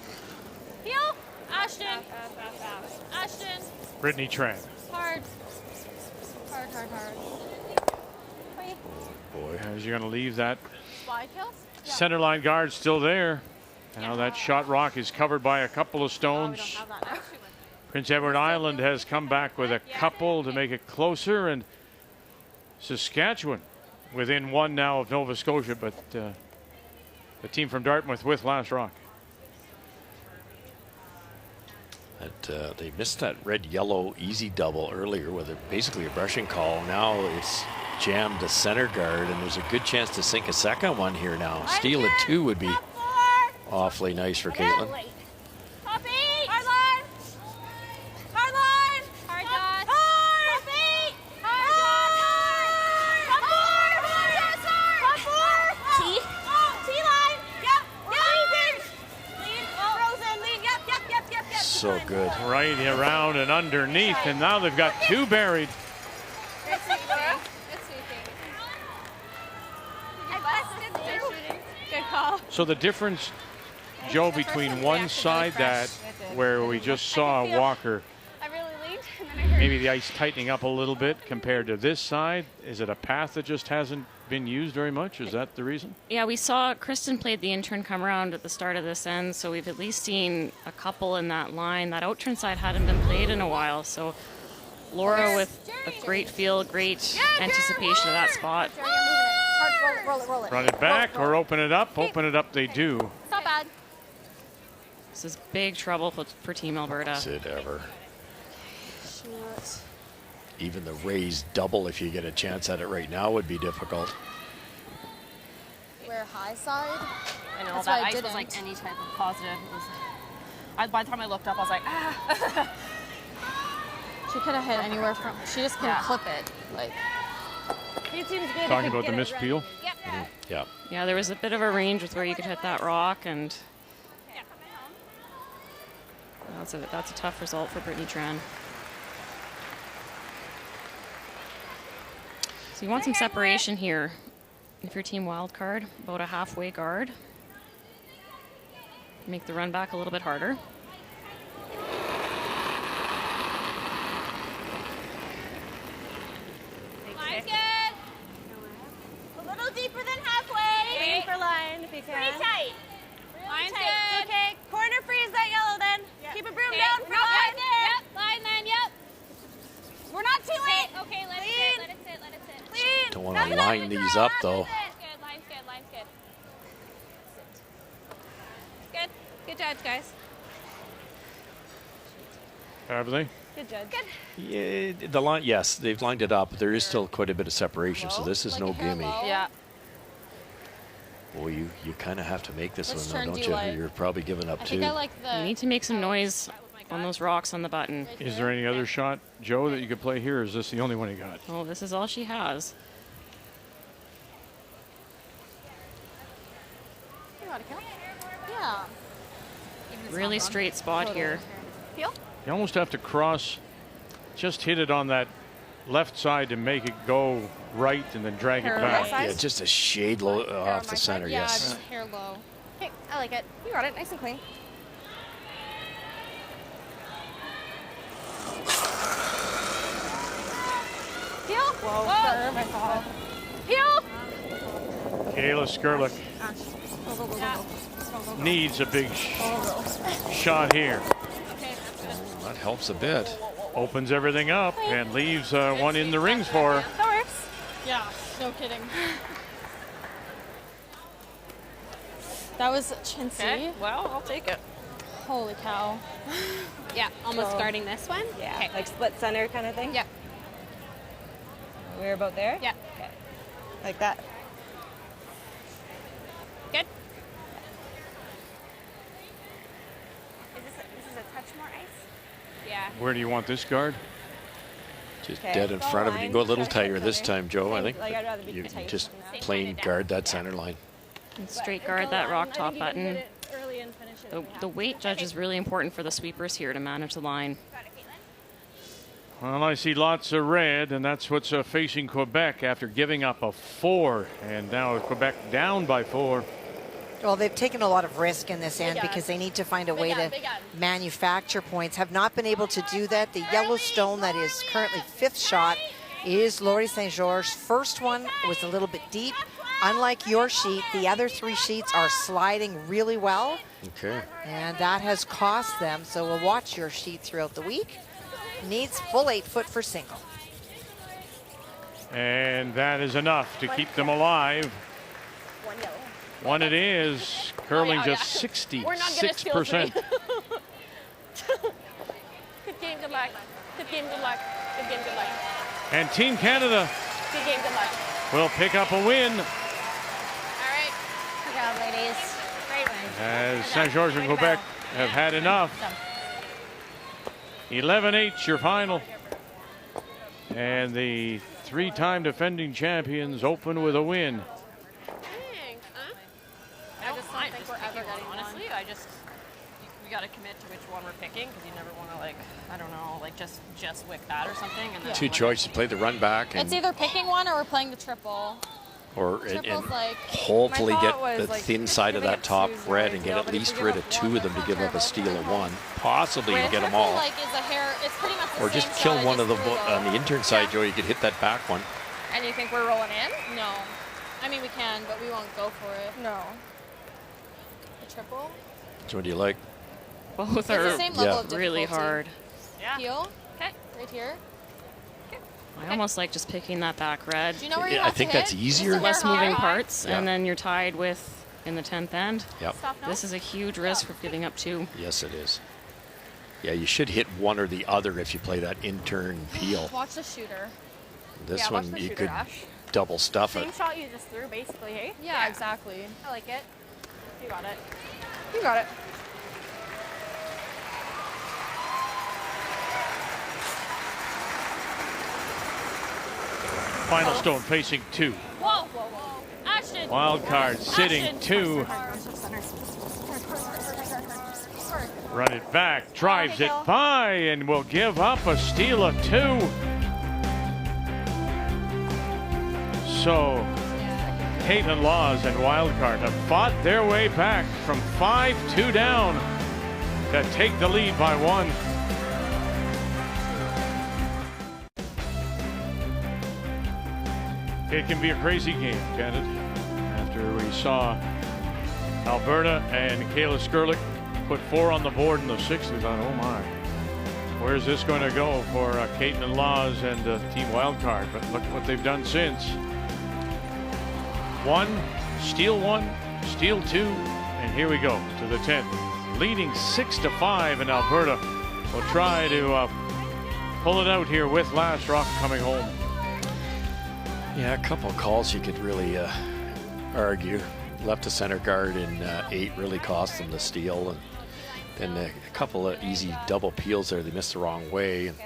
Heel. Ashton. Ashton. Brittany Tran. Hard. Hard, hard, hard. Boy. As you're going to leave that Slide kills? center line guard still there. Now that shot rock is covered by a couple of stones. Prince Edward Island has come back with a couple to make it closer, and Saskatchewan within one now of Nova Scotia, but the team from Dartmouth with last rock. They missed that red-yellow easy double earlier with basically a brushing call. Now it's jammed to center guard, and there's a good chance to sink a second one here now. Steal at 2 would be awfully nice for Caitlin. Top 8. Hard line. Hard line. Hard dot. Hard. Top 8. Hard dot. Top 4. T. T line. Yep. Lead. Frozen. Lead. Yep. So good. Right around and underneath, and now they've got 2 buried. Good call. So the difference, Joe, between one side that where we just saw Walker, I really leaned and then I heard. maybe the ice tightening up a little bit compared to this side, is it a path that just hasn't been used very much? Is that the reason? Yeah, we saw Kristen played the in-turn come around at the start of this end, so we've at least seen a couple in that line. That out-turn side hadn't been played in a while, so Laura with a great feel, great anticipation of that spot. Roll it. Run it back or open it up? Open it up they do. It's not bad. This is big trouble for Team Alberta. Is it ever? Shoot. Even the raised double, if you get a chance at it right now, would be difficult. Where high side? I know, That's that why I ice was didn't. like any type of positive. It was, by the time I looked up, I was like, ah. She could have hit anywhere from. She just couldn't clip it. Like. It seems good. Talking about the missed peel? Yep. Yeah. Yeah, there was a bit of a range with where you could hit that rock, and that's a tough result for Brittany Tran. So you want some separation here. If your team wild card, about a halfway guard. Make the run back a little bit harder. Line's good. A little deeper than halfway. Aim for line if you can. Pretty tight. Line's tight. good. Okay, corner freeze that yellow then. Keep a broom Okay, down we're for not line. Yep, line then, yep. We're not too late. Okay, let it sit, let it sit, let it sit. Clean. Don't want to line these up, though. Line's good, line's good, line's good. Good. Good judge, guys. Have they? Good judge. Good. Yeah, the line, yes, they've lined it up, but there is still quite a bit of separation, so this is Like no a hair gimme. low? Yeah. Boy, you kind of have to make this Which one, turn though, do don't you you? like? You're probably giving up I two. think I like the. You need to make some noise on those rocks on the button. Is there any other shot, Joe, that you could play here, or is this the only one you got? Oh, this is all she has. You got it, Cal? Yeah. Really straight spot here. Peel? You almost have to cross, just hit it on that left side to make it go right and then drag it Hair back. my size? Yeah, just a shade low off the center, Yeah, yes. just hair low. Okay, I like it. You got it. Nice and clean. Peel. Whoa. I thought. Peel. Kayla Skrlik needs a big shot here. That helps a bit. Opens everything up and leaves one in the rings for her. That works. Yeah, no kidding. That was chintzy. Okay, well, I'll take it. Holy cow. Yeah, almost Go. guarding this one. Yeah, Okay. like split center kind of thing? Yep. We're about there? Yeah. Okay. Like that. Good. This is a touch more ice? Yeah. Where do you want this guard? Just Okay. dead in front of it. You can go a little tighter this time, Joe, I think. Like, I'd rather be You tight just than that. plain guard that center line. And straight guard that rock top button. The weight judge is really important for the sweepers here to manage the line. Well, I see lots of red, and that's what's facing Quebec after giving up a 4. And now Quebec down by 4. Well, they've taken a lot of risk in this end because they need to find a way to manufacture points. Have not been able to do that. The Yellowstone that is currently 5th shot is Laurie St. Georges. First one was a little bit deep. Unlike your sheet, the other 3 sheets are sliding really well. Okay. And that has cost them. So we'll watch your sheet throughout the week. Needs full 8 foot for single. And that is enough to keep them alive. One it is, curling just 66%. Good game, good luck. Good game, good luck. Good game, good luck. And Team Canada Good game, good luck. will pick up a win All right. Good job, ladies. Great win. as St. Georges and Quebec have had enough. 11-8 your final. And the 3-time defending champions open with a win. I just don't think we're ever getting honestly. We got to commit to which one we're picking because you never want to I don't know, just wick that or something. And then 2 choices, play the run back It's and either picking one or we're playing the triple. and Triple's like. hopefully My get thought was, the like, thin side of giving that up top two's red nice, and get yeah, at but if least we give rid up of 2 of them to give up a steal of 1. But Possibly you a get them triple, all. like, is a hair. It's pretty much the Or same just kill shot, one I of the just threw on the intern side, Joe. You could hit that back one. And you think we're rolling in? No. I mean, we can, but we won't go for it. No. A triple? Which one do you like? Both It's the are same level of really difficulty. hard. Yeah. Peel? Okay. Right here. I almost like just picking that back red. Do you know where you I have think to that's hit? easier. Is the Less hair moving high? parts, Yeah. and then you're tied with in the 10th end. Yep. Stop now. This is a huge risk for giving up 2. Yes, it is. Yeah, you should hit one or the other if you play that intern peel. Watch the shooter. This watch one the you shooter, could Ash. double stuff Same it. shot you just threw, basically, hey? Yeah, exactly. I like it. You got it. You got it. Final stone facing 2. Whoa, whoa, whoa. Ashton. Wild card sitting Ashton. 2. Run it back, drives it by, and will give up a steal of 2. So, Caitlin Laws and Wildcard have fought their way back from 5-2 down to take the lead by 1. It can be a crazy game, can it? After we saw Alberta and Kayla Skrlik put 4 on the board in the 6th, we thought, oh my, where's this going to go for Caitlin Laws and Team Wildcard? But look what they've done since. 1, steal 1, steal 2, and here we go to the 10th. Leading 6-5, and Alberta will try to pull it out here with Last Rock coming home. Yeah, a couple of calls you could really argue. Left to center guard in 8 really cost them the steal, and then a couple of easy double peels there they missed the wrong way. And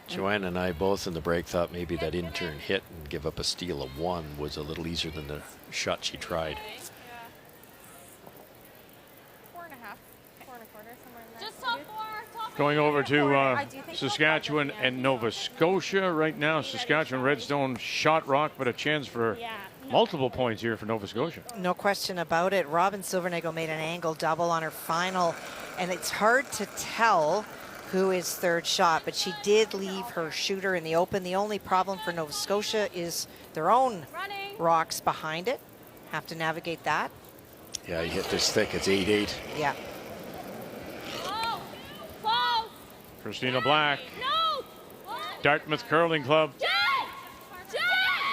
Joanne and I both in the break thought maybe that intern hit and give up a steal of 1 was a little easier than the shot she tried. 4.5, 4.25, somewhere in there. Just top 4. Going over to Saskatchewan and Nova Scotia right now. Saskatchewan Redstone shot rock, but a chance for multiple points here for Nova Scotia. No question about it. Robin Silvernagle made an angle double on her final, and it's hard to tell who is third shot, but she did leave her shooter in the open. The only problem for Nova Scotia is their own rocks behind it. Have to navigate that. Yeah, you hit this thick, it's 8-8. Yeah. Christina Black, Dartmouth Curling Club.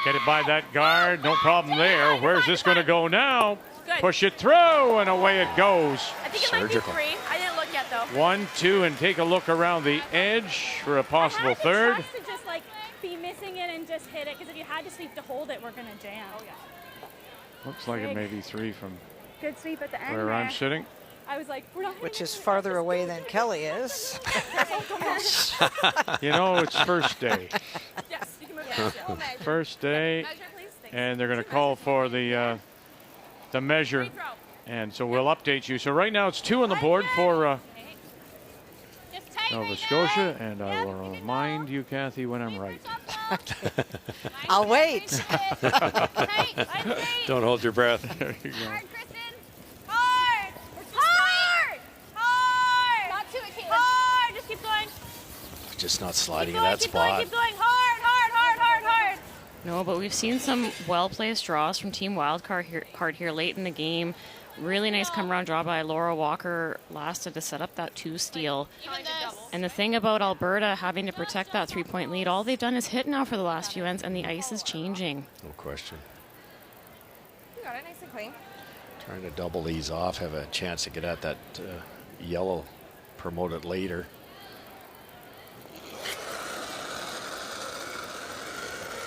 Get it by that guard, no problem there. Where's this going to go now? Push it through, and away it goes. I think it might be 3. I didn't look yet, though. 1, 2, and take a look around the edge for a possible third. I had to just like be missing it and just hit it, because if you had to sweep to hold it, we're going to jam. Oh, yeah. Looks like it may be 3 from good sweep at the end where I'm sitting. I was like, we're not. Which is farther away than Kelly is. You know, it's first day. Yes, you can move it. First day, and they're going to call for the measure, and so we'll update you. So right now it's 2 on the board for Nova Scotia, and I will remind you, Kathy, when I'm right. I'll wait. Don't hold your breath. There you go. Keep going. Just not sliding in that spot. Keep going. Hard. No, but we've seen some well-placed draws from Team Wildcard here late in the game. Really nice come-around draw by Laura Walker lasted to set up that 2 steal. And the thing about Alberta having to protect that 3-point lead, all they've done is hit now for the last few ends, and the ice is changing. No question. You got it nice and clean. Trying to double these off, have a chance to get at that yellow, promote it later.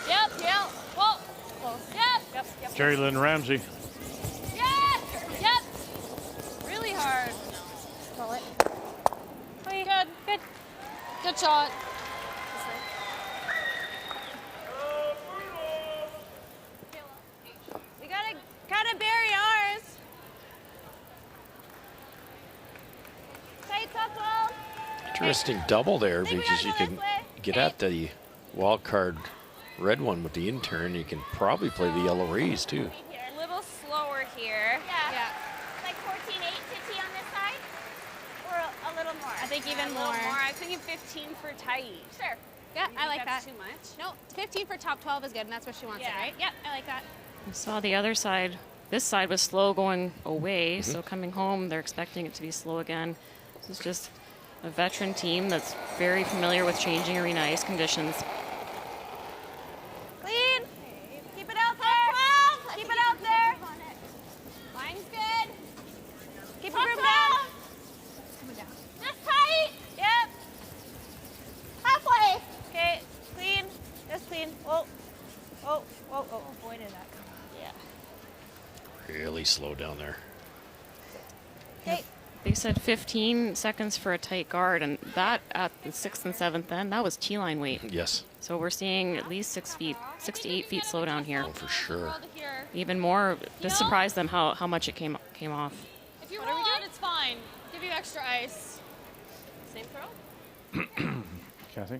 Yep. Whoa. Yep. Jerry Lynn Ramsey. Yep. Really hard. Roll it. Good shot. We gotta kind of bury ours. Tight top 12. Interesting double there, because you can get at the wild card red one with the intern. You can probably play the yellow rays too. A little slower here. Yeah. Like 14-8 to tee on this side? Or a little more? I think even more. I was thinking 15 for tight. Sure. Yeah, I like that. That's too much. No, 15 for top 12 is good, and that's what she wants, it, right? Yep, I like that. We saw the other side. This side was slow going away, so coming home, they're expecting it to be slow again. This is just a veteran team that's very familiar with changing arena ice conditions. Clean. Keep it out there. Keep it out there. Line's good. Keep it down. Just tight. really slow down there. They said 15 seconds for a tight guard, and that at the 6th and 7th end, that was T-line weight. Yes. So we're seeing at least 6 to 8 feet slow down here. Oh, for sure. Even more, this surprised them how much it came off. If you roll on, it's fine. Give you extra ice. Same throw? Kathy?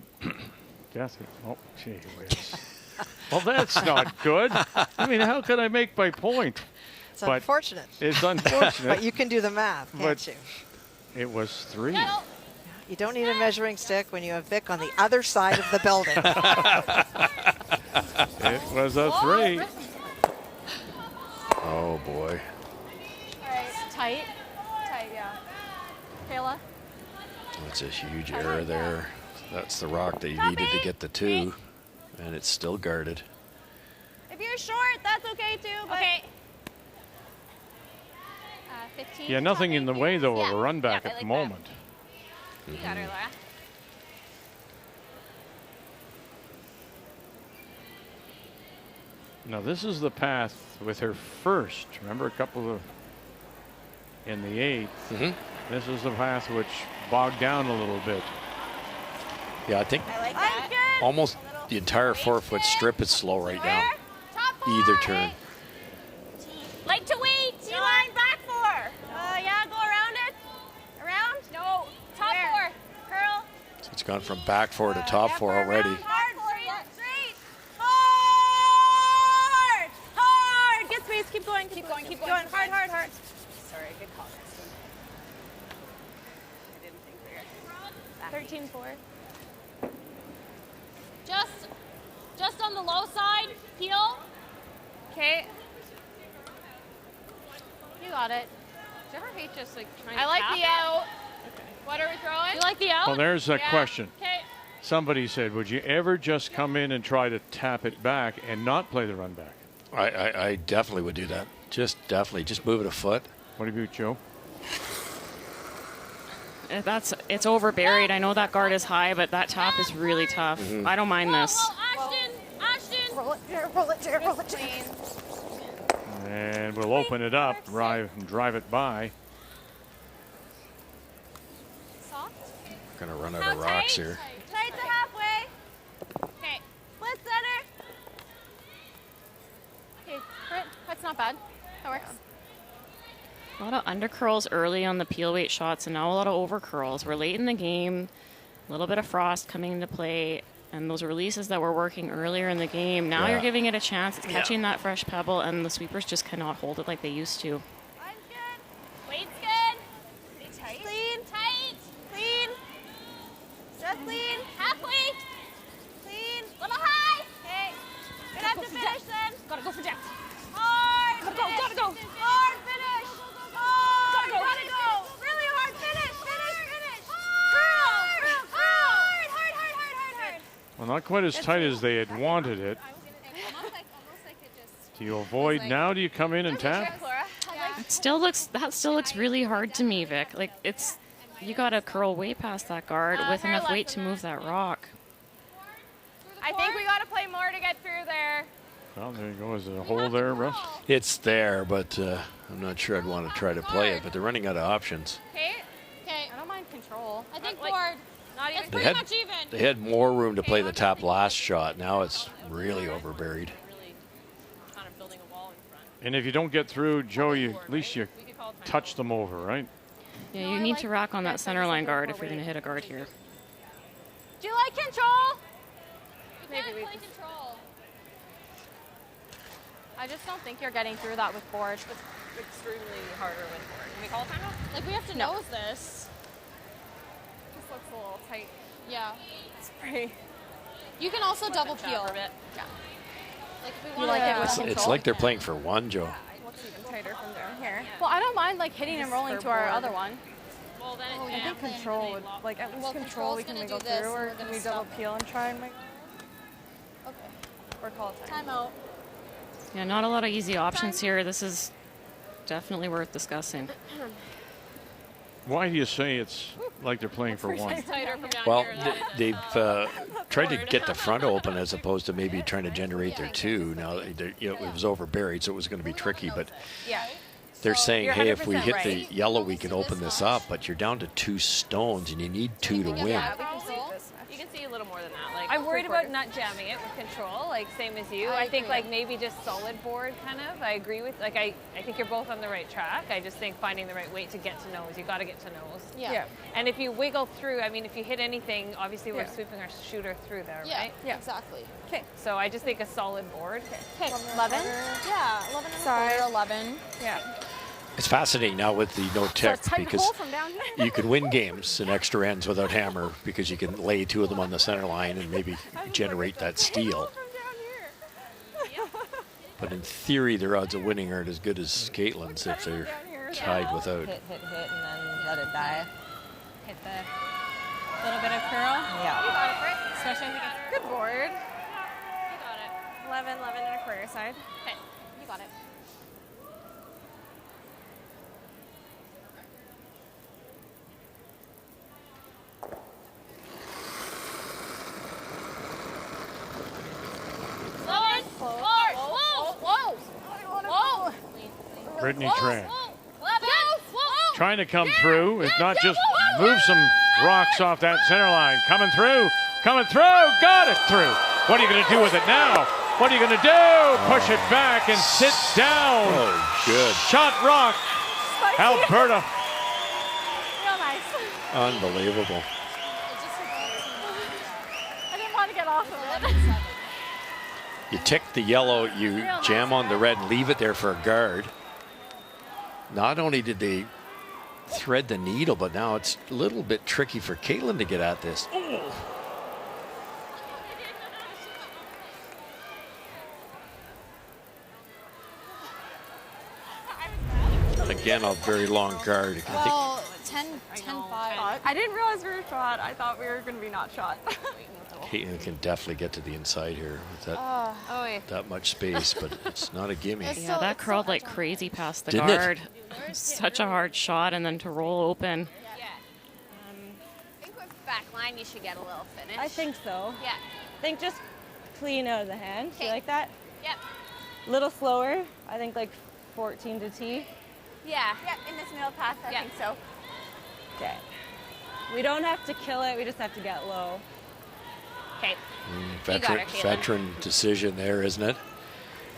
Kathy? Oh, gee whiz. Well, that's not good. I mean, how could I make my point? It's unfortunate. It's unfortunate. But you can do the math, can't you? It was 3. You don't need a measuring stick when you have Vic on the other side of the building. It was a 3. Oh, boy. All right, tight. Tight, yeah. Kayla? That's a huge error there. That's the rock that you needed to get the 2, and it's still guarded. If you're short, that's okay too. But Okay. 15. Yeah, nothing in the way, though, of Yeah. a run back Yeah, I at the like moment. You got her, Laura. Now, this is the path with her first. Remember a couple of in the 8th. This is the path which bogged down a little bit. Yeah, I think I like that. almost the entire 4-foot strip is slow right now. Either turn. Like to wait. T-line back 4. Yeah, go around it. Around? No. Top 4. Curl. So it's gone from back 4 to top 4 already. Hard, straight. Hard. Hard. Get space. Keep going. Keep going. Hard. Sorry, good call, Kristen. I didn't think we were 13-4. Just on the low side, peel. Okay. You got it. Do you ever hate just like trying I to like tap the it? out. What are we throwing? You like the out? Well, there's a question. Okay. Somebody said, would you ever just come in and try to tap it back and not play the run back? I definitely would do that. Just move it a foot. What about Joe? It's over buried. I know that guard is high, but that tap is really tough. I don't mind this. Ashton. Roll it, Jared. And we'll open it up, drive it by. Soft. Gonna run out of rocks here. Tight to halfway. Okay. Split center. Okay, Britt, that's not bad. That works. A lot of undercurls early on the peel weight shots, and now a lot of overcurls. We're late in the game. A little bit of frost coming into play, and those releases that were working earlier in the game. Now you're giving it a chance. It's catching that fresh pebble, and the sweepers just cannot hold it like they used to. Line's good. Weight's good. Stay tight. Clean. Tight. Clean. Just clean. Halfway. Clean. Little high. Okay. Gonna have to finish then. Gotta go for depth. Hard. Gotta go. Hard finish. Hard. Gotta go. Really hard finish. Finish. Hard. Well, not quite as tight as they had wanted it. Do you avoid now? Do you come in and tap? That still looks really hard to me, Vic. Like you got to curl way past that guard with enough weight to move that rock. I think we gotta play more to get through there. Well, there you go. Is there a hole there, Russ? It's there, but I'm not sure I'd want to try to play it. But they're running out of options. Okay. I don't mind control. I think forward. Not even. It's pretty much even. They had more room to play the tap last shot. Now it's really overburied. Really kind of building a wall in front. And if you don't get through, Joe, at least you touch them over, right? Yeah, you need to rack on that center line guard if you're going to hit a guard here. Do you like control? Maybe we play control. I just don't think you're getting through that with board. It's extremely harder with board. Can we call timeout? Like we have to nose this. This looks a little tight. Yeah. It's pretty. You can also double peel. Yeah. Like if we want like it with to. It's like they're playing for one, Joe. Looks even tighter from down here. Well, I don't mind like hitting and rolling to our other one. Well, then I think control would, like at least control we can go through, or can we double peel and try and make? Okay. Or call it Timeout. Yeah, not a lot of easy options here. This is definitely worth discussing. Why do you say it's like they're playing for one? Well, they've tried to get the front open as opposed to maybe trying to generate their 2. Now, it was overburied, so it was going to be tricky. But They're saying, You're hey, if we 100% hit right. the yellow, we can open this up, but you're down to 2 stones, and you need 2 to win. Yeah, we can see this. You can see a little more than that. Like I'm worried about not jamming it with control, like same as you. I think like maybe just solid board kind of. I agree with like I think you're both on the right track. I just think finding the right weight to get to nose. You got to get to nose. Yeah. And if you wiggle through, I mean, if you hit anything, obviously we're sweeping our shooter through there, right? Yeah, exactly. Okay. So I just think a solid board. Okay, 11? Yeah, 11 and Sorry. a quarter, 11. Yeah. It's fascinating now with the no tech tight because hole from down here. you can win games in extra ends without hammer because you can lay 2 of them on the center line and maybe generate that steal. But in theory, their odds of winning aren't as good as Caitlin's if they're tied without. Hit, and then let it die. Hit the little bit of curl. Yeah. You got it, Britt. Especially I think it's good board. You got it. 11 and a quarter side. Okay. You got it. Brittany Tran trying to come through, if not just move some rocks off that center line. Coming through, got it through. What are you going to do with it now? What are you going to do? Push it back and sit down. Oh, good. Shot rock, Alberta. Real nice. Unbelievable. I didn't want to get off of it. You tick the yellow, you jam on the red and leave it there for a guard. Not only did they thread the needle, but now it's a little bit tricky for Caitlin to get at this. Oh. Again, a very long guard. Well, 10-5. I didn't realize we were shot. I thought we were going to be not shot. Caitlin can definitely get to the inside here with that much space, but it's not a gimme. Yeah, that curled like crazy past the Didn't guard. Such a hard shot, and then to roll open. Yeah. I think with back line, you should get a little finish. I think so. Yeah. I think just clean out of the hand. You like that? Yep. A little slower. I think like 14 to tee. Yeah. Yep, in this middle path, I think so. Okay. We don't have to kill it. We just have to get low. Okay. Veteran decision there, isn't it?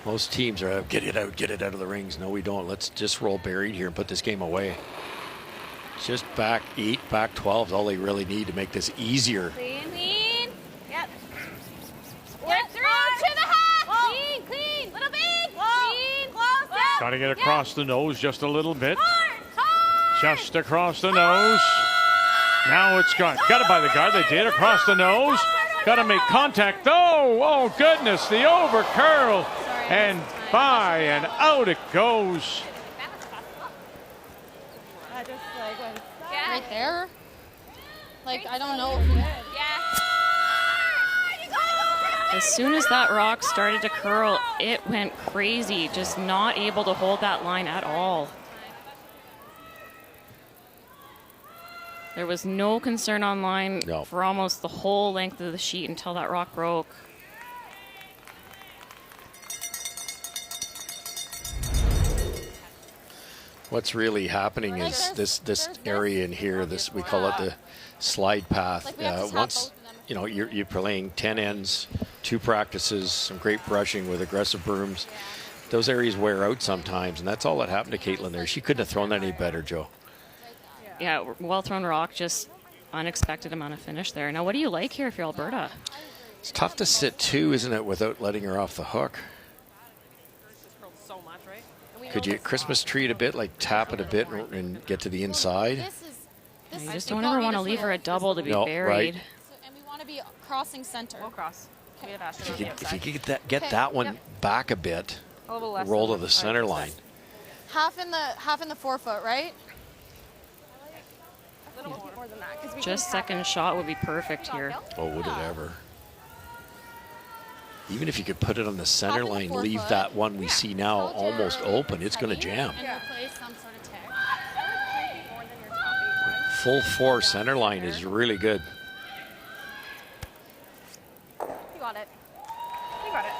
Most teams are get it out of the rings. No, we don't. Let's just roll buried here and put this game away. Just back 8, back 12 is all they really need to make this easier. Clean. Yep. Work through to the half. Clean. Little big. Clean. Close. Yep. Got to get across the nose just a little bit. Just across the nose. Now it's got it by the guard. They did across the nose. Got to make contact though. Oh goodness, the over curl and by and out it goes. I just like went right there. Like I don't know. As soon as that rock started to curl, it went crazy. Just not able to hold that line at all. There was no concern on line for almost the whole length of the sheet until that rock broke. What's really happening is this area in here, we call it the slide path. Once you're playing 10 ends, 2 practices, some great brushing with aggressive brooms. Those areas wear out sometimes, and that's all that happened to Caitlin there. She couldn't have thrown that any better, Joe. Yeah, well thrown rock, just unexpected amount of finish there. Now, what do you like here if you're Alberta? It's tough to sit 2, isn't it, without letting her off the hook? Could you Christmas tree it a bit, like tap it a bit and get to the inside? You just don't ever want to leave her a double to be buried. Right. And we want to be crossing center. We'll cross. If you could get that one back a bit, roll to the center line. Half in the forefoot, right? Just second shot would be perfect here. Oh, would it ever? Even if you could put it on the center line, leave that one we see now almost open, it's going to jam. Full 4 center line is really good. You got it. You got it.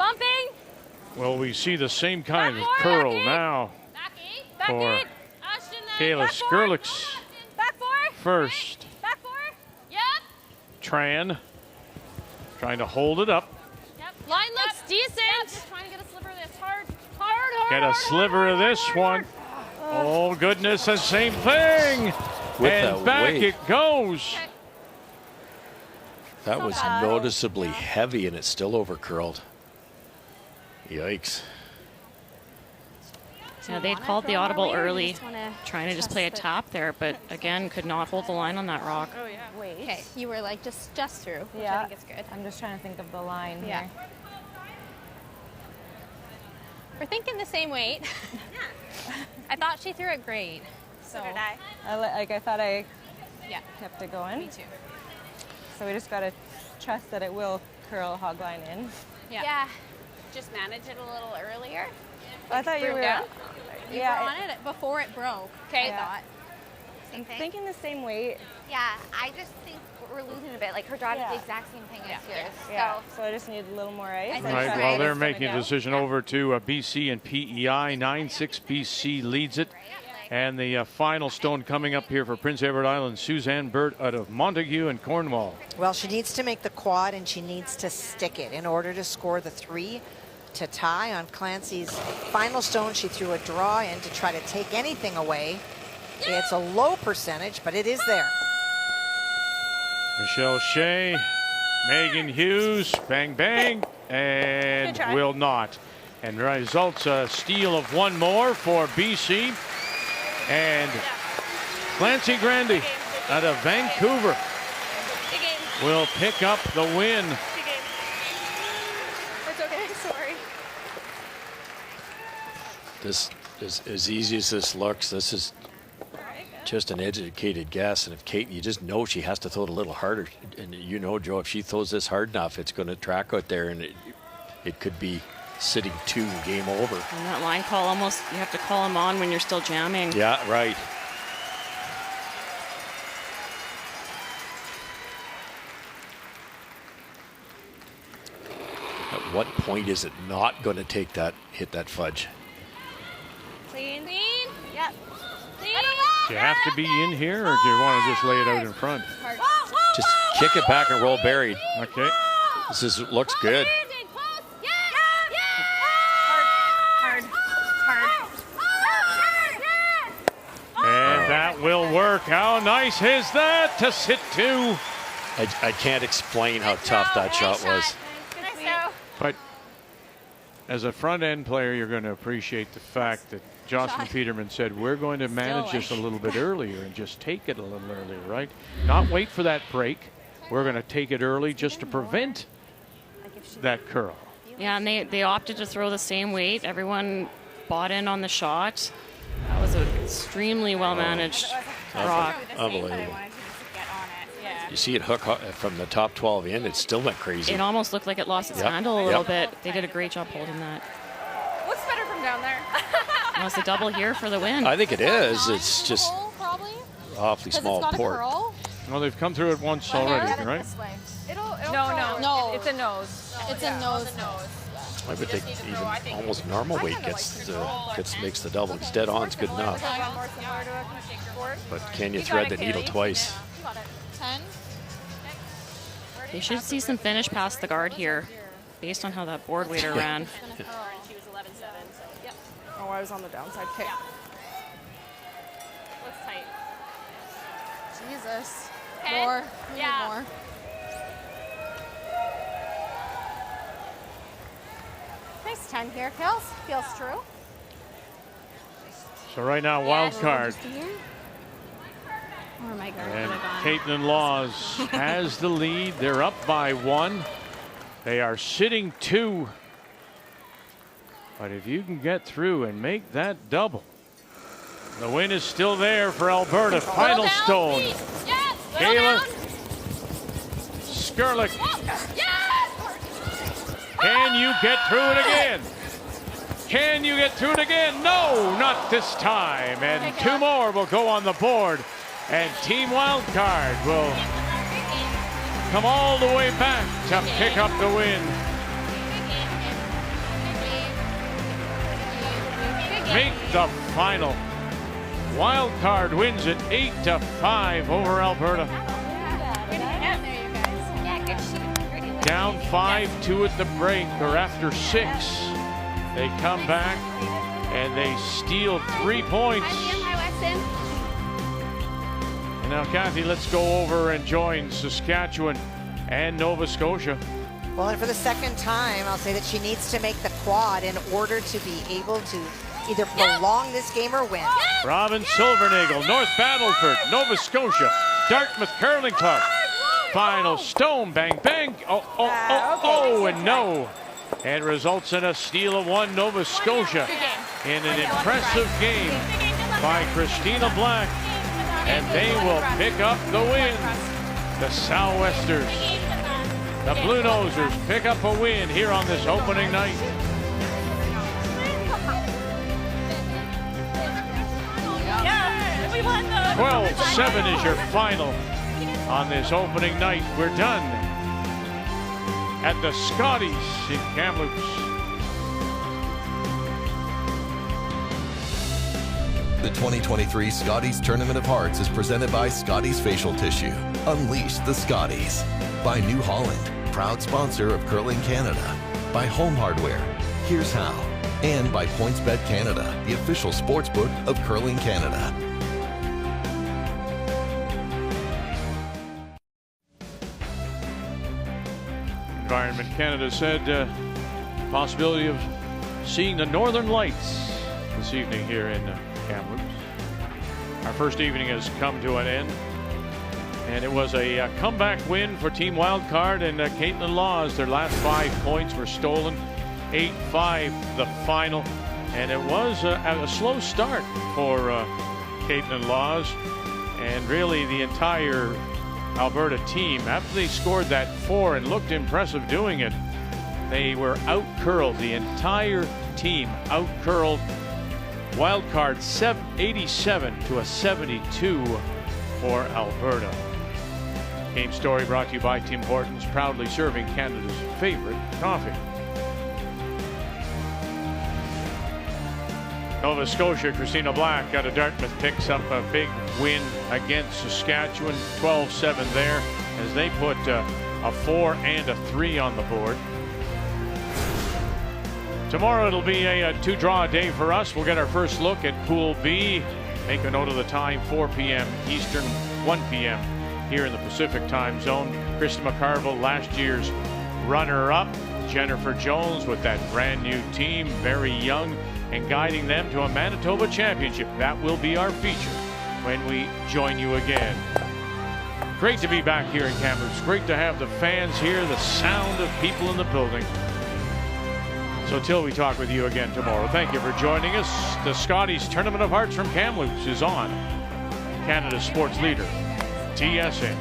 Bumping. Will we see the same kind of Back curl four, now Back for eight. Ashton, Kayla back four. Skrlik's Back four. first? Back four. Yep. Tran trying to hold it up. Yep. Line looks decent. Yep. Just trying to get a sliver of this. Hard. Get a sliver of this one. Oh, goodness, the same thing. With And the back weight. it goes. That was noticeably heavy, and it still over-curled. Yikes. Yeah, they called the audible early, trying to just play a tap there, but again, could not hold the line on that rock. Oh yeah. Wait. Okay, you were like just through, which Yeah. I think is good. I'm just trying to think of the line Yeah. here. We're thinking the same weight. I thought she threw it great. So did I. I thought I Yeah. kept it going. Me too. So we just got to trust that it will curl hog line in. Yeah. Just manage it a little earlier. I thought you Broke were. down? You Yeah, were on it before it broke. Okay. I thought. I'm thinking the same weight. Yeah, I just think we're losing a bit. Like her drive is Yeah. the exact same thing as yours. Yeah. So I just need a little more ice. I think Right, so. well, they're It's making a gonna go. decision over to BC and PEI. 9-6 BC leads it. And the final stone coming up here for Prince Edward Island, Suzanne Burt out of Montague and Cornwall. Well, she needs to make the quad and she needs to stick it in order to score the 3 to tie on Clancy's final stone. She threw a draw in to try to take anything away. It's a low percentage, but it is there. Michelle Shea, Megan Hughes, bang, bang, and will not. And results a steal of one more for BC. And Clancy Grandy out of Vancouver will pick up the win. It's okay. Sorry. This is as easy as this looks. This is just an educated guess. And if Kate, you just know she has to throw it a little harder. And you know, Joe, if she throws this hard enough, it's going to track out there, and it could be sitting 2 game over. And that line call almost, you have to call them on when you're still jamming. Yeah, right. At what point is it not going to take that, hit that fudge? Clean. Yep. Clean. Do you have to be in here, or do you want to just lay it out in front? Just kick it back and roll buried. Okay. This looks good. And that will work. How nice is that to sit 2? I can't explain how tough that shot was. But as a front end player, you're going to appreciate the fact that Jocelyn Peterman said, we're going to manage this a little bit earlier and just take it a little earlier, right? Not wait for that break. We're going to take it early just to prevent that curl. Yeah, and they opted to throw the same weight. Everyone bought in on the shot. That was an extremely well managed rock. Unbelievable. You see it hook from the top 12 in, it still went crazy. It almost looked like it lost its handle a little bit. They did a great job holding that. What's better from down there? Well, it's a double here for the win. I think it is. It's just Probably. awfully small port. Well, they've come through it once already, right? No. It's a nose. It's a nose. I would think even almost normal weight makes the double. It's dead on, it's good enough. But can you thread the needle twice? 10. They should see some finish past the guard here, based on how that board waiter ran. She was 11-7, so yep. Oh, I was on the downside. Okay. Looks tight. Jesus. Okay. More. We need Yeah. more. Nice 10 here. Feels true. So right now, wild card. Oh my God. And Caitlin Laws has the lead. They're up by 1. They are sitting 2. But if you can get through and make that double, the win is still there for Alberta. Final stone. Yes. Kayla Skrlik. Can you get through it again? Can you get through it again? No, not this time. And 2 more will go on the board. And Team Wildcard will come all the way back to pick up the win. make the final. Wild card wins it 8-5 over Alberta. Down 5-2 at the break, or after 6. They come back and they steal 3 points. And now, Kathy, let's go over and join Saskatchewan and Nova Scotia. Well, and for the second time, I'll say that she needs to make the quad in order to be able to either prolong this game or win. Robin Silvernagle, North Battleford, Nova Scotia, Dartmouth Curling Club. Final stone, bang, bang. Oh, and no. And results in a steal of 1, Nova Scotia, in an impressive game by Christina Black. And they will pick up the win. The Southwesters, the Blue Nosers, pick up a win here on this opening night. 12-7 is your final on this opening night. We're done at the Scotties in Kamloops. The 2023 Scotties Tournament of Hearts is presented by Scotties Facial Tissue. Unleash the Scotties. By New Holland, proud sponsor of Curling Canada. By Home Hardware, here's how. And by PointsBet Canada, the official sportsbook of Curling Canada. Environment Canada said possibility of seeing the Northern Lights this evening here in Kamloops. Our first evening has come to an end, and it was a comeback win for Team Wildcard and Caitlin Laws. Their last 5 points were stolen. 8-5 the final, and it was a slow start for Caitlin Laws and really the entire Alberta team. After they scored that 4 and looked impressive doing it, they were out-curled. The entire team out-curled Wildcard 87-72 for Alberta. Game story brought to you by Tim Hortons, proudly serving Canada's favorite coffee. Nova Scotia, Christina Black out of Dartmouth picks up a big win against Saskatchewan, 12-7 there, as they put a 4 and a 3 on the board. Tomorrow it'll be a 2-draw day for us. We'll get our first look at Pool B. Make a note of the time, 4 p.m. Eastern, 1 p.m. here in the Pacific time zone. Krista McCarville, last year's runner-up. Jennifer Jones with that brand new team, very young, and guiding them to a Manitoba championship. That will be our feature when we join you again. Great to be back here in Kamloops. Great to have the fans here, the sound of people in the building. So till we talk with you again tomorrow, thank you for joining us. The Scotties Tournament of Hearts from Kamloops is on Canada's sports leader, TSN.